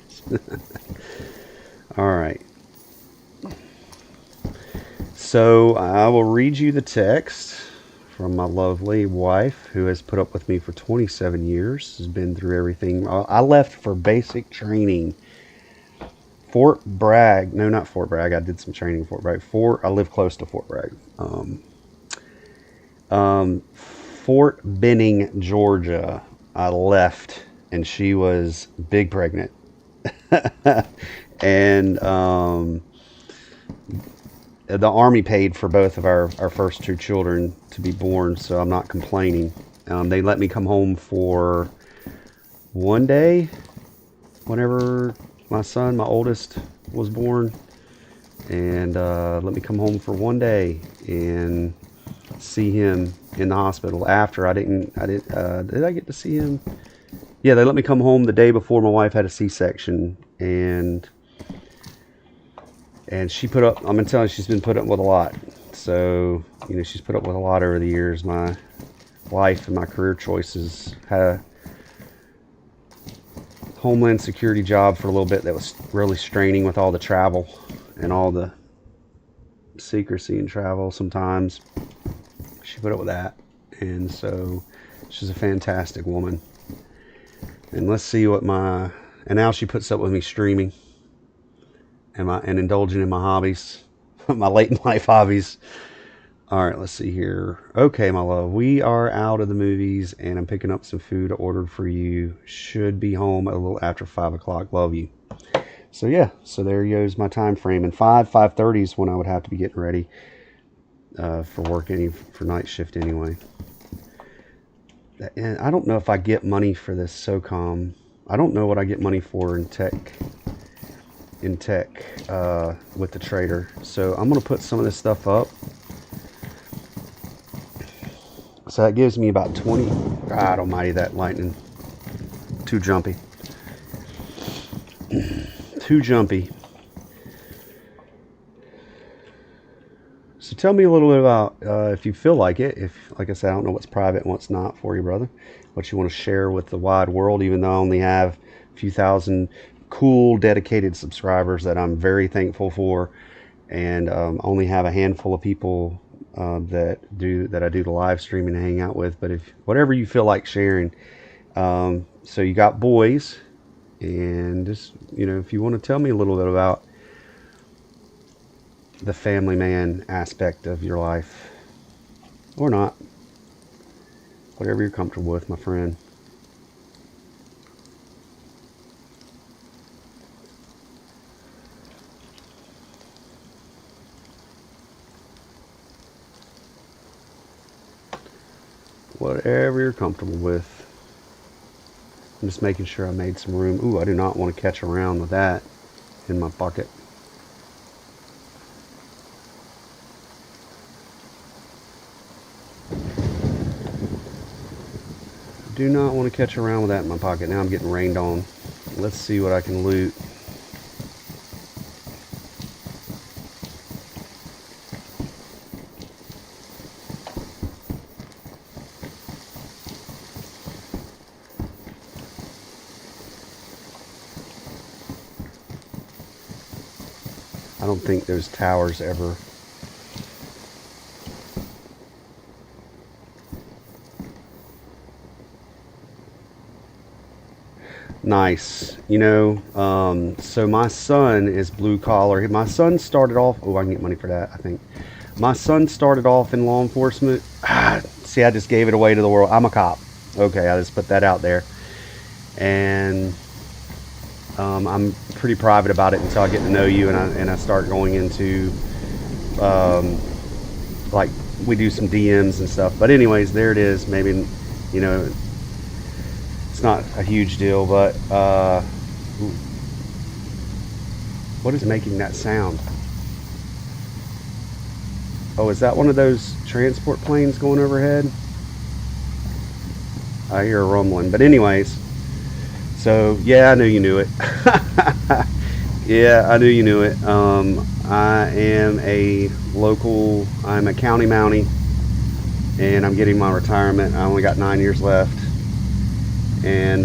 All right. So I will read you the text from my lovely wife, who has put up with me for 27 years, has been through everything. I left for basic training. Fort Bragg, no, not Fort Bragg. I did some training in Fort Bragg. I live close to Fort Bragg. Fort Benning, Georgia. I left, and she was big pregnant, and the Army paid for both of our first 2 children to be born, so I'm not complaining. They let me come home for one day whenever my son, my oldest, was born. and let me come home for one day and see him in the hospital. After did I get to see him? Yeah, they let me come home the day before my wife had a C-section, and she put up, I'm gonna tell you, she's been put up with a lot. So, you know, she's put up with a lot over the years. My life and my career choices. Had a Homeland Security job for a little bit that was really straining with all the travel and all the secrecy and travel sometimes. She put up with that. And so she's a fantastic woman. And let's see what and now she puts up with me streaming and indulging in my hobbies, my late in life hobbies. All right, let's see here. Okay, my love, we are out of the movies, and I'm picking up some food I ordered for you. Should be home a little after 5 o'clock. Love you. So yeah, so there goes my time frame. And 5:30 is when I would have to be getting ready for work, for night shift anyway. And I don't know if I get money for this SOCOM. I don't know what I get money for in tech. With the trader. So I'm gonna put some of this stuff up. So that gives me about 20. God almighty, that lightning. Too jumpy. Too jumpy. So tell me a little bit about, if you feel like it, like I said, I don't know what's private and what's not for you, brother. What you want to share with the wide world, even though I only have a few thousand cool, dedicated subscribers that I'm very thankful for. And only have a handful of people that I do the live streaming and hang out with. But if whatever you feel like sharing, so you got boys, and just, you know, if you want to tell me a little bit about the family man aspect of your life, or not, whatever you're comfortable with, my friend. Whatever you're comfortable with. I'm just making sure I made some room. Ooh, I do not want to catch around with that in my bucket. Do not want to catch around with that in my pocket. Now I'm getting rained on. Let's see what I can loot. I don't think those towers ever. Nice. You know, so my son is blue collar. My son started off, oh, I can get money for that, I think. My son started off in law enforcement. See, I just gave it away to the world. I'm a cop. Okay, I just put that out there. And I'm pretty private about it until I get to know you, and I start going into, like, we do some DMs and stuff. But anyways, there it is. Maybe, you know, it's not a huge deal, but what is making that sound? Oh, is that one of those transport planes going overhead? I hear a rumbling. But anyways, so yeah, I knew you knew it. Yeah, I knew you knew it. I am I'm a county mountie, and I'm getting my retirement. I only got 9 years left. And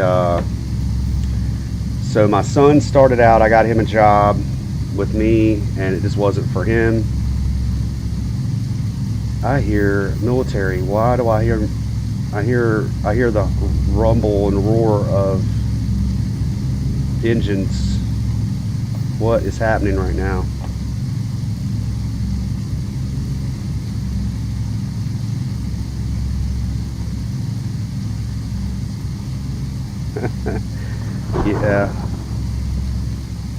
so my son started out, I got him a job with me, and it just wasn't for him. I hear military. Why do I hear the rumble and roar of engines? What is happening right now? Yeah,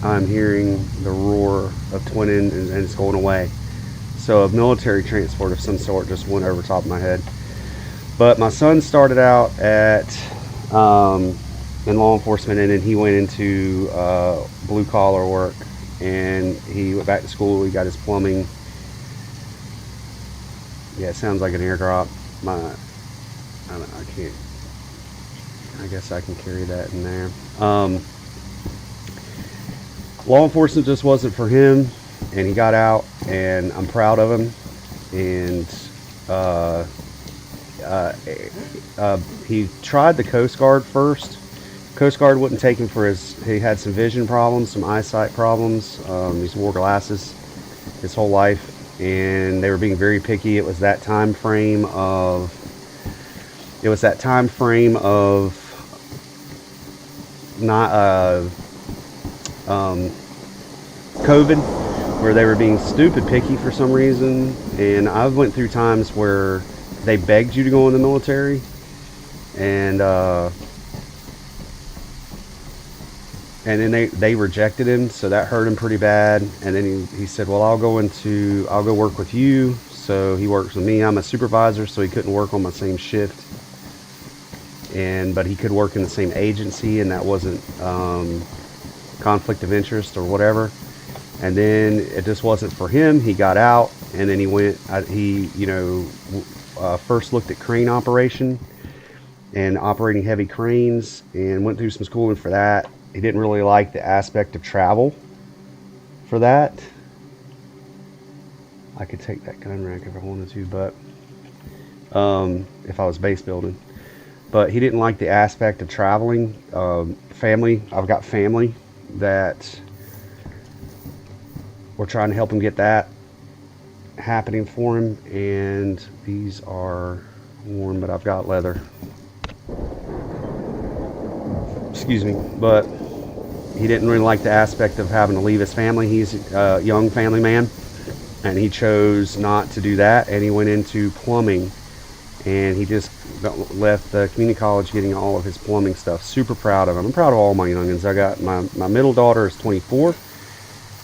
I'm hearing the roar of twin engines, and it's going away. So a military transport of some sort just went over top of my head. But my son started out in law enforcement, and then he went into blue collar work. and he went back to school. He got his plumbing. Yeah, it sounds like an airdrop. I can't. I guess I can carry that in there. Law enforcement just wasn't for him, and he got out, and I'm proud of him. And he tried the Coast Guard first. Coast Guard wouldn't take him for he had some vision problems, some eyesight problems. He's wore glasses his whole life, and they were being very picky. It was that time frame of not COVID, where they were being stupid picky for some reason. And I've went through times where they begged you to go in the military, and then they rejected him, so that hurt him pretty bad. And then he said, well, I'll go work with you. So he works with me. I'm a supervisor, so he couldn't work on my same shift, but he could work in the same agency, and that wasn't conflict of interest or whatever. And then it just wasn't for him. He got out, and then first looked at crane operation and operating heavy cranes, and went through some schooling for that. He didn't really like the aspect of travel for that. I could take that gun rack if I wanted to, but if I was base building. But he didn't like the aspect of traveling. Family, I've got family that we're trying to help him get that happening for him. And these are warm, but I've got leather. Excuse me. But he didn't really like the aspect of having to leave his family. He's a young family man, and he chose not to do that, and he went into plumbing, and he just left the community college getting all of his plumbing stuff. Super proud of him. I'm proud of all my youngins. I got my middle daughter is 24.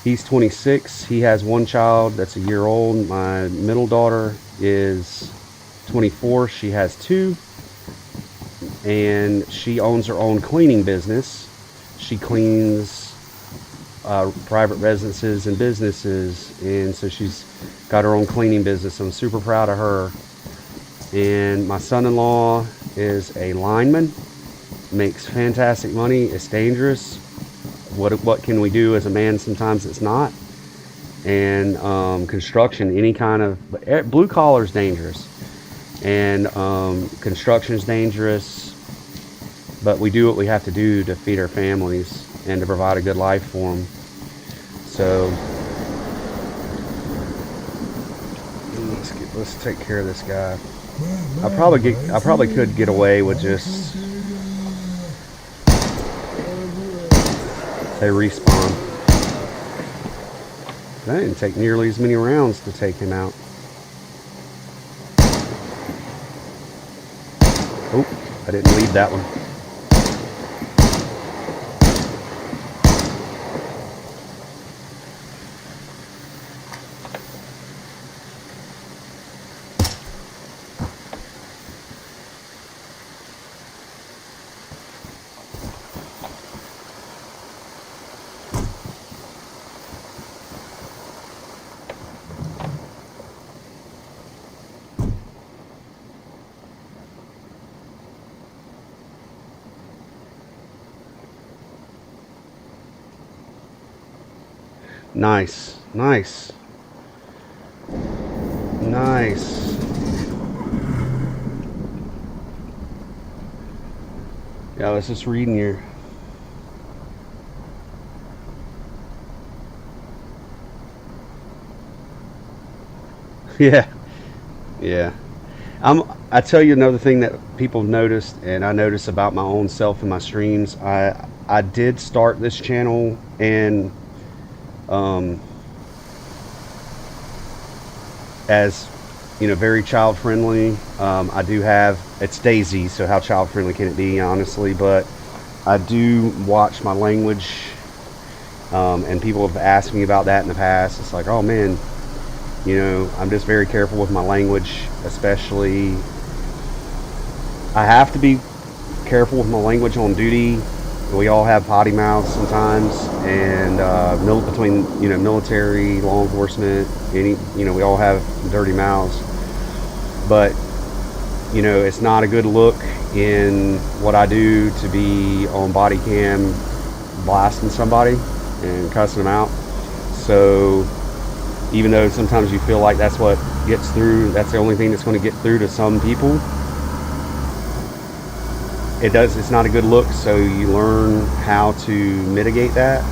He's 26. He has one child that's a year old. My middle daughter is 24. She has two, and she owns her own cleaning business. She cleans private residences and businesses, and so she's got her own cleaning business. I'm super proud of her. And my son-in-law is a lineman, makes fantastic money. It's dangerous. What can we do as a man? Sometimes it's not. And construction, any kind of blue collar is dangerous, and construction is dangerous. But we do what we have to do to feed our families and to provide a good life for them. So let's take care of this guy. I probably could get away with just say respawn. That didn't take nearly as many rounds to take him out. Oh, I didn't leave that one. Nice, nice, nice. Yeah, I was just reading your. Yeah, yeah. I tell you another thing that people have noticed, and I notice about my own self in my streams. I did start this channel, and as very child friendly. I do have, it's Daisy, so how child friendly can it be, honestly? But I do watch my language, and people have asked me about that in the past. It's like, oh man, I'm just very careful with my language, especially I have to be careful with my language on duty, we all have potty mouths sometimes, and between military, law enforcement, we all have dirty mouths. But it's not a good look in what I do to be on body cam blasting somebody and cussing them out. So even though sometimes you feel like that's what gets through, that's the only thing that's going to get through to some people, it's not a good look. So you learn how to mitigate that.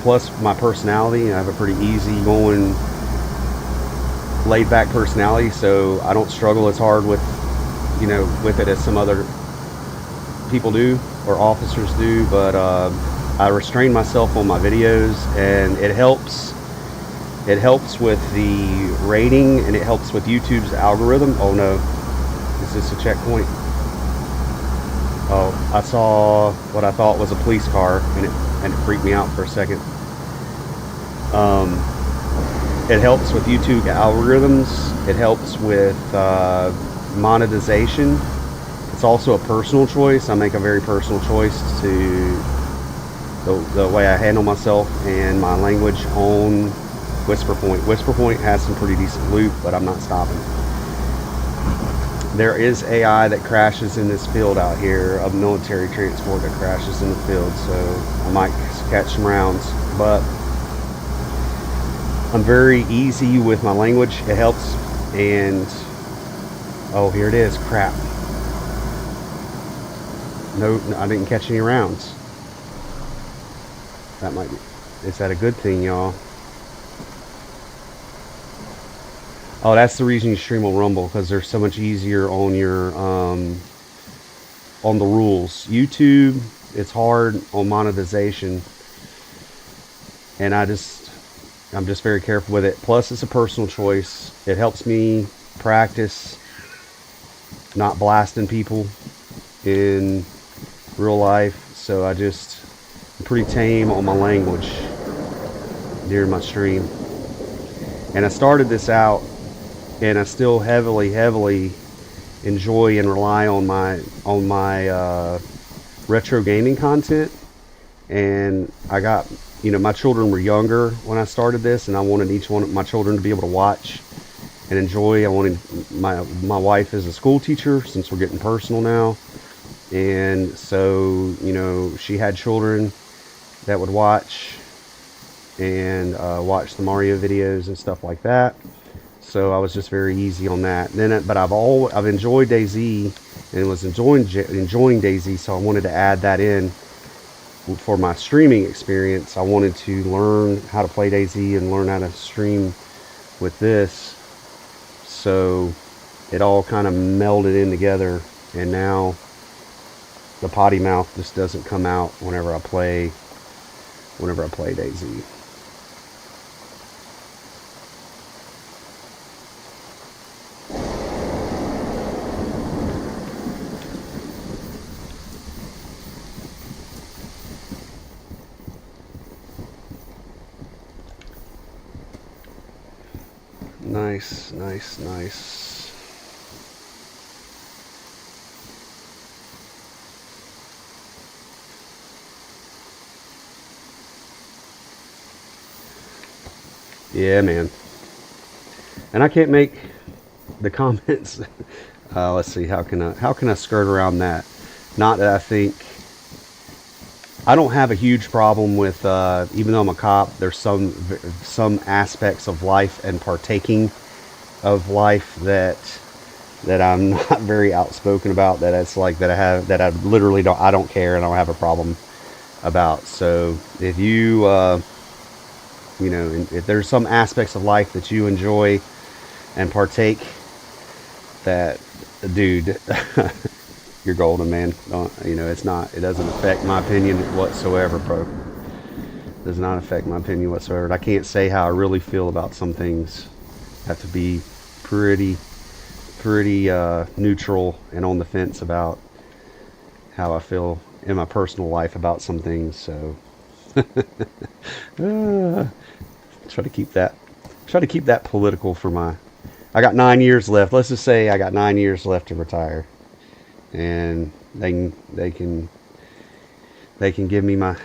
Plus my personality, I have a pretty easy going, laid back personality, so I don't struggle as hard with it as some other people do or officers do. But I restrain myself on my videos, and it helps with the rating, and it helps with YouTube's algorithm. Oh no, is this a checkpoint? Oh, I saw what I thought was a police car, and it freaked me out for a second. It helps with YouTube algorithms. It helps with monetization. It's also a personal choice. I make a very personal choice to the way I handle myself and my language on Whisper Point. Whisper Point has some pretty decent loot, but I'm not stopping. There is AI that crashes in this field out here, a military transport that crashes in the field, so I might catch some rounds. But I'm very easy with my language. It helps. And oh, here it is. Crap. No, I didn't catch any rounds. That might be. Is that a good thing, y'all? Oh, that's the reason you stream on Rumble, because they're so much easier on your on the rules. YouTube, it's hard on monetization, and I'm just very careful with it. Plus, it's a personal choice. It helps me practice not blasting people in real life, so I'm pretty tame on my language during my stream. And I started this out, and I still heavily enjoy and rely on my retro gaming content. And I got, my children were younger when I started this, and I wanted each one of my children to be able to watch and enjoy. I wanted my wife is a school teacher, since we're getting personal now, and so she had children that would watch and watch the Mario videos and stuff like that. So I was just very easy on that. But I've enjoyed DayZ and was enjoying DayZ, so I wanted to add that in for my streaming experience. I wanted to learn how to play DayZ and learn how to stream with this, so it all kind of melded in together. And now the potty mouth just doesn't come out whenever I play DayZ. Nice. Yeah, man. And I can't make the comments. Let's see, how can I skirt around that? Not that I don't have a huge problem with, even though I'm a cop, there's some aspects of life and partaking of life that I'm not very outspoken about, that it's like that I literally don't care and I don't have a problem about. So if you if there's some aspects of life that you enjoy and partake, that, dude, you're golden, man. It doesn't affect my opinion whatsoever, bro. It does not affect my opinion whatsoever. And I can't say how I really feel about some things. I have to be pretty neutral and on the fence about how I feel in my personal life about some things. So try to keep that political for my. I got 9 years left. Let's just say I got 9 years left to retire, and they can They can give me my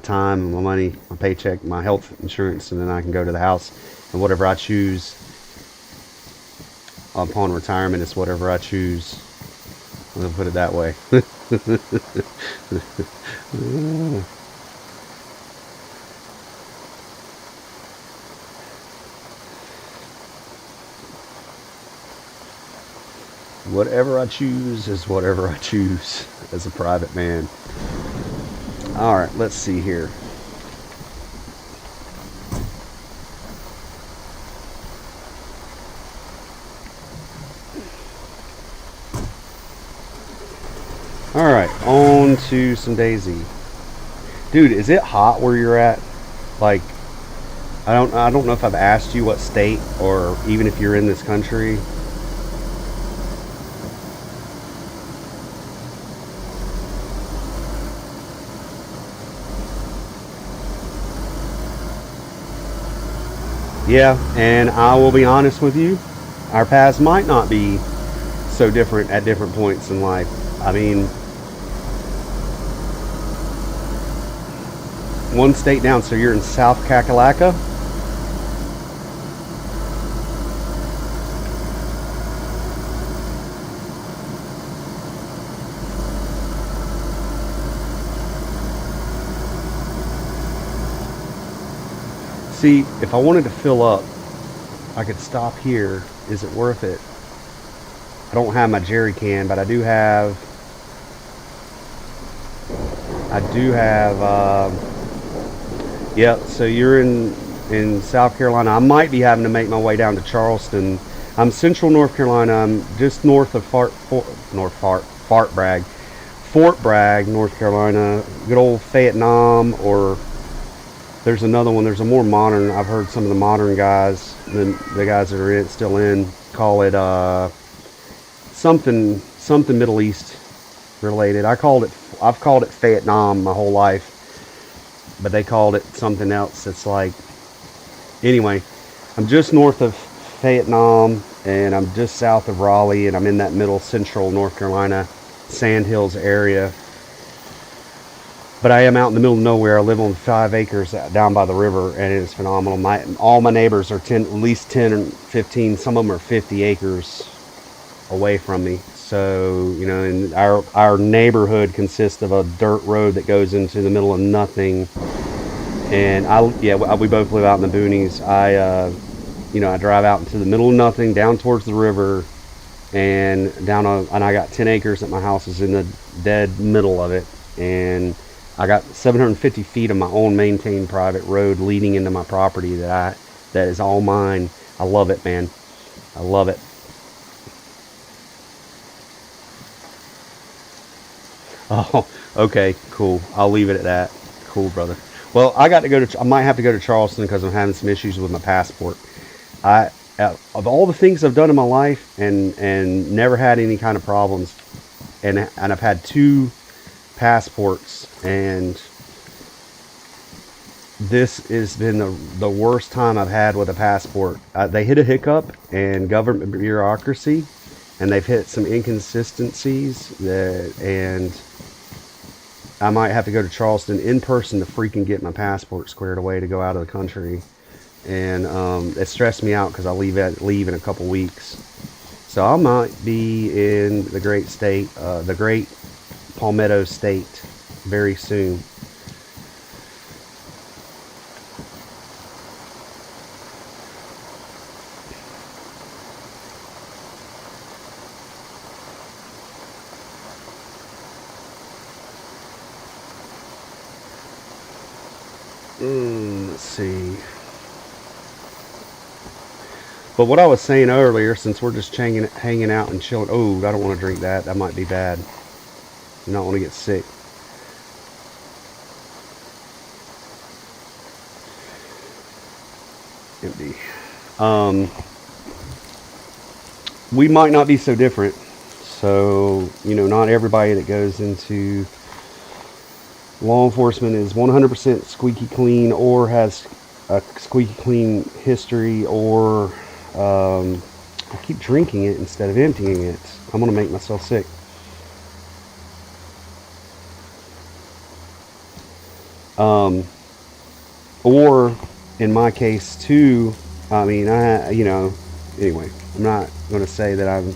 time, my money, my paycheck, my health insurance, and then I can go to the house, and whatever I choose upon retirement is whatever I choose. I'll put it that way. Whatever I choose is whatever I choose as a private man. All right, let's see here. All right, on to some Daisy. Dude, is it hot where you're at? Like, I don't know if I've asked you what state or even if you're in this country. Yeah, and I will be honest with you, our paths might not be so different at different points in life. I mean, one state down, so you're in South Kakalaka? See, if I wanted to fill up, I could stop here. Is it worth it? I don't have my jerry can, but I do have yeah, so you're in South Carolina. I might be having to make my way down to Charleston. I'm central North Carolina. I'm just north of Fort Bragg, North Carolina. Good old Fayetteville, or there's another one. There's a more modern. I've heard some of the modern guys, the guys that are still in, call it something Middle East related. I've called it Fayetteville my whole life, but they called it something else. It's like, anyway, I'm just north of Fayetteville, and I'm just south of Raleigh, and I'm in that middle central North Carolina Sand Hills area. But I am out in the middle of nowhere. I live on 5 acres down by the river, and it is phenomenal. All my neighbors are at least 10 and 15. Some of them are 50 acres away from me. So, you know, and our neighborhood consists of a dirt road that goes into the middle of nothing. And we both live out in the boonies. I drive out into the middle of nothing, down towards the river, and I got 10 acres that my house is in the dead middle of it. And I got 750 feet of my own maintained private road leading into my property that is all mine. I love it, man. I love it. Oh, okay, cool. I'll leave it at that. Cool, brother. Well, I might have to go to Charleston because I'm having some issues with my passport. Of all the things I've done in my life and never had any kind of problems, and I've had 2 passports, and this has been the worst time I've had with a passport. They hit a hiccup in government bureaucracy, and they've hit some inconsistencies and I might have to go to Charleston in person to freaking get my passport squared away to go out of the country. And it stressed me out because I leave in a couple weeks. So I might be in the great Palmetto State very soon. Let's see. But what I was saying earlier, since we're just hanging out and chilling. Oh, I don't want to drink that. That might be bad. I don't want to get sick. Empty. We might not be so different. So, not everybody that goes into law enforcement is 100% squeaky clean or has a squeaky clean history, or I keep drinking it instead of emptying it. I'm going to make myself sick. Or in my case too, I mean, anyway, I'm not going to say that I'm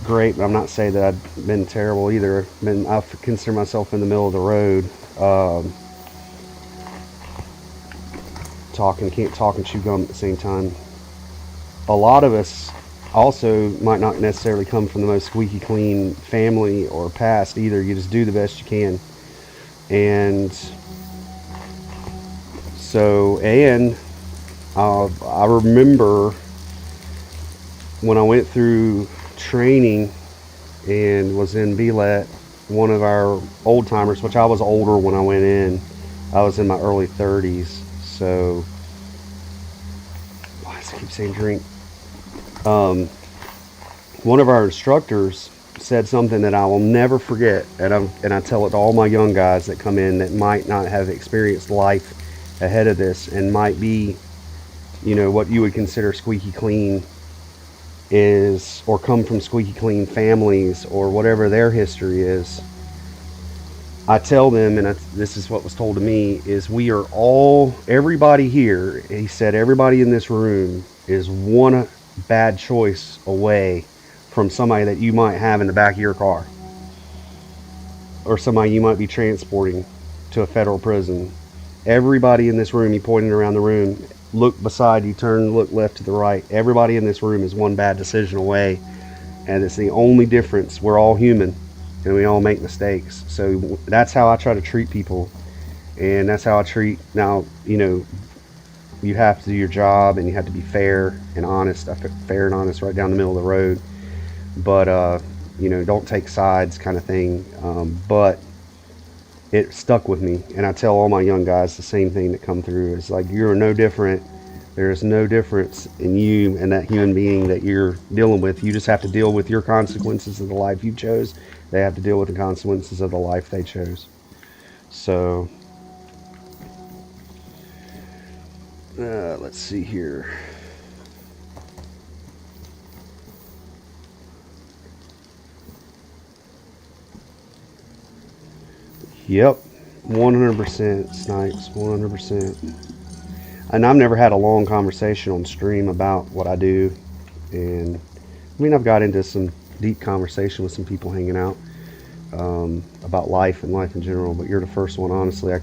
great, but I'm not saying that I've been terrible either. I consider myself in the middle of the road. Um, can't talk and chew gum at the same time. A lot of us also might not necessarily come from the most squeaky clean family or past either. You just do the best you can. And I remember when I went through training and was in BLET, one of our old timers, which I was older when I went in, I was in my early 30s. So, why does I keep saying drink? One of our instructors said something that I will never forget, and I tell it to all my young guys that come in that might not have experienced life ahead of this and might be, what you would consider squeaky clean is, or come from squeaky clean families or whatever their history is. I tell them, and this is what was told to me, is everybody here, he said, everybody in this room is one bad choice away from somebody that you might have in the back of your car, or somebody you might be transporting to a federal prison. Everybody in this room, he pointed around the room, look beside you, turn, look left to the right. Everybody in this room is one bad decision away, and it's the only difference. We're all human, and we all make mistakes. So that's how I try to treat people, and that's how I treat now. You have to do your job, and you have to be fair and honest. Fair and honest, right down the middle of the road. But don't take sides, kind of thing. But it stuck with me, and I tell all my young guys the same thing that come through. It's like, you're no different. There's no difference in you and that human being that you're dealing with. You just have to deal with your consequences of the life you chose. They have to deal with the consequences of the life they chose. So, let's see here. Yep, 100% Snipes, 100%. And I've never had a long conversation on stream about what I do. And I mean, I've got into some deep conversation with some people hanging out about life and life in general. But you're the first one, honestly. I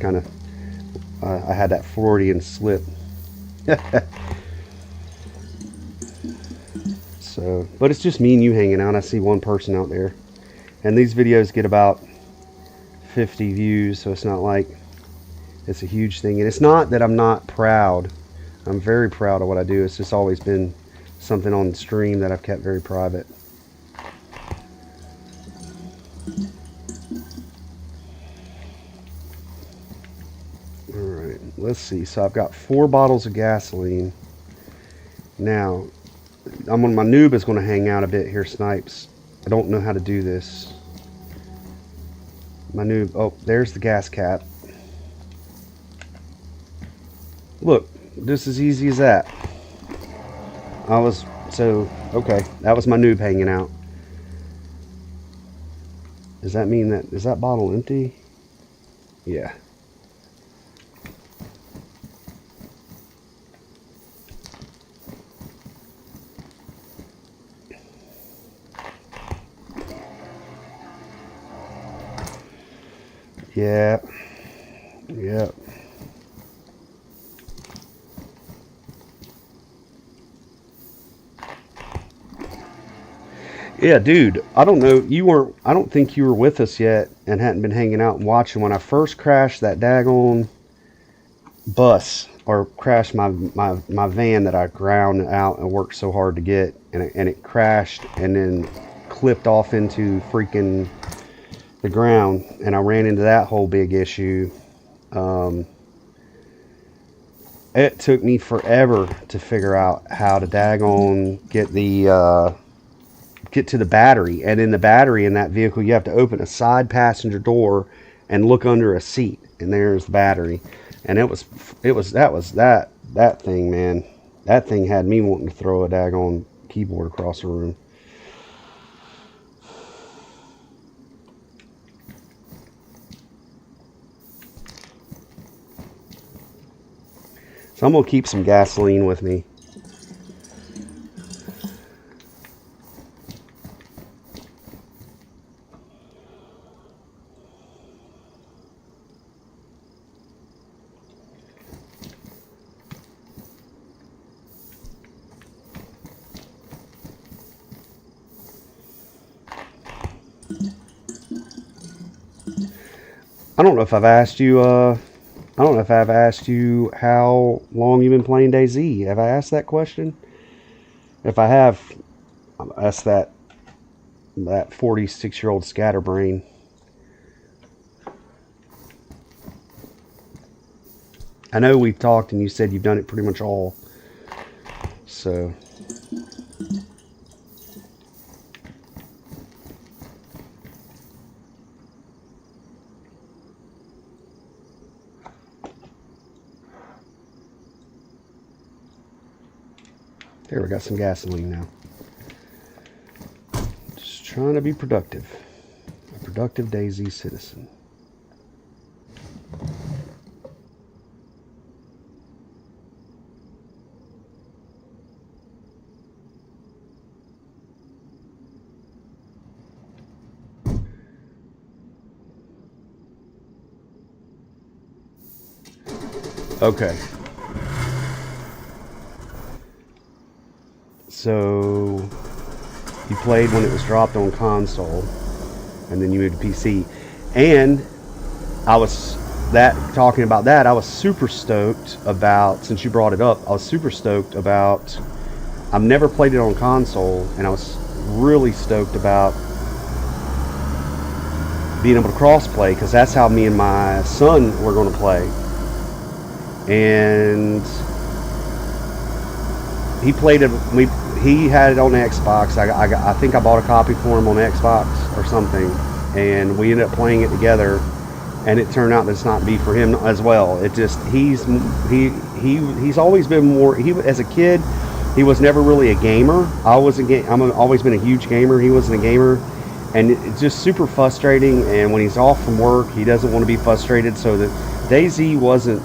had that Freudian slip. So, but it's just me and you hanging out. I see one person out there, and these videos get about 50 views, so it's not like it's a huge thing. And it's not that I'm not proud. I'm very proud of what I do. It's just always been something on the stream that I've kept very private. All right, let's see. So I've got 4 bottles of gasoline. Now, my noob is going to hang out a bit here, Snipes. I don't know how to do this. My noob, oh, there's the gas cap. Look, just as easy as that. Okay, that was my noob hanging out. Does that mean is that bottle empty? Yeah. Yeah. Yeah. Yeah, dude. I don't know. I don't think you were with us yet and hadn't been hanging out and watching when I first crashed that daggone bus, or crashed my van that I ground out and worked so hard to get, and it crashed and then clipped off into freaking the ground, and I ran into that whole big issue. It took me forever to figure out how to daggone get to the battery, and in the battery in that vehicle you have to open a side passenger door and look under a seat, and there's the battery. And that thing, man, that thing had me wanting to throw a daggone keyboard across the room. So I'm going to keep some gasoline with me. I don't know if I've asked you, how long you've been playing DayZ. Have I asked that question? If I have, that's that 46-year-old scatterbrain. I know we've talked and you said you've done it pretty much all. So. There, we got some gasoline now. Just trying to be productive. A productive DayZ citizen. Okay. So you played when it was dropped on console, and then you moved to PC. And I was talking about that. I was super stoked about, since you brought it up, I was super stoked about. I've never played it on console, and I was really stoked about being able to cross-play, because that's how me and my son were going to play. And he played it. He had it on the Xbox. I think I bought a copy for him on the Xbox or something, and we ended up playing it together. And it turned out that it's not to be for him as well. It just he's always been more. As a kid, he was never really a gamer. I'm always been a huge gamer. He wasn't a gamer, and it's just super frustrating. And when he's off from work, he doesn't want to be frustrated. So that DayZ wasn't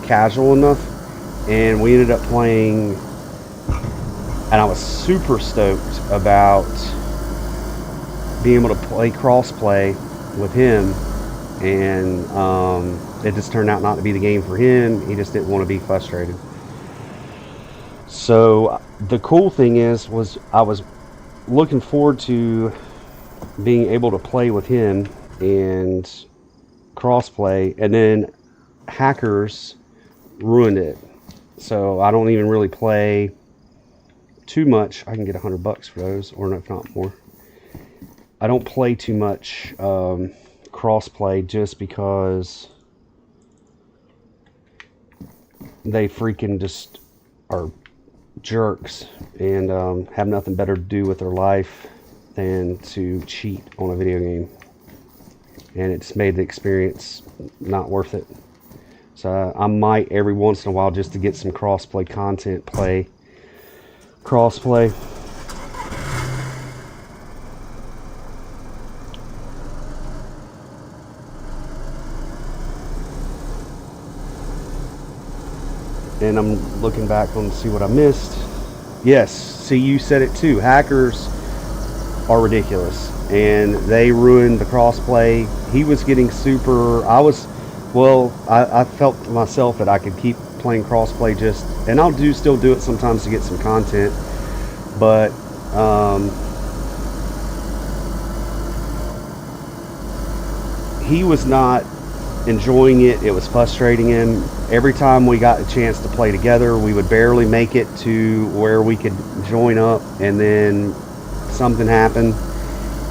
casual enough, and we ended up playing. And I was super stoked about being able to play cross-play with him. And it just turned out not to be the game for him. He just didn't want to be frustrated. So the cool thing was I was looking forward to being able to play with him and cross-play. And then hackers ruined it. So I don't even really play too much. I can get $100 for those, or if not more. I don't play too much cross-play just because they freaking just are jerks and have nothing better to do with their life than to cheat on a video game, and it's made the experience not worth it. So I might every once in a while, just to get some cross-play content, play cross-play. And I'm looking back on to see what I missed. Yes, see, you said it too. Hackers are ridiculous, and they ruined the cross-play. He was getting super. I felt to myself that I could keep playing cross-play and I'll still do it sometimes to get some content, but he was not enjoying it. It was frustrating him. Every time we got a chance to play together, we would barely make it to where we could join up, and then something happened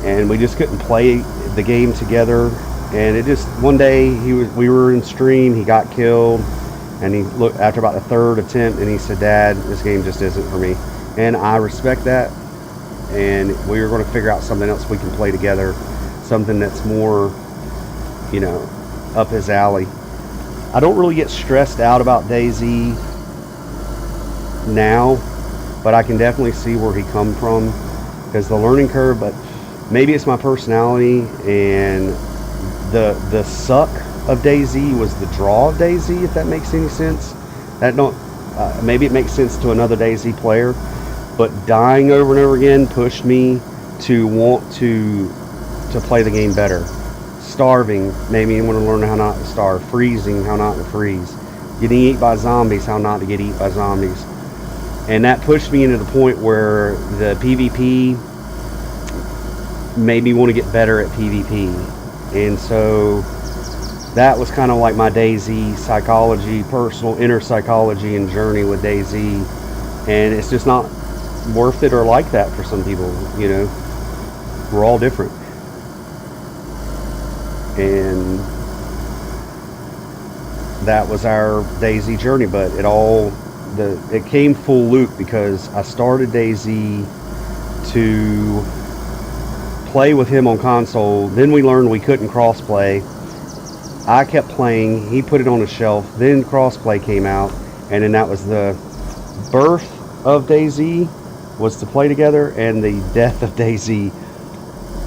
and we just couldn't play the game together. And it just, one day we were in stream, he got killed, and he looked after about the third attempt and he said, "Dad, this game just isn't for me." And I respect that, and we were going to figure out something else we can play together, something that's more, up his alley. I don't really get stressed out about DayZ now, but I can definitely see where he come from, because the learning curve, but maybe it's my personality, and the suck of DayZ was the draw of DayZ, if that makes any sense. That don't maybe it makes sense to another DayZ player, but dying over and over again pushed me to want to play the game better. Starving made me want to learn how not to starve. Freezing, how not to freeze. Getting eaten by zombies, how not to get eaten by zombies. And that pushed me into the point where the PvP made me want to get better at PvP. And so that was kind of like my DayZ psychology, personal inner psychology and journey with DayZ. And it's just not worth it or like that for some people, you know. We're all different. And that was our DayZ journey, but it came full loop because I started DayZ to play with him on console. Then we learned we couldn't crossplay. I kept playing, he put it on a shelf, then crossplay came out, and then that was the birth of DayZ, was to play together, and the death of DayZ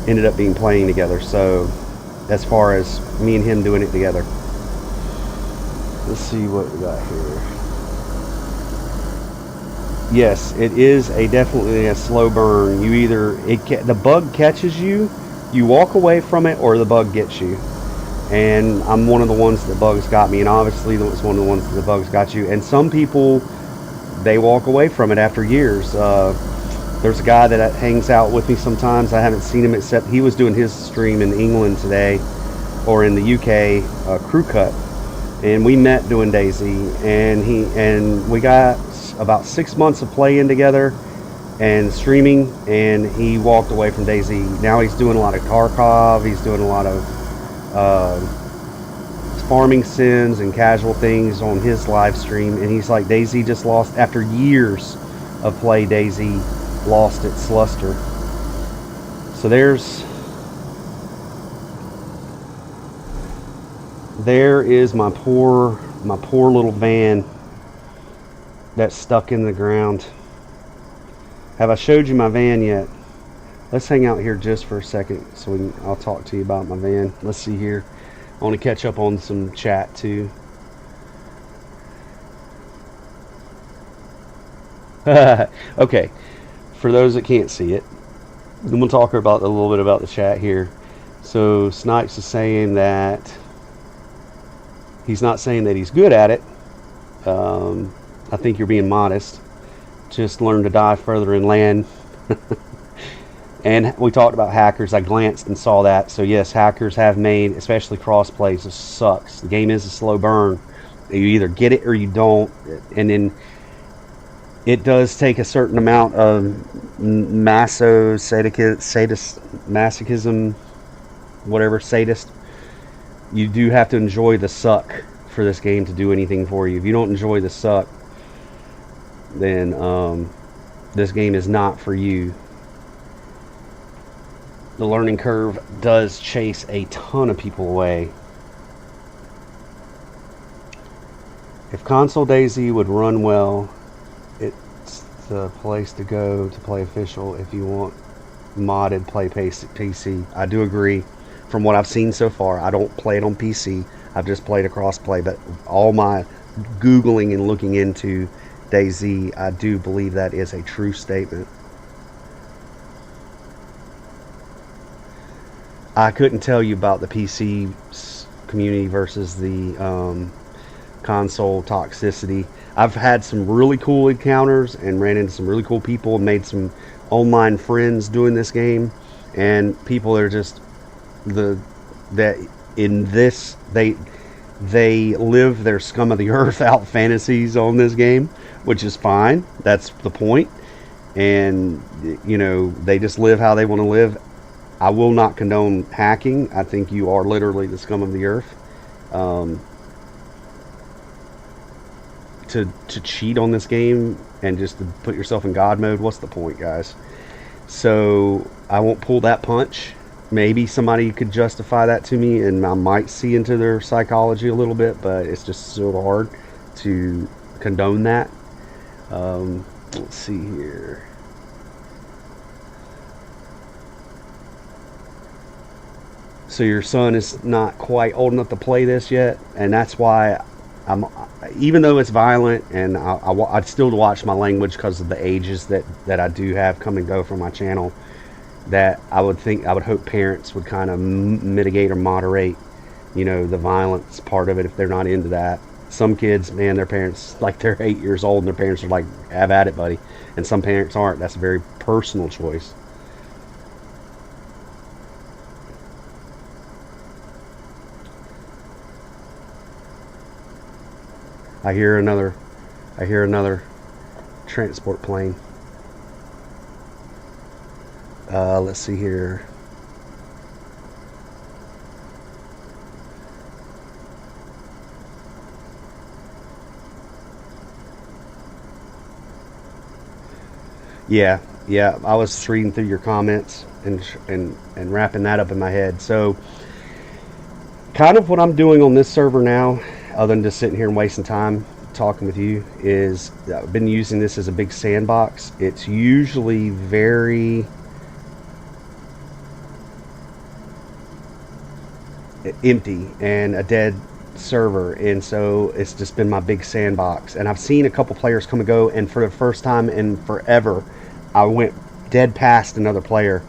ended up being playing together. So as far as me and him doing it together, let's see what we got here. Yes, it is definitely a slow burn. You either the bug catches you, you walk away from it, or the bug gets you. And I'm one of the ones that bugs got me, and obviously it's one of the ones that the bugs got you. And some people, they walk away from it after years. There's a guy that hangs out with me sometimes. I haven't seen him except he was doing his stream in England today, or in the UK, Crew Cut, and we met doing DayZ, and we got about 6 months of playing together and streaming, and he walked away from DayZ. Now he's doing a lot of Tarkov, he's doing a lot of farming sims and casual things on his live stream, and he's like, DayZ just lost, after years of play, DayZ lost its luster. So there is my poor little van that's stuck in the ground. Have I showed you my van yet? Let's hang out here just for a second so I'll talk to you about my van. Let's see here. I want to catch up on some chat too. Okay, for those that can't see it, I'm going to talk about a little bit about the chat here. So Snipes is saying that he's not saying that he's good at it. I think you're being modest. Just learn to dive further and land. And we talked about hackers. I glanced and saw that. So yes, hackers have made, especially crossplays, it sucks. The game is a slow burn. You either get it or you don't. And then it does take a certain amount of masochism, whatever, sadist. You do have to enjoy the suck for this game to do anything for you. If you don't enjoy the suck, then this game is not for you. The learning curve does chase a ton of people away. If console DayZ would run well, it's the place to go to play official if you want modded play PC. I do agree. From what I've seen so far, I don't play it on PC. I've just played a crossplay, but all my Googling and looking into DayZ, I do believe that is a true statement. I couldn't tell you about the PC community versus the console toxicity. I've had some really cool encounters and ran into some really cool people and made some online friends doing this game, and people are just they live their scum of the earth out fantasies on this game, which is fine. That's the point. And you know, they just live how they want to live. I will not condone hacking. I think you are literally the scum of the earth. To cheat on this game and just to put yourself in God mode, what's the point, guys? So I won't pull that punch. Maybe somebody could justify that to me, and I might see into their psychology a little bit, but it's just so hard to condone that. Let's see here. So your son is not quite old enough to play this yet, and that's why even though it's violent, and I'd still watch my language because of the ages that I do have come and go from my channel, that I would hope parents would kind of mitigate or moderate, the violence part of it if they're not into that. Some kids, man, their parents, like, they're 8 years old and their parents are like, have at it, buddy. And some parents aren't. That's a very personal choice. I hear another transport plane. Let's see here. Yeah, I was reading through your comments and wrapping that up in my head. So kind of what I'm doing on this server now, other than just sitting here and wasting time talking with you, is I've been using this as a big sandbox. It's usually very empty and a dead server, and so it's just been my big sandbox. And I've seen a couple players come and go, and for the first time in forever, I went dead past another player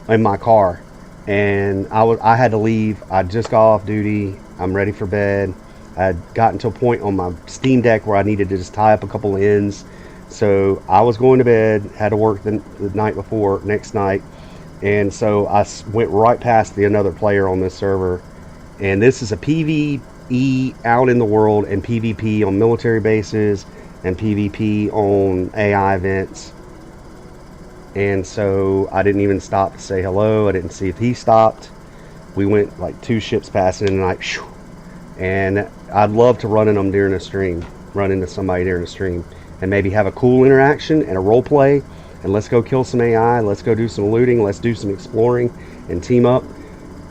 in my car, and I had to leave. I just got off duty. I'm ready for bed. I had gotten to a point on my Steam Deck where I needed to just tie up a couple of ends, so I was going to bed. Had to work the night before, next night, and so I went right past another player on this server. And this is a PvE out in the world, and PvP on military bases, and PvP on AI events. And so I didn't even stop to say hello. I didn't see if he stopped. We went like 2 ships passing in the night. And I'd love to run into somebody during a stream, and maybe have a cool interaction and a role play, and let's go kill some AI, let's go do some looting, let's do some exploring and team up.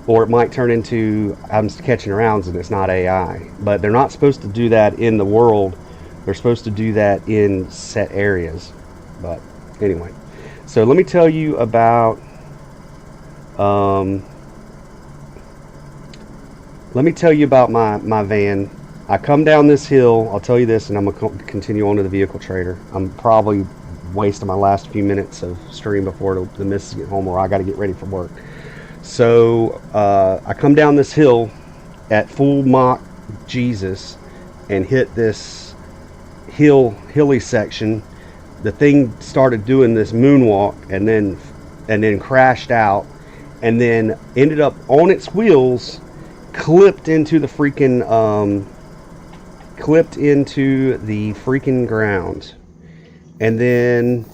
Or it might turn into I'm catching rounds and it's not AI. But they're not supposed to do that in the world. They're supposed to do that in set areas. But anyway, so let me tell you about my van. I come down this hill. I'll tell you this, and I'm gonna continue on to the vehicle trader. I'm probably wasting my last few minutes of stream before the missus get home, or I got to get ready for work. So I come down this hill at full Mach Jesus and hit this hilly section. The thing started doing this moonwalk and then crashed out, and then ended up on its wheels, clipped into the freaking ground. And then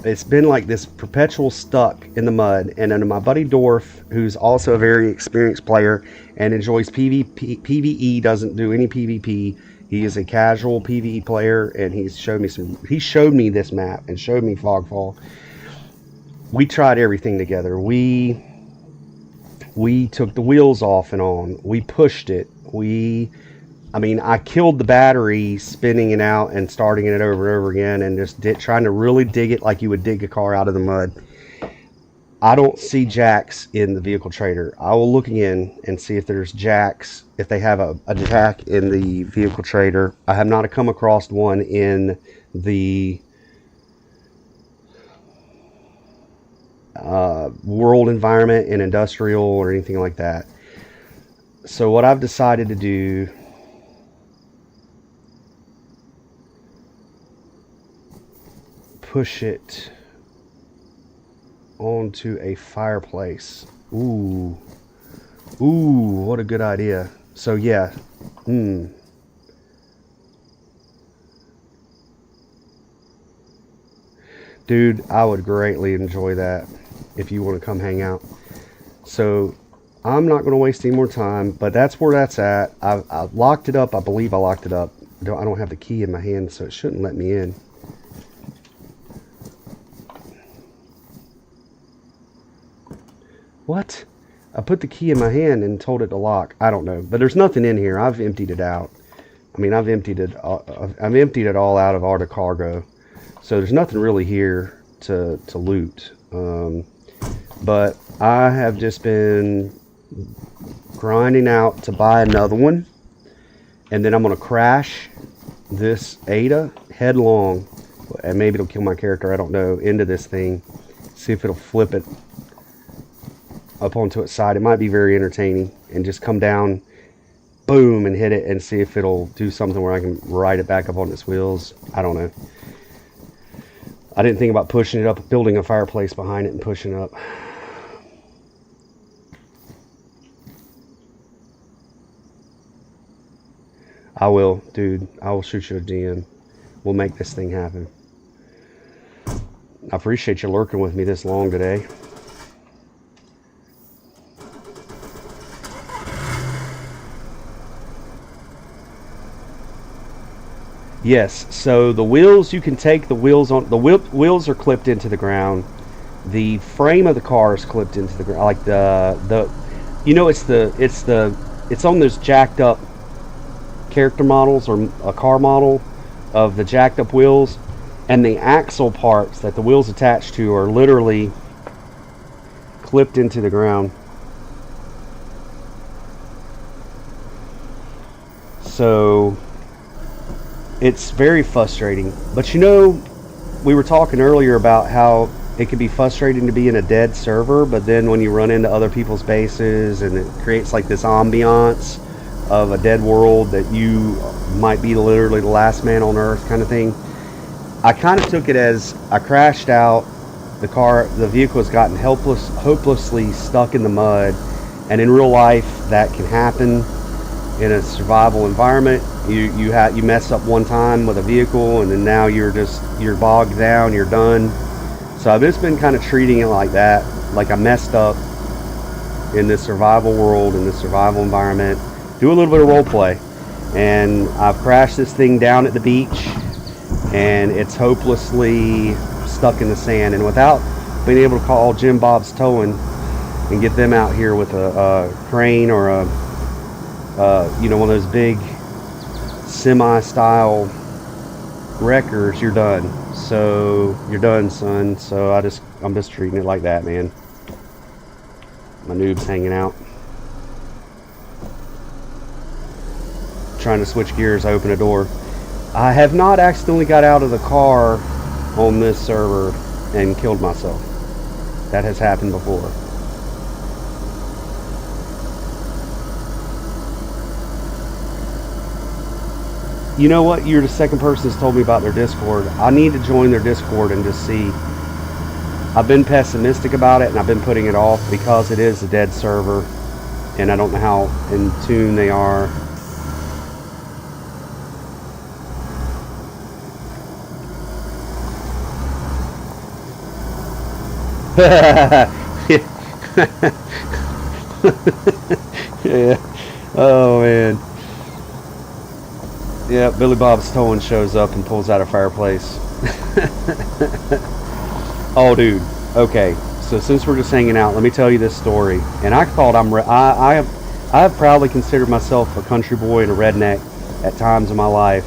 it's been like this perpetual stuck in the mud. And then my buddy Dorf, who's also a very experienced player and enjoys PvE, doesn't do any PvP. He is a casual PvE player, and he showed me this map and showed me FogFall. We tried everything together. We took the wheels off and on. We pushed it. I killed the battery, spinning it out and starting it over and over again, and just trying to really dig it like you would dig a car out of the mud. I don't see jacks in the vehicle trader. I will look in and see if there's jacks, if they have a jack in the vehicle trader. I have not come across one in the world environment, in industrial, or anything like that. So what I've decided to do, push it onto a fireplace. Ooh, what a good idea. So yeah, dude, I would greatly enjoy that if you want to come hang out. So I'm not going to waste any more time, but that's where that's at. I locked it up. I believe I locked it up. I don't have the key in my hand, so it shouldn't let me in. What? I put the key in my hand and told it to lock. I don't know, but there's nothing in here. I've emptied it out. I've emptied it all out of Arctic Cargo, so there's nothing really here to loot. But I have just been grinding out to buy another one, and then I'm going to crash this Ada headlong, and maybe it'll kill my character, I don't know, into this thing. See if it'll flip it up onto its side. It might be very entertaining, and just come down, boom, and hit it, and see if it'll do something where I can ride it back up on its wheels. I don't know. I didn't think about pushing it up, building a fireplace behind it and pushing it up. I will, dude. I will shoot you a DM. We'll make this thing happen. I appreciate you lurking with me this long today. Yes, so the wheels, you can take the wheels on, the wheels are clipped into the ground. The frame of the car is clipped into the ground, like you know, it's on those jacked up character models, or a car model of the jacked up wheels, and the axle parts that the wheels attached to are literally clipped into the ground. So it's very frustrating. But you know, we were talking earlier about how it can be frustrating to be in a dead server, but then when you run into other people's bases and it creates like this ambiance of a dead world that you might be literally the last man on earth kind of thing. I kind of took it as I crashed out, the vehicle has gotten hopelessly stuck in the mud, and in real life that can happen in a survival environment. You mess up one time with a vehicle, and then now you're bogged down, you're done. So I've just been kind of treating it like that, like I messed up in this survival world, in this survival environment. Do a little bit of role play, and I've crashed this thing down at the beach, and it's hopelessly stuck in the sand. And without being able to call Jim Bob's Towing and get them out here with a crane or you know, one of those big semi-style wreckers, you're done. So you're done, son. So I'm just treating it like that, man. My noob's hanging out. Trying to switch gears, I open a door. I have not accidentally got out of the car on this server and killed myself. That has happened before. You know what? You're the second person that's told me about their Discord. I need to join their Discord and just see. I've been pessimistic about it, and I've been putting it off because it is a dead server, and I don't know how in tune they are. Yeah. Oh man. Yeah, Billy Bob's Towing shows up and pulls out a fireplace. Oh dude. Okay. So since we're just hanging out, let me tell you this story. And I thought I have proudly considered myself a country boy and a redneck at times in my life.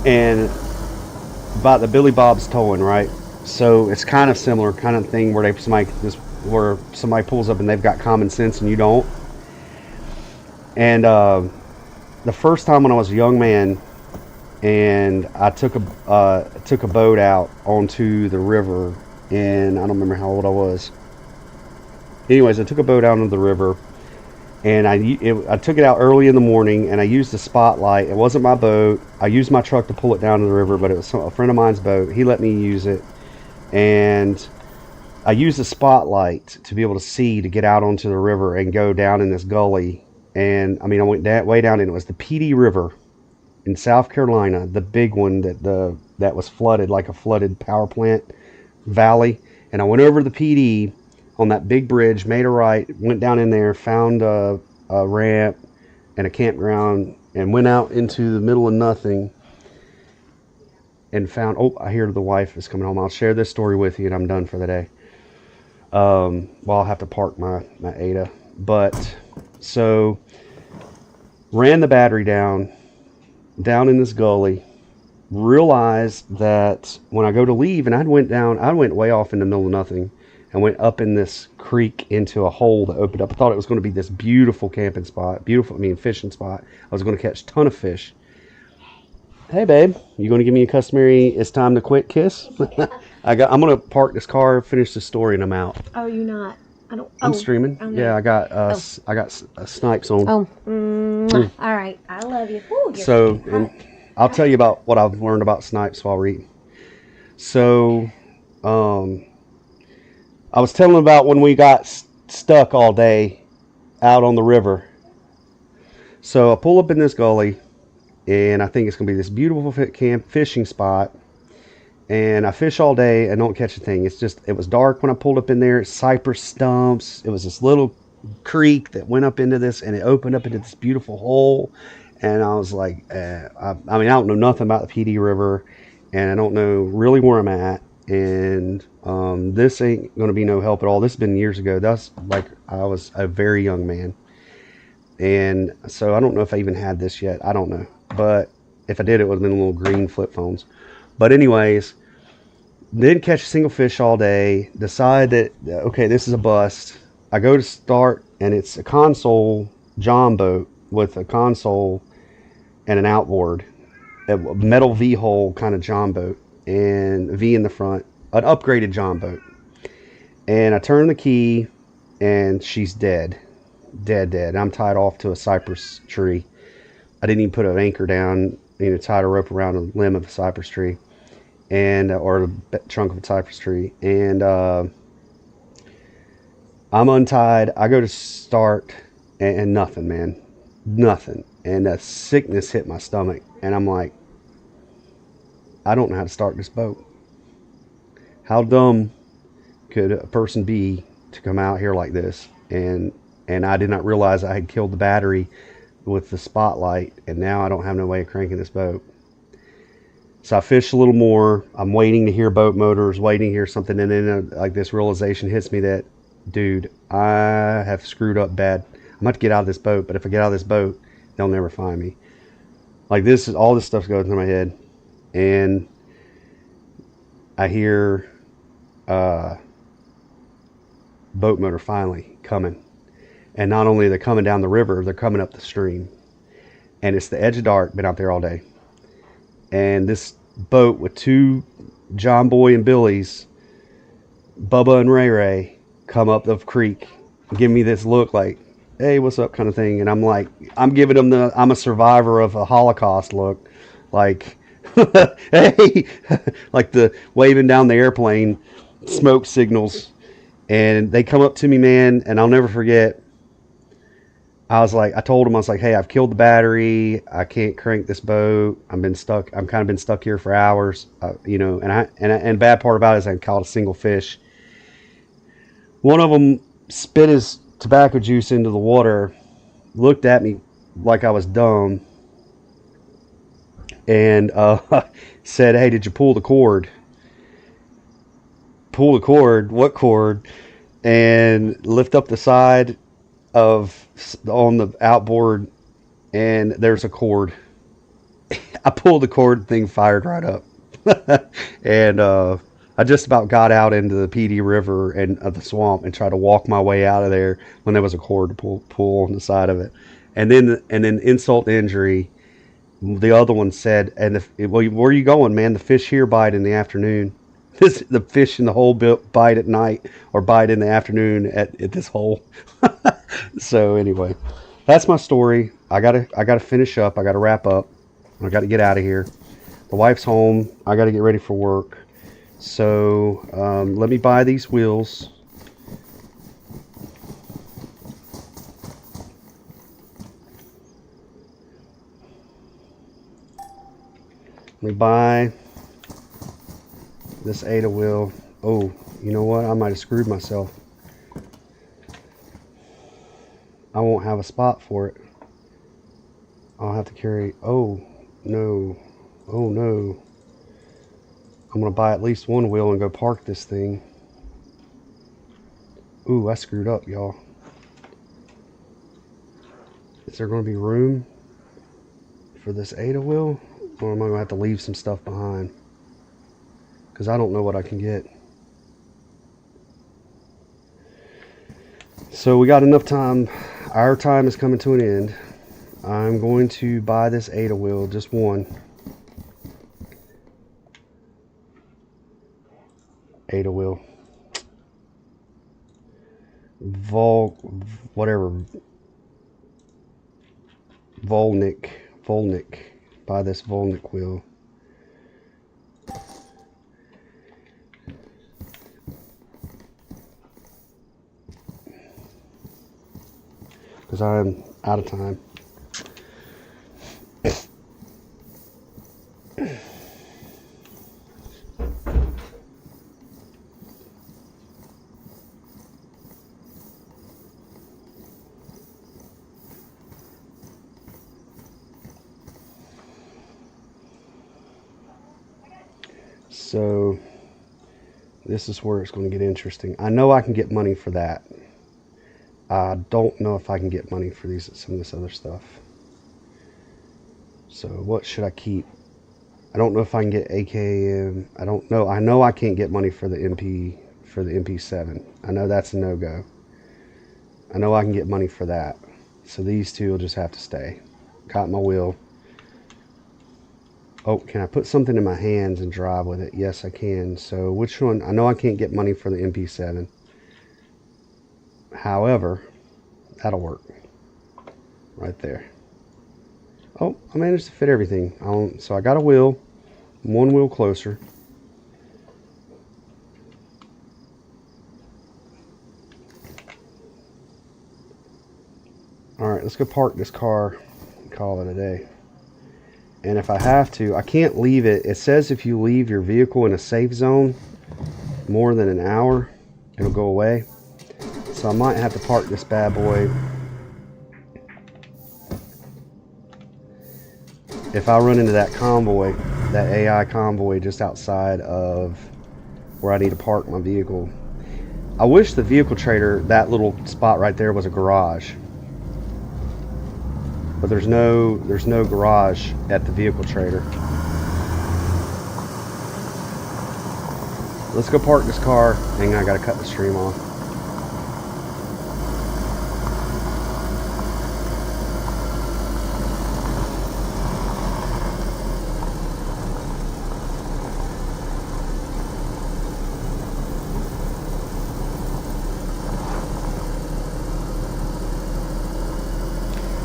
And about the Billy Bob's Towing, right? So it's kind of similar kind of thing where somebody pulls up and they've got common sense and you don't. And the first time when I was a young man, and I took a boat out onto the river, and I don't remember how old I was. Anyways, I took a boat out onto the river, and I took it out early in the morning, and I used the spotlight. It wasn't my boat. I used my truck to pull it down to the river, but it was a friend of mine's boat. He let me use it, and I used the spotlight to be able to see to get out onto the river and go down in this gully. And I mean, I went way down, and it was the PD River in South Carolina, the big one that was flooded, like a flooded power plant valley. And I went over the PD on that big bridge, made a right, went down in there, found a ramp and a campground, and went out into the middle of nothing and found, oh, I hear the wife is coming home. I'll share this story with you and I'm done for the day. Well, I'll have to park my Ada. But so ran the battery down in this gully, realized that when I go to leave, and I went way off in the middle of nothing, and went up in this creek into a hole that opened up. I thought it was going to be this beautiful camping spot, fishing spot. I was going to catch a ton of fish. Hey, babe, you going to give me a customary "it's time to quit" kiss? I'm going to park this car, finish the story, and I'm out. Oh, you're not. I'm streaming. Oh, no. Yeah, I got snipes on. Oh, all right. I love you. Ooh, so, and I'll tell you about what I've learned about snipes while we're eating. So, I was telling about when we got stuck all day out on the river. So I pull up in this gully, and I think it's going to be this beautiful fishing spot. And I fish all day and don't catch a thing. It was dark when I pulled up in there. Cypress stumps. It was this little creek that went up into this, and it opened up into this beautiful hole. And I was like, I don't know nothing about the PD River, and I don't know really where I'm at. And this ain't going to be no help at all. This has been years ago. That's like I was a very young man. And so I don't know if I even had this yet. I don't know. But if I did, it would have been little green flip phones. But anyways, didn't catch a single fish all day. Decide that, okay, this is a bust. I go to start, and it's a console John boat with a console and an outboard. A metal V-hole kind of John boat. And a V in the front. An upgraded John boat. And I turn the key, and she's dead. Dead. I'm tied off to a cypress tree. I didn't even put an anchor down, tied a rope around a limb of a cypress tree, or the trunk of a cypress tree. And I'm untied. I go to start, and nothing, man. Nothing. And a sickness hit my stomach. And I'm like, I don't know how to start this boat. How dumb could a person be to come out here like this? And I did not realize I had killed the battery with the spotlight, and now I don't have no way of cranking this boat. So I fish a little more. I'm waiting to hear boat motors, waiting to hear something, and then like this realization hits me that, dude, I have screwed up bad. I'm about to get out of this boat, but if I get out of this boat, they'll never find me. Like all this stuff goes through my head, and I hear boat motor finally coming. And not only are they coming down the river, they're coming up the stream. And it's the edge of dark, been out there all day. And this boat with two John Boy and Billies, Bubba and Ray Ray, come up the creek, give me this look like, hey, what's up kind of thing. And I'm like, I'm giving them I'm a survivor of a Holocaust look. Like, hey, like the waving down the airplane, smoke signals. And they come up to me, man, and I'll never forget. I told him, hey, I've killed the battery. I can't crank this boat. I'm kind of been stuck here for hours, and bad part about it is I haven't caught a single fish. One of them spit his tobacco juice into the water, looked at me like I was dumb, and said, hey, did you pull the cord? Pull the cord? What cord? And lift up the side on the outboard, and there's a cord. I pulled the cord, thing fired right up. And I just about got out into the PD River and the swamp and tried to walk my way out of there when there was a cord to pull on the side of it. And then insult to injury, the other one said, well, where are you going, man? The fish here bite in the afternoon. The fish in the hole bite at night, or bite in the afternoon at this hole. So anyway, that's my story. I gotta finish up. I gotta wrap up. I gotta get out of here. The wife's home. I gotta get ready for work. So let me buy these wheels. Let me buy this Ada wheel. Oh, you know what? I might have screwed myself. I won't have a spot for it. I'll have to carry. Oh no. Oh no. I'm going to buy at least one wheel and go park this thing. Ooh, I screwed up, y'all. Is there going to be room for this Ada wheel? Or am I going to have to leave some stuff behind? Because I don't know what I can get. So we got enough time. Our time is coming to an end. I'm going to buy this Ada wheel, just one. Ada wheel. Whatever. Volnik. Buy this Volnik wheel. Because I'm out of time. So this is where it's going to get interesting. I know I can get money for that. I don't know if I can get money for some of this other stuff. So what should I keep? I don't know if I can get AKM. I don't know. I know I can't get money for the MP7. I know that's a no-go. I know I can get money for that. So these two will just have to stay. Got my wheel. Oh, can I put something in my hands and drive with it? Yes, I can. So which one? I know I can't get money for the MP7. However, that'll work. Right there. Oh, I managed to fit everything. So I got a wheel. One wheel closer. Alright, let's go park this car and call it a day. And if I have to, I can't leave it. It says if you leave your vehicle in a safe zone more than an hour, it'll go away. So I might have to park this bad boy. If I run into that convoy, that AI convoy just outside of where I need to park my vehicle. I wish the vehicle trader, that little spot right there, was a garage. But there's no garage at the vehicle trader. Let's go park this car. Hang on, I gotta cut the stream off.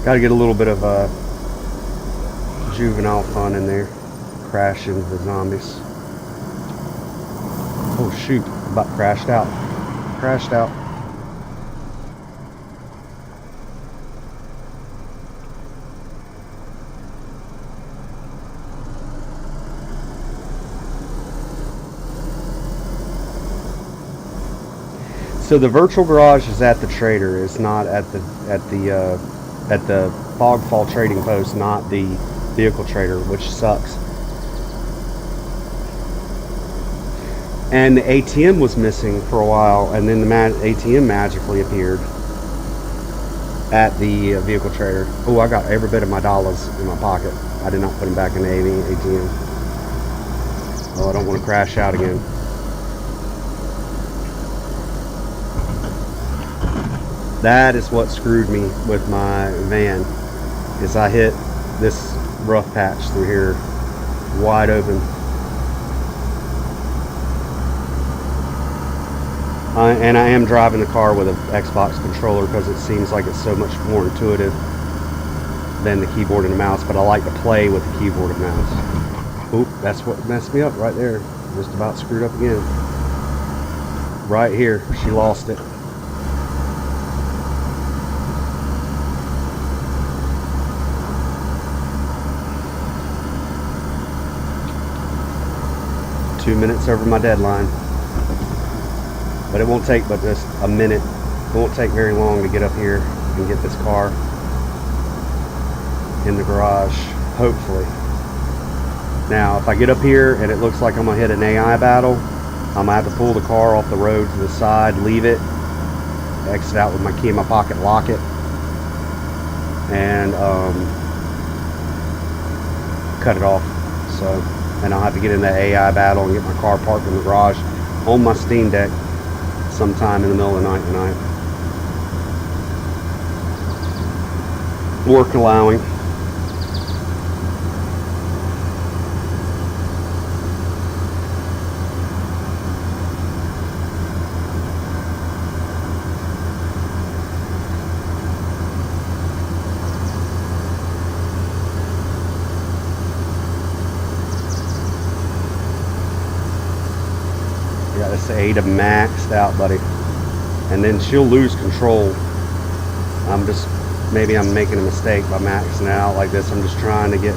Got to get a little bit of juvenile fun in there. Crash into the zombies. Oh shoot, about crashed out. Crashed out. So the virtual garage is at the trader. It's not at the FogFall trading post, not the vehicle trader, which sucks. And the ATM was missing for a while, and then the ATM magically appeared at the vehicle trader. Oh, I got every bit of my dollars in my pocket. I did not put them back in the ATM. Oh, I don't want to crash out again. That is what screwed me with my van, is I hit this rough patch through here, wide open. And I am driving the car with an Xbox controller because it seems like it's so much more intuitive than the keyboard and the mouse, but I like to play with the keyboard and mouse. Oop, that's what messed me up right there. Just about screwed up again. Right here, she lost it. Two minutes over my deadline. But it won't take but just a minute. It won't take very long to get up here and get this car in the garage, hopefully. Now, if I get up here and it looks like I'm gonna hit an AI battle, I'm gonna have to pull the car off the road to the side, leave it, exit out with my key in my pocket, lock it, and cut it off. So, and I'll have to get in that AI battle and get my car parked in the garage on my Steam Deck sometime in the middle of the night tonight. work allowing. Got this Ada maxed out, buddy. And then she'll lose control. Maybe I'm making a mistake by maxing it out like this. I'm just trying to get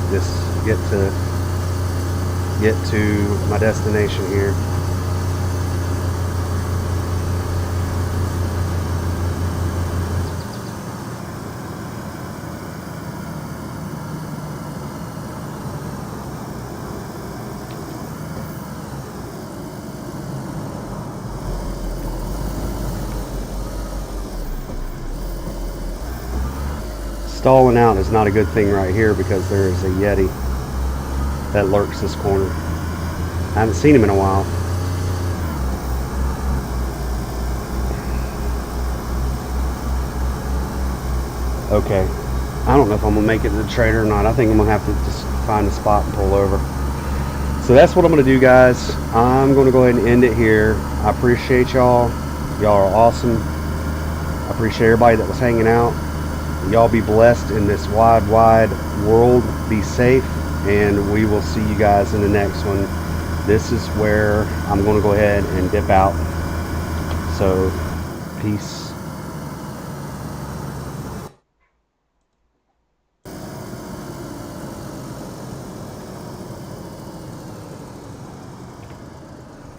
to my destination here. Stalling out is not a good thing right here because there is a Yeti that lurks this corner. I haven't seen him in a while. Okay, I don't know if I'm gonna make it to the trailer or not. I think I'm gonna have to just find a spot and pull over. So that's what I'm gonna do, guys. I'm gonna go ahead and end it here. I appreciate y'all. Y'all are awesome. I appreciate everybody that was hanging out. Y'all be blessed in this wide world. Be safe, and we will see you guys in the next one. This is where I'm going to go ahead and dip out. So, peace.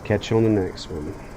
Catch you on the next one.